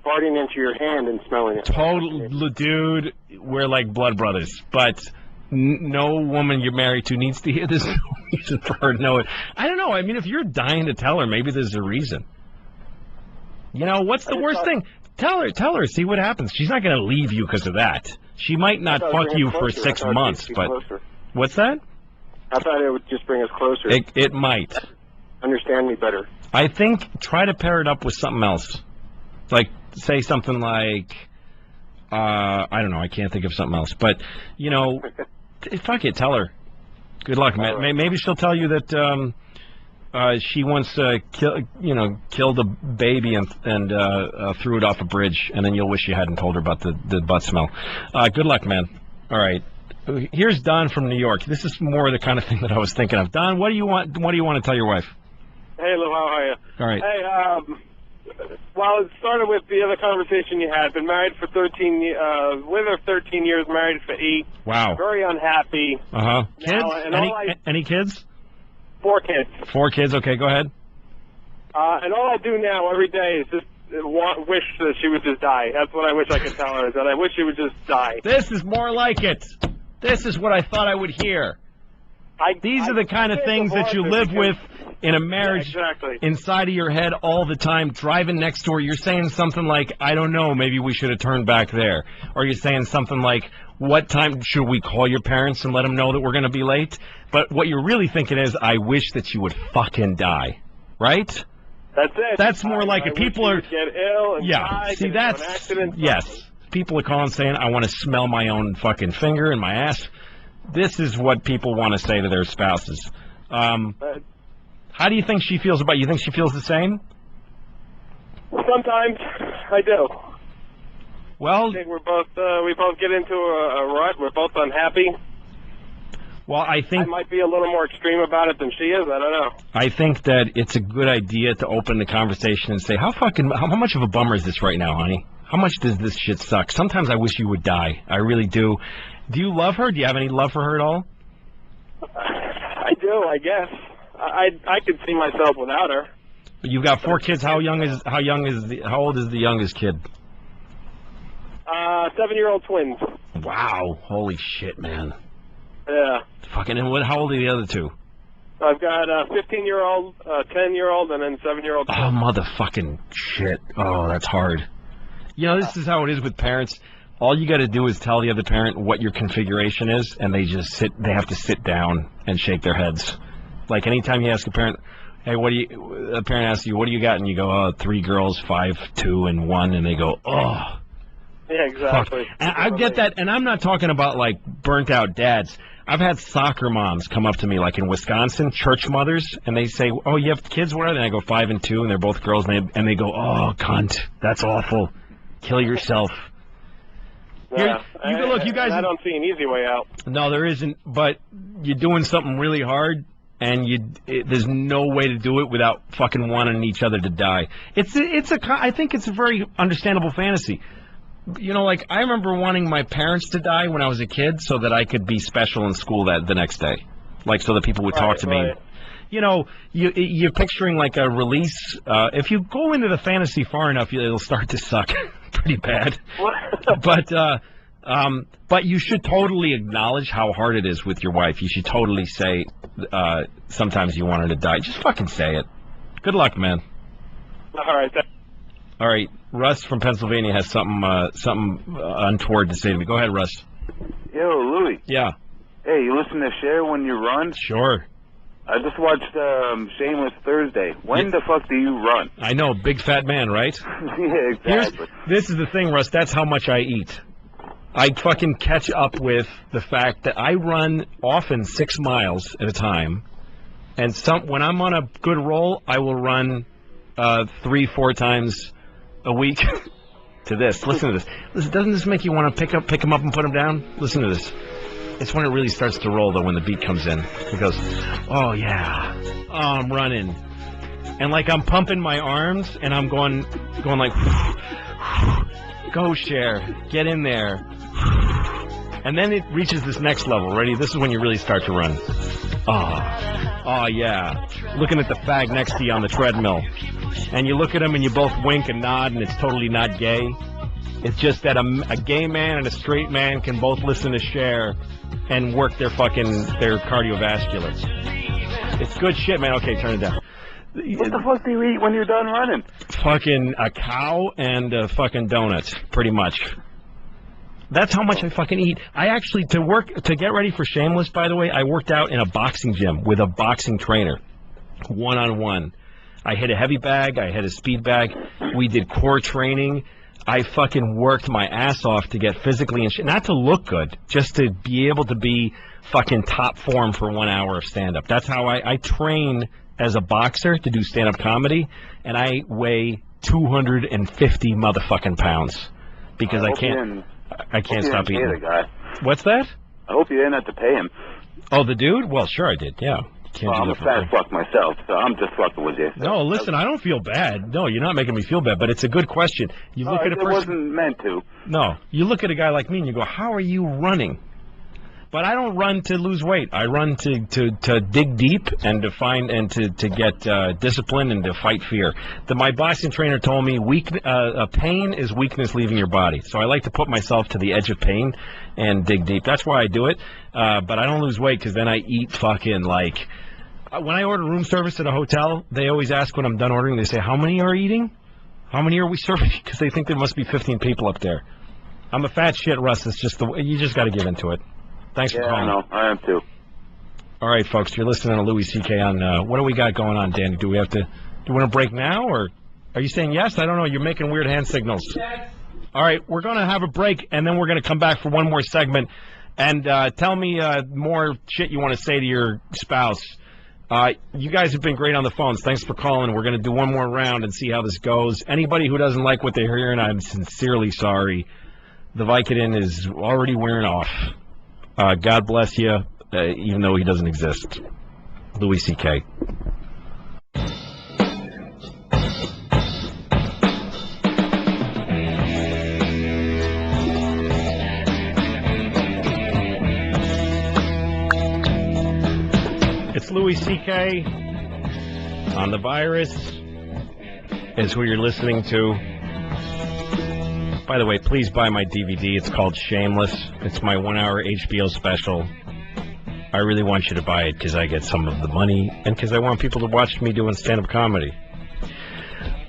farting into your hand and smelling it? Total, dude, we're like blood brothers. But no woman you're married to needs to hear this. No reason for her to know it. I don't know. I mean, if you're dying to tell her, maybe there's a reason. What's the worst thing? Tell her, see what happens. She's not going to leave you because of that. She might not fuck you for 6 months, but... What's that? I thought it would just bring us closer. It might. Understand me better. I think try to pair it up with something else. Like, say something like... I don't know, I can't think of something else. But, fuck it, tell her. Good luck, man. Right. Maybe she'll tell you that... she once killed a baby and threw it off a bridge, and then you'll wish you hadn't told her about the butt smell. Good luck, man. All right. Here's Don from New York. This is more the kind of thing that I was thinking of. Don, what do you want to tell your wife? Hey, Lou, how are you? All right. Hey, well, it started with the other conversation you had. Been married for 13 years, with her 13 years, married for 8. Wow. Very unhappy. Uh-huh. Kids? Any kids? 4 kids. 4 kids, okay, go ahead. And all I do now every day is just wish that she would just die. That's what I wish I could tell her, is that I wish she would just die. This is more like it. This is what I thought I would hear. These are the kind of things that you live with in a marriage, inside of your head all the time, driving next door. You're saying something like, I don't know, maybe we should have turned back there. Or you're saying something like, what time should we call your parents and let them know that we're going to be late? But what you're really thinking is, I wish that you would fucking die. Right? That's it. That's more like if people are get ill and die, see, get into an accident. Yes. People are calling saying, I want to smell my own fucking finger in my ass. This is what people want to say to their spouses. How do you think she feels about you? Think she feels the same? Sometimes I do. Well, I think we both get into a rut. We're both unhappy. Well, I might be a little more extreme about it than she is. I don't know. I think that it's a good idea to open the conversation and say, how much of a bummer is this right now, honey? How much does this shit suck? Sometimes I wish you would die. I really do. Do you love her? Do you have any love for her at all? I do, I guess. I could see myself without her. You've got 4 kids. How old is the youngest kid? 7-year-old twins. Wow. Holy shit, man. Yeah. Fucking, and how old are the other 2? I've got a 15-year-old, 10-year-old, and then 7-year-old. Oh, motherfucking shit. Oh, that's hard. You know, this is how it is with parents. All you got to do is tell the other parent what your configuration is, and they have to sit down and shake their heads. Like, anytime you ask a parent, hey, a parent asks you, what do you got? And you go, 3 girls, 5, 2, and 1, and they go, oh. Yeah, exactly. Fuck. And I get that, and I'm not talking about, like, burnt-out dads. I've had soccer moms come up to me, like in Wisconsin, church mothers, and they say, oh, you have kids, what are they? And I go, 5 and 2, and they're both girls, and they go, oh, cunt, that's awful. Kill yourself. Yeah. Look, you guys. I don't see an easy way out. No, there isn't, but you're doing something really hard, and there's no way to do it without fucking wanting each other to die. I think it's a very understandable fantasy. You know, like, I remember wanting my parents to die when I was a kid so that I could be special in school the next day. Like, so that people would talk to me. You know, you're picturing, like, a release. If you go into the fantasy far enough, it'll start to suck pretty bad. But you should totally acknowledge how hard it is with your wife. You should totally say, sometimes you want her to die. Just fucking say it. Good luck, man. All right, Russ from Pennsylvania has something untoward to say to me. Go ahead, Russ. Yo, Louis. Yeah. Hey, you listen to Cher when you run? Sure. I just watched Shameless Thursday. When the fuck do you run? I know, big fat man, right? Yeah, exactly. This is the thing, Russ. That's how much I eat. I fucking catch up with the fact that I run often 6 miles at a time, and when I'm on a good roll, I will run 3-4 times a week to this. Listen to this. Listen, doesn't this make you want to pick him up and put him down? Listen to this. It's when it really starts to roll, though, when the beat comes in. It goes, oh, yeah. Oh, I'm running. And, like, I'm pumping my arms, and I'm going like, go, Cher. Get in there. And then it reaches this next level. Ready? This is when you really start to run. Oh, yeah. Looking at the fag next to you on the treadmill. And you look at him and you both wink and nod, and it's totally not gay. It's just that a gay man and a straight man can both listen to Cher and work their cardiovascular. It's good shit, man. Okay, turn it down. What the fuck do you eat when you're done running? Fucking a cow and a fucking donut, pretty much. That's how much I fucking eat. I actually, to get ready for Shameless, by the way, I worked out in a boxing gym with a boxing trainer, one-on-one. I hit a heavy bag, I hit a speed bag, we did core training. I fucking worked my ass off to get physically in shape, not to look good, just to be able to be fucking top form for 1 hour of stand-up. That's how I train as a boxer to do stand-up comedy, and I weigh 250 motherfucking pounds because I can't stop eating. The guy. What's that? I hope you didn't have to pay him. Oh, the dude? Well, sure I did, yeah. I'm a fat fuck myself, so I'm just fucking with you. No, listen, I don't feel bad. No, you're not making me feel bad, but it's a good question. You look at a person. It wasn't meant to. No, you look at a guy like me and you go, how are you running? But I don't run to lose weight. I run to dig deep and to find and to get discipline and to fight fear. My boxing trainer told me pain is weakness leaving your body. So I like to put myself to the edge of pain and dig deep. That's why I do it. But I don't lose weight because then I eat fucking like. When I order room service at a hotel, they always ask when I'm done ordering, they say, how many are eating? How many are we serving? Because they think there must be 15 people up there. I'm a fat shit, Russ. It's just you just got to give into it. Thanks for calling. Yeah, I am too. All right, folks, you're listening to Louis CK on, what do we got going on, Danny? Do we have to you want to break now, or are you saying yes? I don't know. You're making weird hand signals. Yes. All right, we're going to have a break, and then we're going to come back for one more segment. And tell me more shit you want to say to your spouse. You guys have been great on the phones. Thanks for calling. We're going to do one more round and see how this goes. Anybody who doesn't like what they're hearing, I'm sincerely sorry. The Vicodin is already wearing off. God bless you, even though he doesn't exist. Louis CK. It's Louis CK on the virus is who you're listening to. By the way, please buy my DVD. It's called Shameless. It's my 1-hour HBO special. I really want you to buy it because I get some of the money and because I want people to watch me doing stand-up comedy.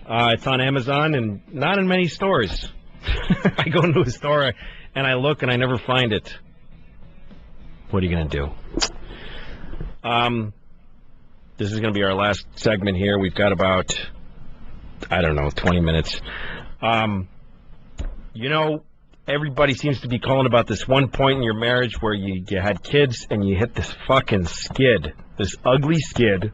It's on Amazon and not in many stores. I go into a store and I look and I never find it. What are you going to do? This is going to be our last segment here. We've got about, 20 minutes. Everybody seems to be calling about this one point in your marriage where you had kids and you hit this fucking skid, this ugly skid.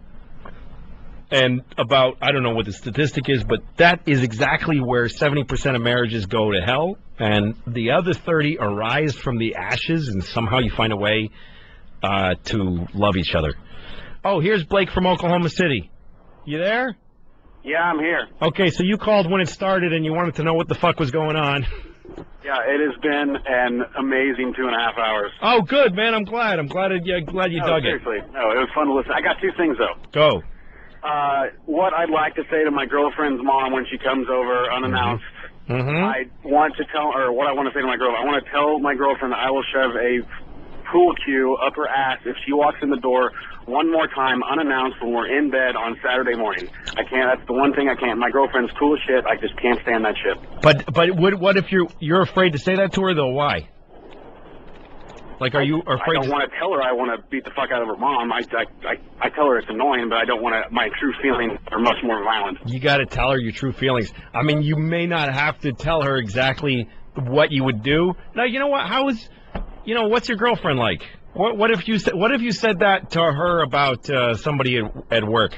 And about, I don't know what the statistic is, but that is exactly where 70% of marriages go to hell. And the other 30 arise from the ashes, and somehow you find a way to love each other. Oh, here's Blake from Oklahoma City. You there? Yeah, I'm here. Okay, so you called when it started and you wanted to know what the fuck was going on. Yeah, it has been an amazing 2.5 hours. Oh, good, man. I'm glad you dug seriously. No, it was fun to listen. I got 2 things, though. Go. What I'd like to say to my girlfriend's mom when she comes over unannounced, I want to tell her, what I want to say to my girlfriend, I want to tell my girlfriend that I will shove a pool cue up her ass if she walks in the door one more time unannounced when we're in bed on Saturday morning. I can't. That's the one thing I can't. My girlfriend's cool as shit. I just can't stand that shit. But what if you're afraid to say that to her though? Why? Like, are you afraid? I don't want to tell her I want to beat the fuck out of her mom. I tell her it's annoying, but I don't want to. My true feelings are much more violent. You got to tell her your true feelings. I mean, you may not have to tell her exactly what you would do. Now, you know what? What's your girlfriend like? What if you said that to her about somebody at work?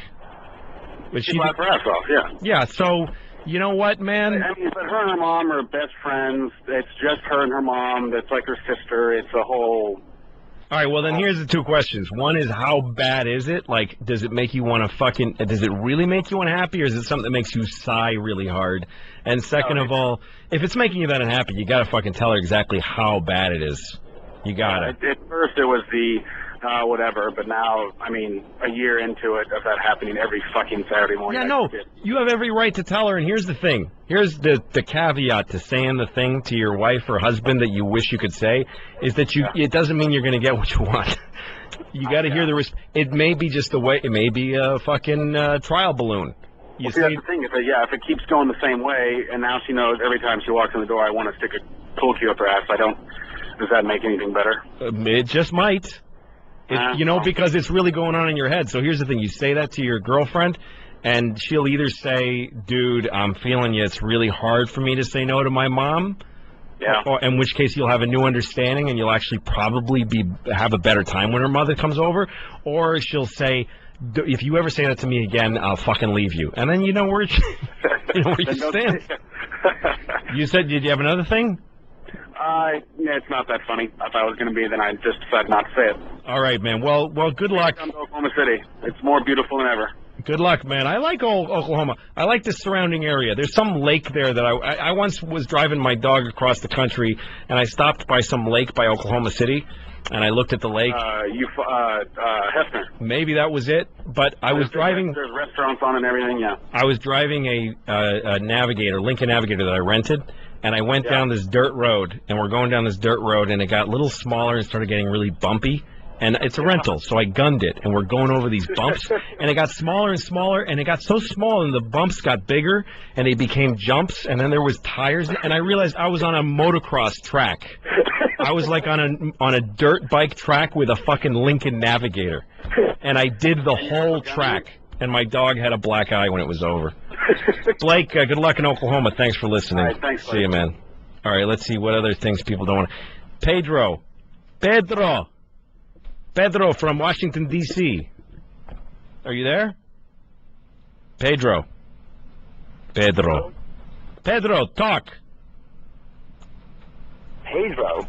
She'd laugh her ass off, yeah. Yeah, so, you know what, man? I mean, but her and her mom are best friends. It's just her and her mom. That's like her sister. It's a whole... All right, well, then here's the 2 questions. One is, how bad is it? Like, does it make you want to does it really make you unhappy, or is it something that makes you sigh really hard? And second of all, if it's making you that unhappy, you got to fucking tell her exactly how bad it is. You got it. At first it was the whatever, but now, I mean, a year into it of that happening every fucking Saturday morning. Yeah, no, you have every right to tell her, and here's the thing. Here's the caveat to saying the thing to your wife or husband that you wish you could say, is that it doesn't mean you're going to get what you want. You got to hear the it may be just the way, it may be a fucking trial balloon. Well, see, that's the thing, if it keeps going the same way, and now she knows every time she walks in the door I want to stick a pool cue up her ass, does that make anything better? It just might. Because it's really going on in your head. So here's the thing. You say that to your girlfriend, and she'll either say, dude, I'm feeling you. It's really hard for me to say no to my mom. Yeah. Or, in which case you'll have a new understanding, and you'll actually probably have a better time when her mother comes over. Or she'll say, if you ever say that to me again, I'll fucking leave you. And then you know where you stand. You said, did you have another thing? It's not that funny. If I was going to be, then I just decided not to say it. All right, man. Well, good luck. Come to Oklahoma City. It's more beautiful than ever. Good luck, man. I like Oklahoma. I like the surrounding area. There's some lake there that I once was driving my dog across the country, and I stopped by some lake by Oklahoma City, and I looked at the lake. Hefner. Maybe that was it, but I was driving. There's restaurants on and everything, yeah. I was driving a Lincoln Navigator that I rented. And I went down this dirt road, and we're going down this dirt road, and it got a little smaller and started getting really bumpy. And it's a rental, so I gunned it, and we're going over these bumps. And it got smaller and smaller, and it got so small, and the bumps got bigger, and they became jumps, and then there was tires. And I realized I was on a motocross track. I was like on a dirt bike track with a fucking Lincoln Navigator. And I did the whole track. and my dog had a black eye when it was over. Blake, good luck in Oklahoma. Thanks for listening. All right, thanks, See you, man. All right, let's see what other things people don't want. Pedro from Washington, D.C. Are you there? Pedro, talk. Pedro?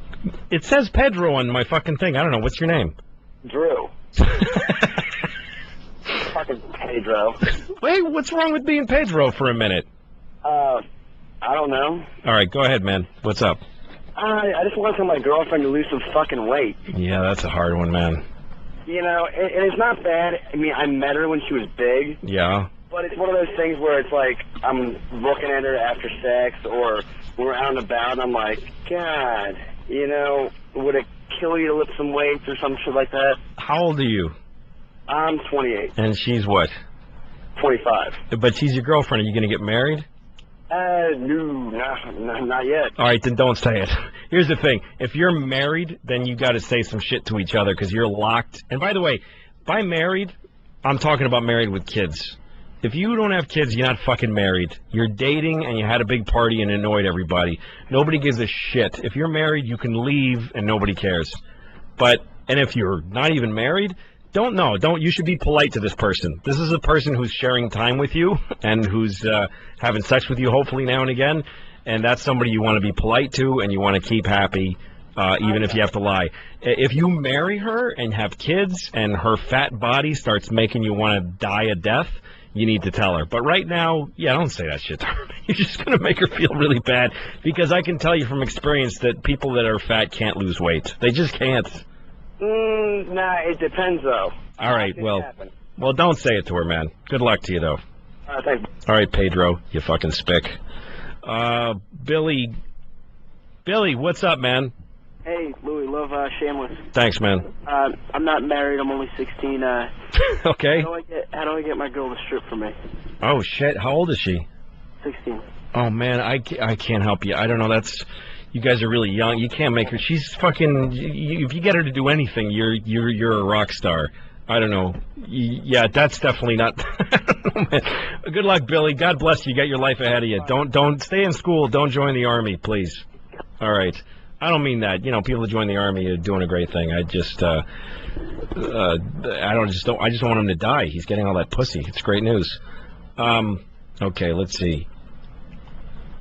It says Pedro on my fucking thing. I don't know. What's your name? Drew. Fucking Pedro. Wait, what's wrong with being Pedro for a minute? I don't know. All right, go ahead, man. What's up? I just want to tell my girlfriend to lose some fucking weight. Yeah, that's a hard one, man. You know, and it's not bad. I mean, I met her when she was big. Yeah. But it's one of those things where it's like I'm looking at her after sex or when we're out and about and I'm like, God, you know, would it kill you to lift some weights or some shit like that? How old are you? I'm 28. And she's what? 25. But she's your girlfriend. Are you going to get married? No, not yet. All right, then don't say it. Here's the thing. If you're married, then you got to say some shit to each other because you're locked. And by the way, by married, I'm talking about married with kids. If you don't have kids, you're not fucking married. You're dating and you had a big party and annoyed everybody. Nobody gives a shit. If you're married, you can leave and nobody cares. And if you're not even married, you should be polite to this person. This is a person who's sharing time with you and who's having sex with you hopefully now and again. And that's somebody you want to be polite to and you want to keep happy, even if you have to lie. If you marry her and have kids and her fat body starts making you want to die a death, you need to tell her. But right now, don't say that shit to her. You're just going to make her feel really bad because I can tell you from experience that people that are fat can't lose weight. They just can't. Nah, it depends, though. All right, well, don't say it to her, man. Good luck to you, though. Thanks. All right, Pedro, you fucking spick. Billy, what's up, man? Hey, Louis, love Shameless. Thanks, man. I'm not married. I'm only 16. Okay. How do I get my girl to strip for me? Oh, shit. How old is she? 16. Oh, man, I can't help you. I don't know. You guys are really young. You can't make her. She's fucking. If you get her to do anything, you're a rock star. I don't know. Yeah, that's definitely not. Good luck, Billy. God bless you. You got your life ahead of you. Don't stay in school. Don't join the army, please. All right. I don't mean that. You know, people that join the army are doing a great thing. I just don't want him to die. He's getting all that pussy. It's great news. Okay, let's see.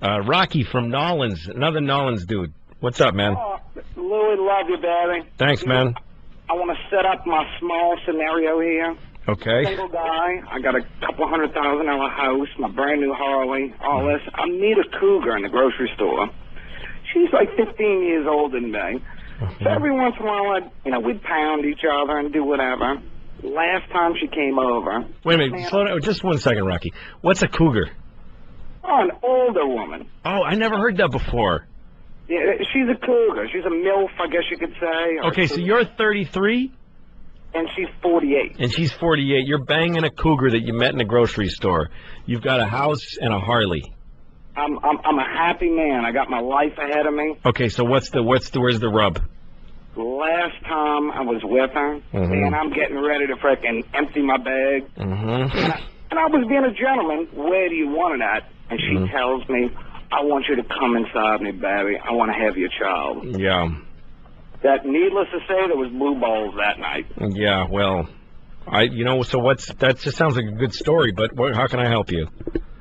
Rocky from Nolans, another Nolans dude. What's up, man? Louis, love you, baby. Thanks, man. I want to set up my small scenario here. Okay. Single guy. I got a couple $100,000 house, my brand new Harley, all this. I need a cougar in the grocery store. She's like 15 years older than me. So every once in a while, we'd pound each other and do whatever. Last time she came over. Wait a minute. Slow down. Just 1 second, Rocky. What's a cougar? Oh, an older woman. Oh, I never heard that before. Yeah, she's a cougar. She's a MILF, I guess you could say. Okay, so you're 33? And she's 48. And she's 48. You're banging a cougar that you met in a grocery store. You've got a house and a Harley. I'm a happy man. I got my life ahead of me. Okay, so where's the rub? Last time I was with her, and I'm getting ready to frickin' empty my bag. And I was being a gentleman. Where do you want it at? And she tells me, I want you to come inside me, baby. I want to have your child. Yeah. That, needless to say, there was blue balls that night. Yeah, well, that just sounds like a good story, but how can I help you?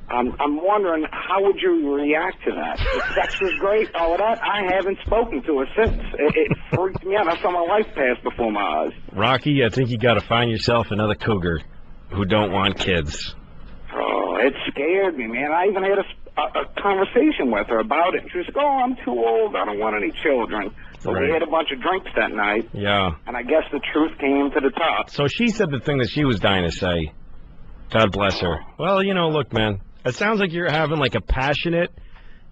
I'm wondering, how would you react to that? The sex was great, all of that. I haven't spoken to her since. It freaked me out. I saw my life pass before my eyes. Rocky, I think you got to find yourself another cougar who don't want kids. Oh, it scared me, man. I even had a conversation with her about it. She was like, oh, I'm too old. I don't want any children. So we had a bunch of drinks that night. Yeah. And I guess the truth came to the top. So she said the thing that she was dying to say. God bless her. Well, look, man. It sounds like you're having like a passionate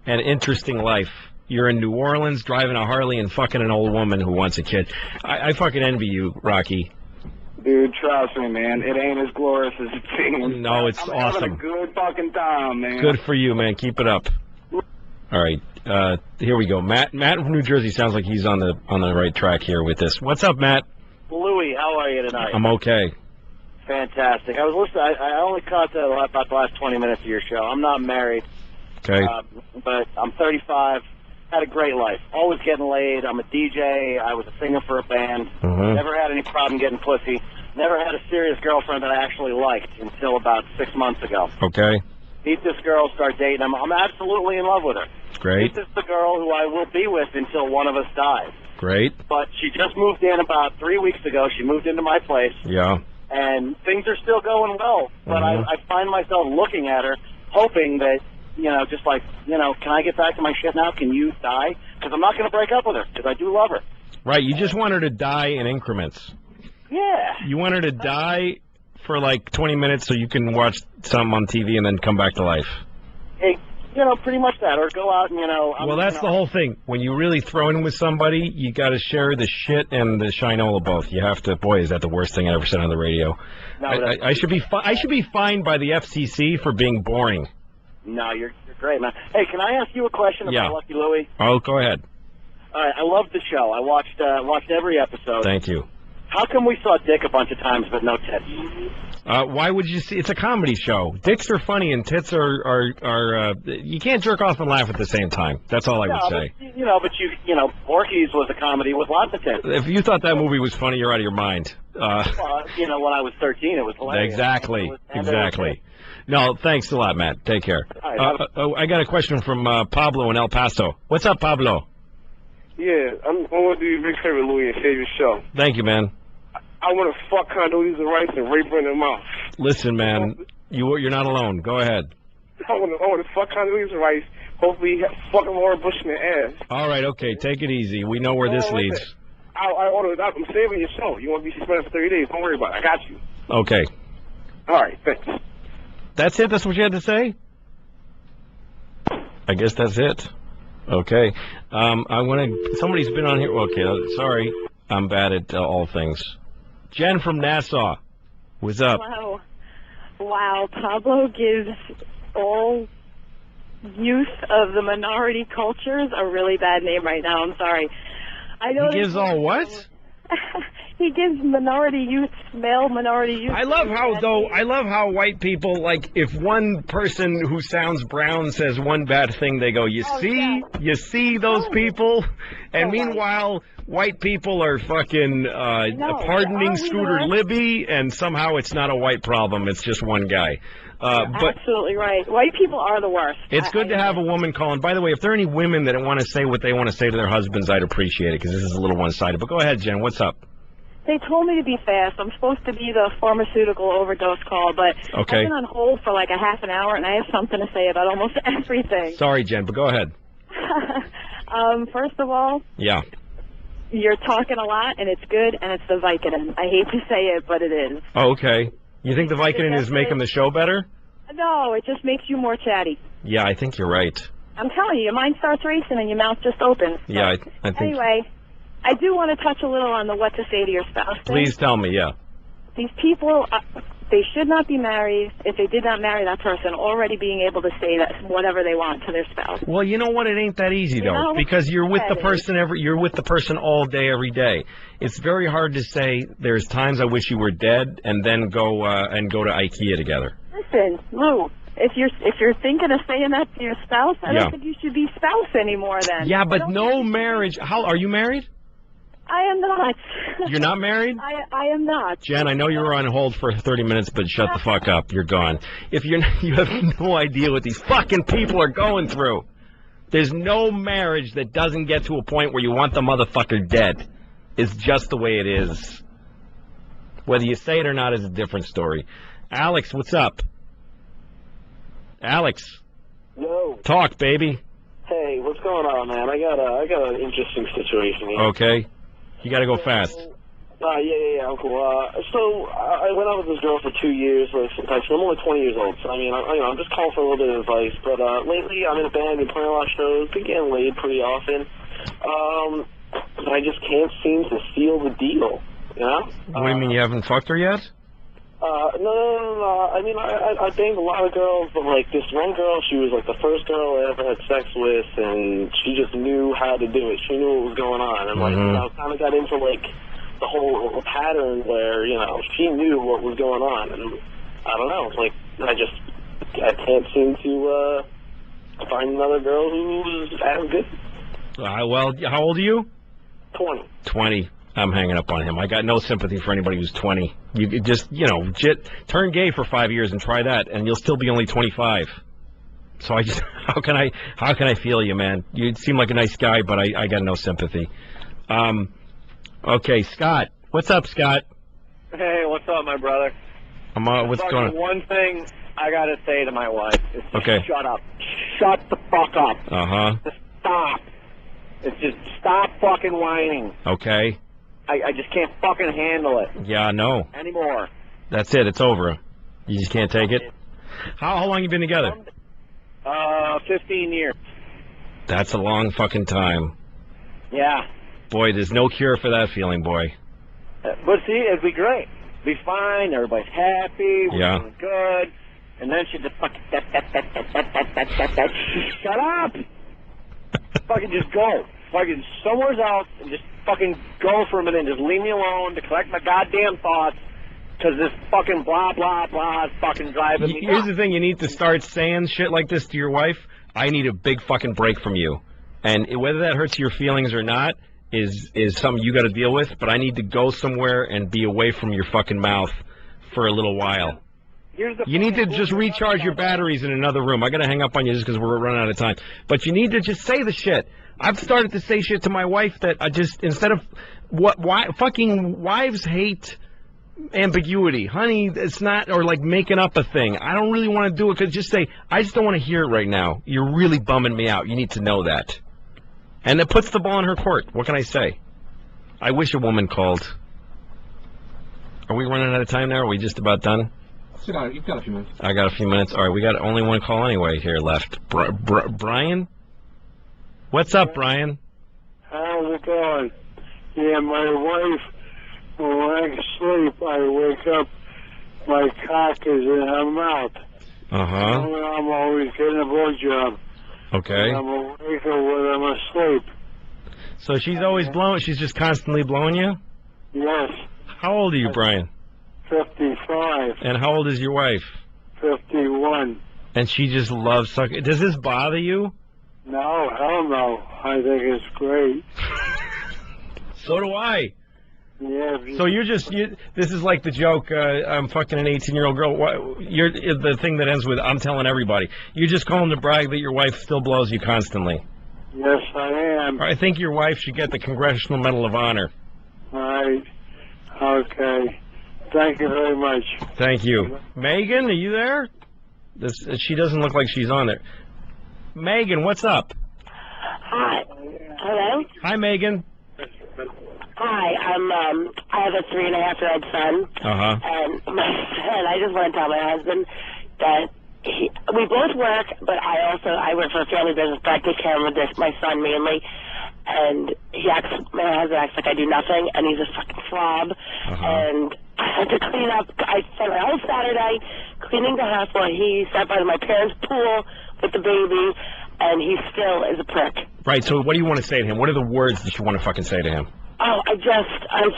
and interesting life. You're in New Orleans driving a Harley and fucking an old woman who wants a kid. I fucking envy you, Rocky. Dude, trust me, man. It ain't as glorious as it seems. No, it's I'm awesome. having a good fucking time, man. Good for you, man. Keep it up. All right. Here we go. Matt from New Jersey sounds like he's on the right track here with this. What's up, Matt? Louis, how are you tonight? I'm okay. Fantastic. I was listening. I only caught about the last 20 minutes of your show. I'm not married. Okay. But I'm 35. Had a great life. Always getting laid. I'm a DJ. I was a singer for a band. Never had any problem getting pussy. Never had a serious girlfriend that I actually liked until about 6 months ago. Okay. Meet this girl, start dating. I'm absolutely in love with her. Great. This is the girl who I will be with until one of us dies. Great. But she just moved in about 3 weeks ago. She moved into my place. Yeah. And things are still going well. But I find myself looking at her, hoping that, just like, can I get back to my shit now? Can you die? Because I'm not going to break up with her, because I do love her. Right. You just want her to die in increments. Yeah. You want her to die for like 20 minutes so you can watch something on TV and then come back to life. Hey, pretty much that. Or go out and, well, that's the whole thing. When you really throw in with somebody, you got to share the shit and the shinola both. You have to. Boy, is that the worst thing I ever said on the radio. No, I should be fined by the FCC for being boring. No, you're great, man. Hey, can I ask you a question about Lucky Louie? Oh, go ahead. All right, I love the show. I watched every episode. Thank you. How come we saw Dick a bunch of times but no tits? Why would you see? It's a comedy show. Dicks are funny and tits are you can't jerk off and laugh at the same time. That's all I would say. But Porky's was a comedy with lots of tits. If you thought that movie was funny, you're out of your mind. When I was 13, it was hilarious. Exactly. No, thanks a lot, Matt. Take care. Right, I got a question from Pablo in El Paso. What's up, Pablo? Yeah, I want to do you a big favor, Louis, and save your show. Thank you, man. I want to fuck Condoleezza Rice and rape her in the mouth. Listen, man, you're not alone. Go ahead. I want to fuck Condoleezza Rice. Hopefully, fuck Laura Bush in the ass. All right, okay, take it easy. We know where this leads. I'm saving your show. You want to be suspended for 30 days? Don't worry about it. I got you. Okay. All right, thanks. That's it? That's what you had to say? I guess that's it. Okay. Somebody's been on here. Okay, sorry. I'm bad at all things. Jen from Nassau. What's up? Hello. Wow, Pablo gives all youth of the minority cultures a really bad name right now. I'm sorry. I know he gives all what? He gives minority youth, male minority youth. I love how white people, like, if one person who sounds brown says one bad thing, they go, you see those people? And meanwhile, white people are fucking pardoning Scooter Libby, and somehow it's not a white problem, it's just one guy. Absolutely right. White people are the worst. It's good to have a woman calling. By the way, if there are any women that want to say what they want to say to their husbands, I'd appreciate it, because this is a little one-sided. But go ahead, Jen, what's up? They told me to be fast. I'm supposed to be the pharmaceutical overdose call, but I've been on hold for like a half an hour, and I have something to say about almost everything. Sorry, Jen, but go ahead. First of all, you're talking a lot, and it's good, and it's the Vicodin. I hate to say it, but it is. Oh, okay. You think the Vicodin is making the show better? No, it just makes you more chatty. Yeah, I think you're right. I'm telling you, your mind starts racing and your mouth just opens. So, yeah, I think... Anyway, I do want to touch a little on the what to say to your spouse thing. Please tell me, yeah. These people, they should not be married. If they did not marry that person, already being able to say that whatever they want to their spouse. Well, you know what? It ain't that easy, though, because you're with the person you're with the person all day, every day. It's very hard to say, there's times I wish you were dead, and then go to IKEA together. Listen, Lou, if you're thinking of saying that to your spouse, I don't think you should be spouse anymore then. Yeah, but no marriage. Are you married? I am not. You're not married? I am not. Jen, I know you were on hold for 30 minutes, but shut the fuck up. You're gone. You have no idea what these fucking people are going through. There's no marriage that doesn't get to a point where you want the motherfucker dead. It's just the way it is. Whether you say it or not is a different story. Alex, what's up? Alex. Yo. Talk, baby. Hey, what's going on, man? I got an interesting situation here. Okay. You got to go fast. Yeah, I'm cool. So I went out with this girl for 2 years. I'm only 20 years old, so I mean, I'm just calling for a little bit of advice. But lately, I'm in a band, been playing a lot of shows, been getting laid pretty often. But I just can't seem to seal the deal. You know? What do you mean, you haven't fucked her yet? No. I mean, I banged a lot of girls, but, like, this one girl, she was, like, the first girl I ever had sex with, and she just knew how to do it. She knew what was going on. And, like, I kind of got into, like, the whole pattern where, you know, she knew what was going on. And I don't know. It's like, I can't seem to find another girl who's as good. Well, how old are you? 20. 20. I'm hanging up on him. I got no sympathy for anybody who's 20. You just, you know, turn gay for 5 years and try that, and you'll still be only 25. So how can I feel you, man? You seem like a nice guy, but I got no sympathy. Okay, Scott. What's up, Scott? Hey, what's up, my brother? What's going on? One thing I gotta say to my wife is okay. Shut up. Shut the fuck up. Just stop. It's just stop fucking whining. Okay. I just can't fucking handle it. Yeah, no. Anymore. That's it. It's over. You just can't take it? How long you been together? 15 years. That's a long fucking time. Yeah. Boy, there's no cure for that feeling, boy. But see, it'd be great. Be fine. Everybody's happy. We're doing good. And then she just fucking shut up. Fucking just go. Fucking somewhere else and just fucking go for a minute and just leave me alone to collect my goddamn thoughts. Because this fucking blah, blah, blah is fucking driving me Here's the thing. You need to start saying shit like this to your wife. I need a big fucking break from you. And whether that hurts your feelings or not is something you got to deal with. But I need to go somewhere and be away from your fucking mouth for a little while. You need to just recharge your batteries in another room. I got to hang up on you just because we're running out of time. But you need to just say the shit. I've started to say shit to my wife that I just, instead of, fucking wives hate ambiguity. Honey, it's not, or like making up a thing. I don't really want to do it because just say, I just don't want to hear it right now. You're really bumming me out. You need to know that. And it puts the ball in her court. What can I say? I wish a woman called. Are we running out of time now? Are we just about done? You've got a few minutes. I got a few minutes. All right, we got only one call anyway here left. Brian? What's up, Brian? How's it going? Yeah, my wife, when I sleep, I wake up, my cock is in her mouth. I'm always getting a blowjob. Okay. I'm awake or when I'm asleep. So she's always blowing, she's just constantly blowing you? Yes. How old are you, Brian? 55. And how old is your wife? 51. And she just loves sucking. Does this bother you? No, hell no. I think it's great. So do I. Yeah. So you're just, this is like the joke, I'm fucking an 18-year-old girl. You're the thing that ends with, I'm telling everybody. You're just calling to brag that your wife still blows you constantly. Yes, I am. I think your wife should get the Congressional Medal of Honor. All right. Okay. Thank you very much. Thank you. Megan, are you there? She doesn't look like she's on there. Megan, what's up? Hi. Hello? Hi, Megan. Hi. I have a 3.5-year-old son. And my son, I just want to tell my husband that we both work, but I work for a family business, but I take care of my son mainly. And my husband acts like I do nothing, and he's a fucking slob. And I had to clean up. I spent my whole Saturday cleaning the house while he sat by my parents' pool with the baby, and he still is a prick. Right, so what do you want to say to him? What are the words that you want to fucking say to him? Oh, I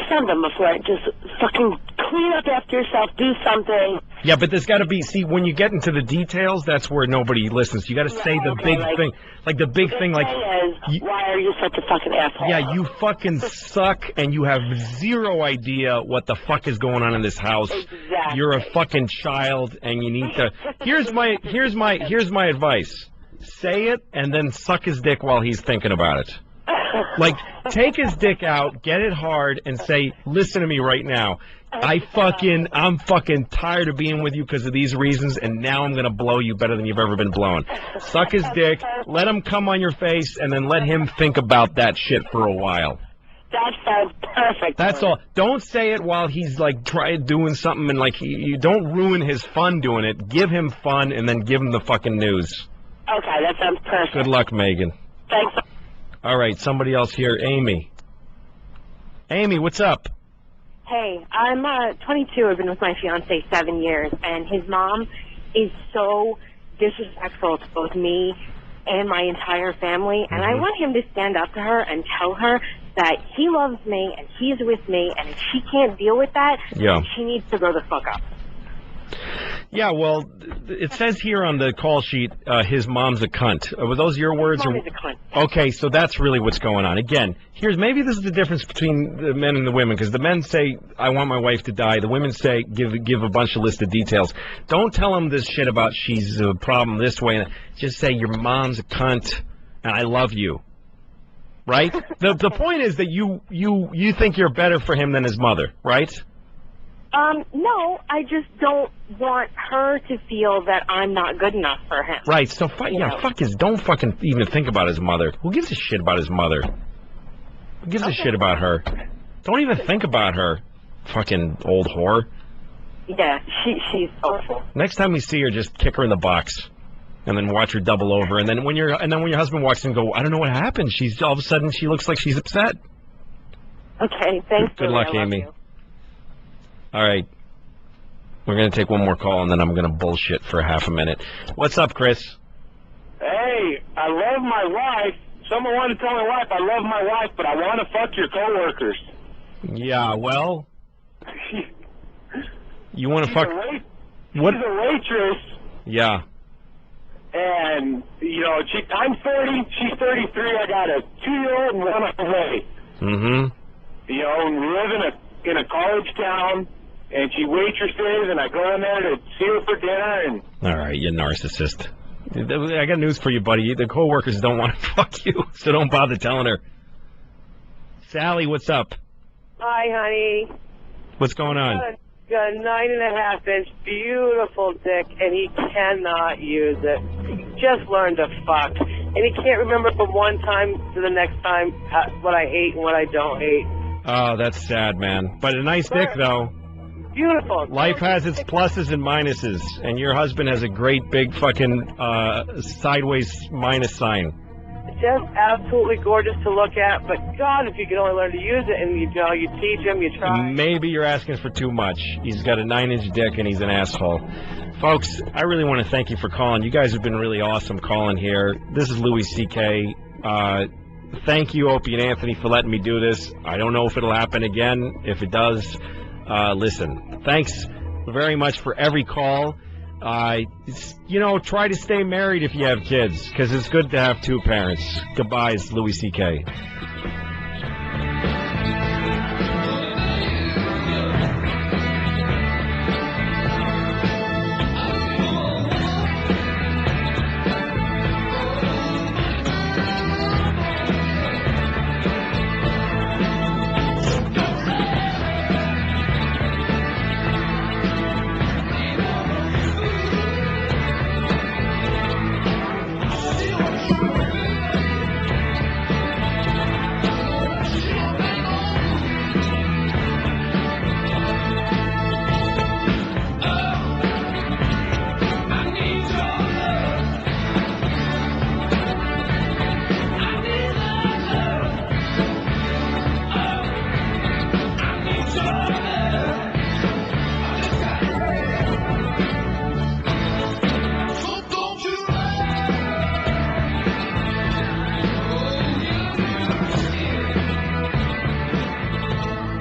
send them before. Just fucking clean up after yourself. Do something. Yeah, but there's got to be, see, when you get into the details, that's where nobody listens. You got to say the big thing. Like the big thing, like... why are you such a fucking asshole? Yeah, you fucking suck, and you have zero idea what the fuck is going on in this house. Exactly. You're a fucking child, and you need to... Here's my advice. Say it, and then suck his dick while he's thinking about it. Like, take his dick out, get it hard, and say, listen to me right now. I'm fucking tired of being with you because of these reasons, and now I'm going to blow you better than you've ever been blown. Suck his dick, let him come on your face, and then let him think about that shit for a while. That sounds perfect. That's all. Don't say it while he's, like, doing something, and, like, you don't ruin his fun doing it. Give him fun, and then give him the fucking news. Okay, that sounds perfect. Good luck, Megan. Thanks. All right, somebody else here. Amy. Amy, what's up? Hey, I'm 22. I've been with my fiance 7 years, and his mom is so disrespectful to both me and my entire family, and I want him to stand up to her and tell her that he loves me and he's with me, and if she can't deal with that, she needs to grow the fuck up. Yeah, well, it says here on the call sheet, his mom's a cunt. Were those your words? His mom is a cunt. Okay, so that's really what's going on. Again, maybe this is the difference between the men and the women, because the men say, I want my wife to die. The women say, give a bunch of list of details. Don't tell them this shit about she's a problem this way. Just say, your mom's a cunt, and I love you. Right? The point is that you think you're better for him than his mother, right? No, I just don't want her to feel that I'm not good enough for him. Right, so don't fucking even think about his mother. Who gives a shit about his mother? Who gives a shit about her? Don't even think about her, fucking old whore. Yeah, she's awful. Next time we see her, just kick her in the box, and then watch her double over. And then when your husband walks in, go, I don't know what happened. All of a sudden she looks like she's upset. Okay, thanks. Good luck, Amy. You. All right. We're going to take one more call, and then I'm going to bullshit for half a minute. What's up, Chris? Hey, I love my wife. Someone wanted to tell my wife I love my wife, but I want to fuck your coworkers. Yeah, well, you want to fuck... She's a waitress. Yeah. And, I'm 30, she's 33. I got a 2-year-old and one on the way. Mm-hmm. And we live in a college town. And she waitresses, and I go in there to see her for dinner. And all right, you narcissist. I got news for you, buddy. The coworkers don't want to fuck you, so don't bother telling her. Sally, what's up? Hi, honey. What's going on? Got a 9.5-inch beautiful dick, and he cannot use it. He just learned to fuck, and he can't remember from one time to the next time what I hate and what I don't hate. Oh, that's sad, man. But a nice dick, though. Beautiful. Life has its pluses and minuses, and your husband has a great big fucking sideways minus sign. Just absolutely gorgeous to look at, but God, if you could only learn to use it, and you teach him, you try. Maybe you're asking for too much. He's got a 9-inch dick, and he's an asshole. Folks, I really want to thank you for calling. You guys have been really awesome calling here. This is Louis CK. Thank you, Opie and Anthony, for letting me do this. I don't know if it'll happen again. If it does... listen, thanks very much for every call. Try to stay married if you have kids, because it's good to have two parents. Goodbye, it's Louis CK.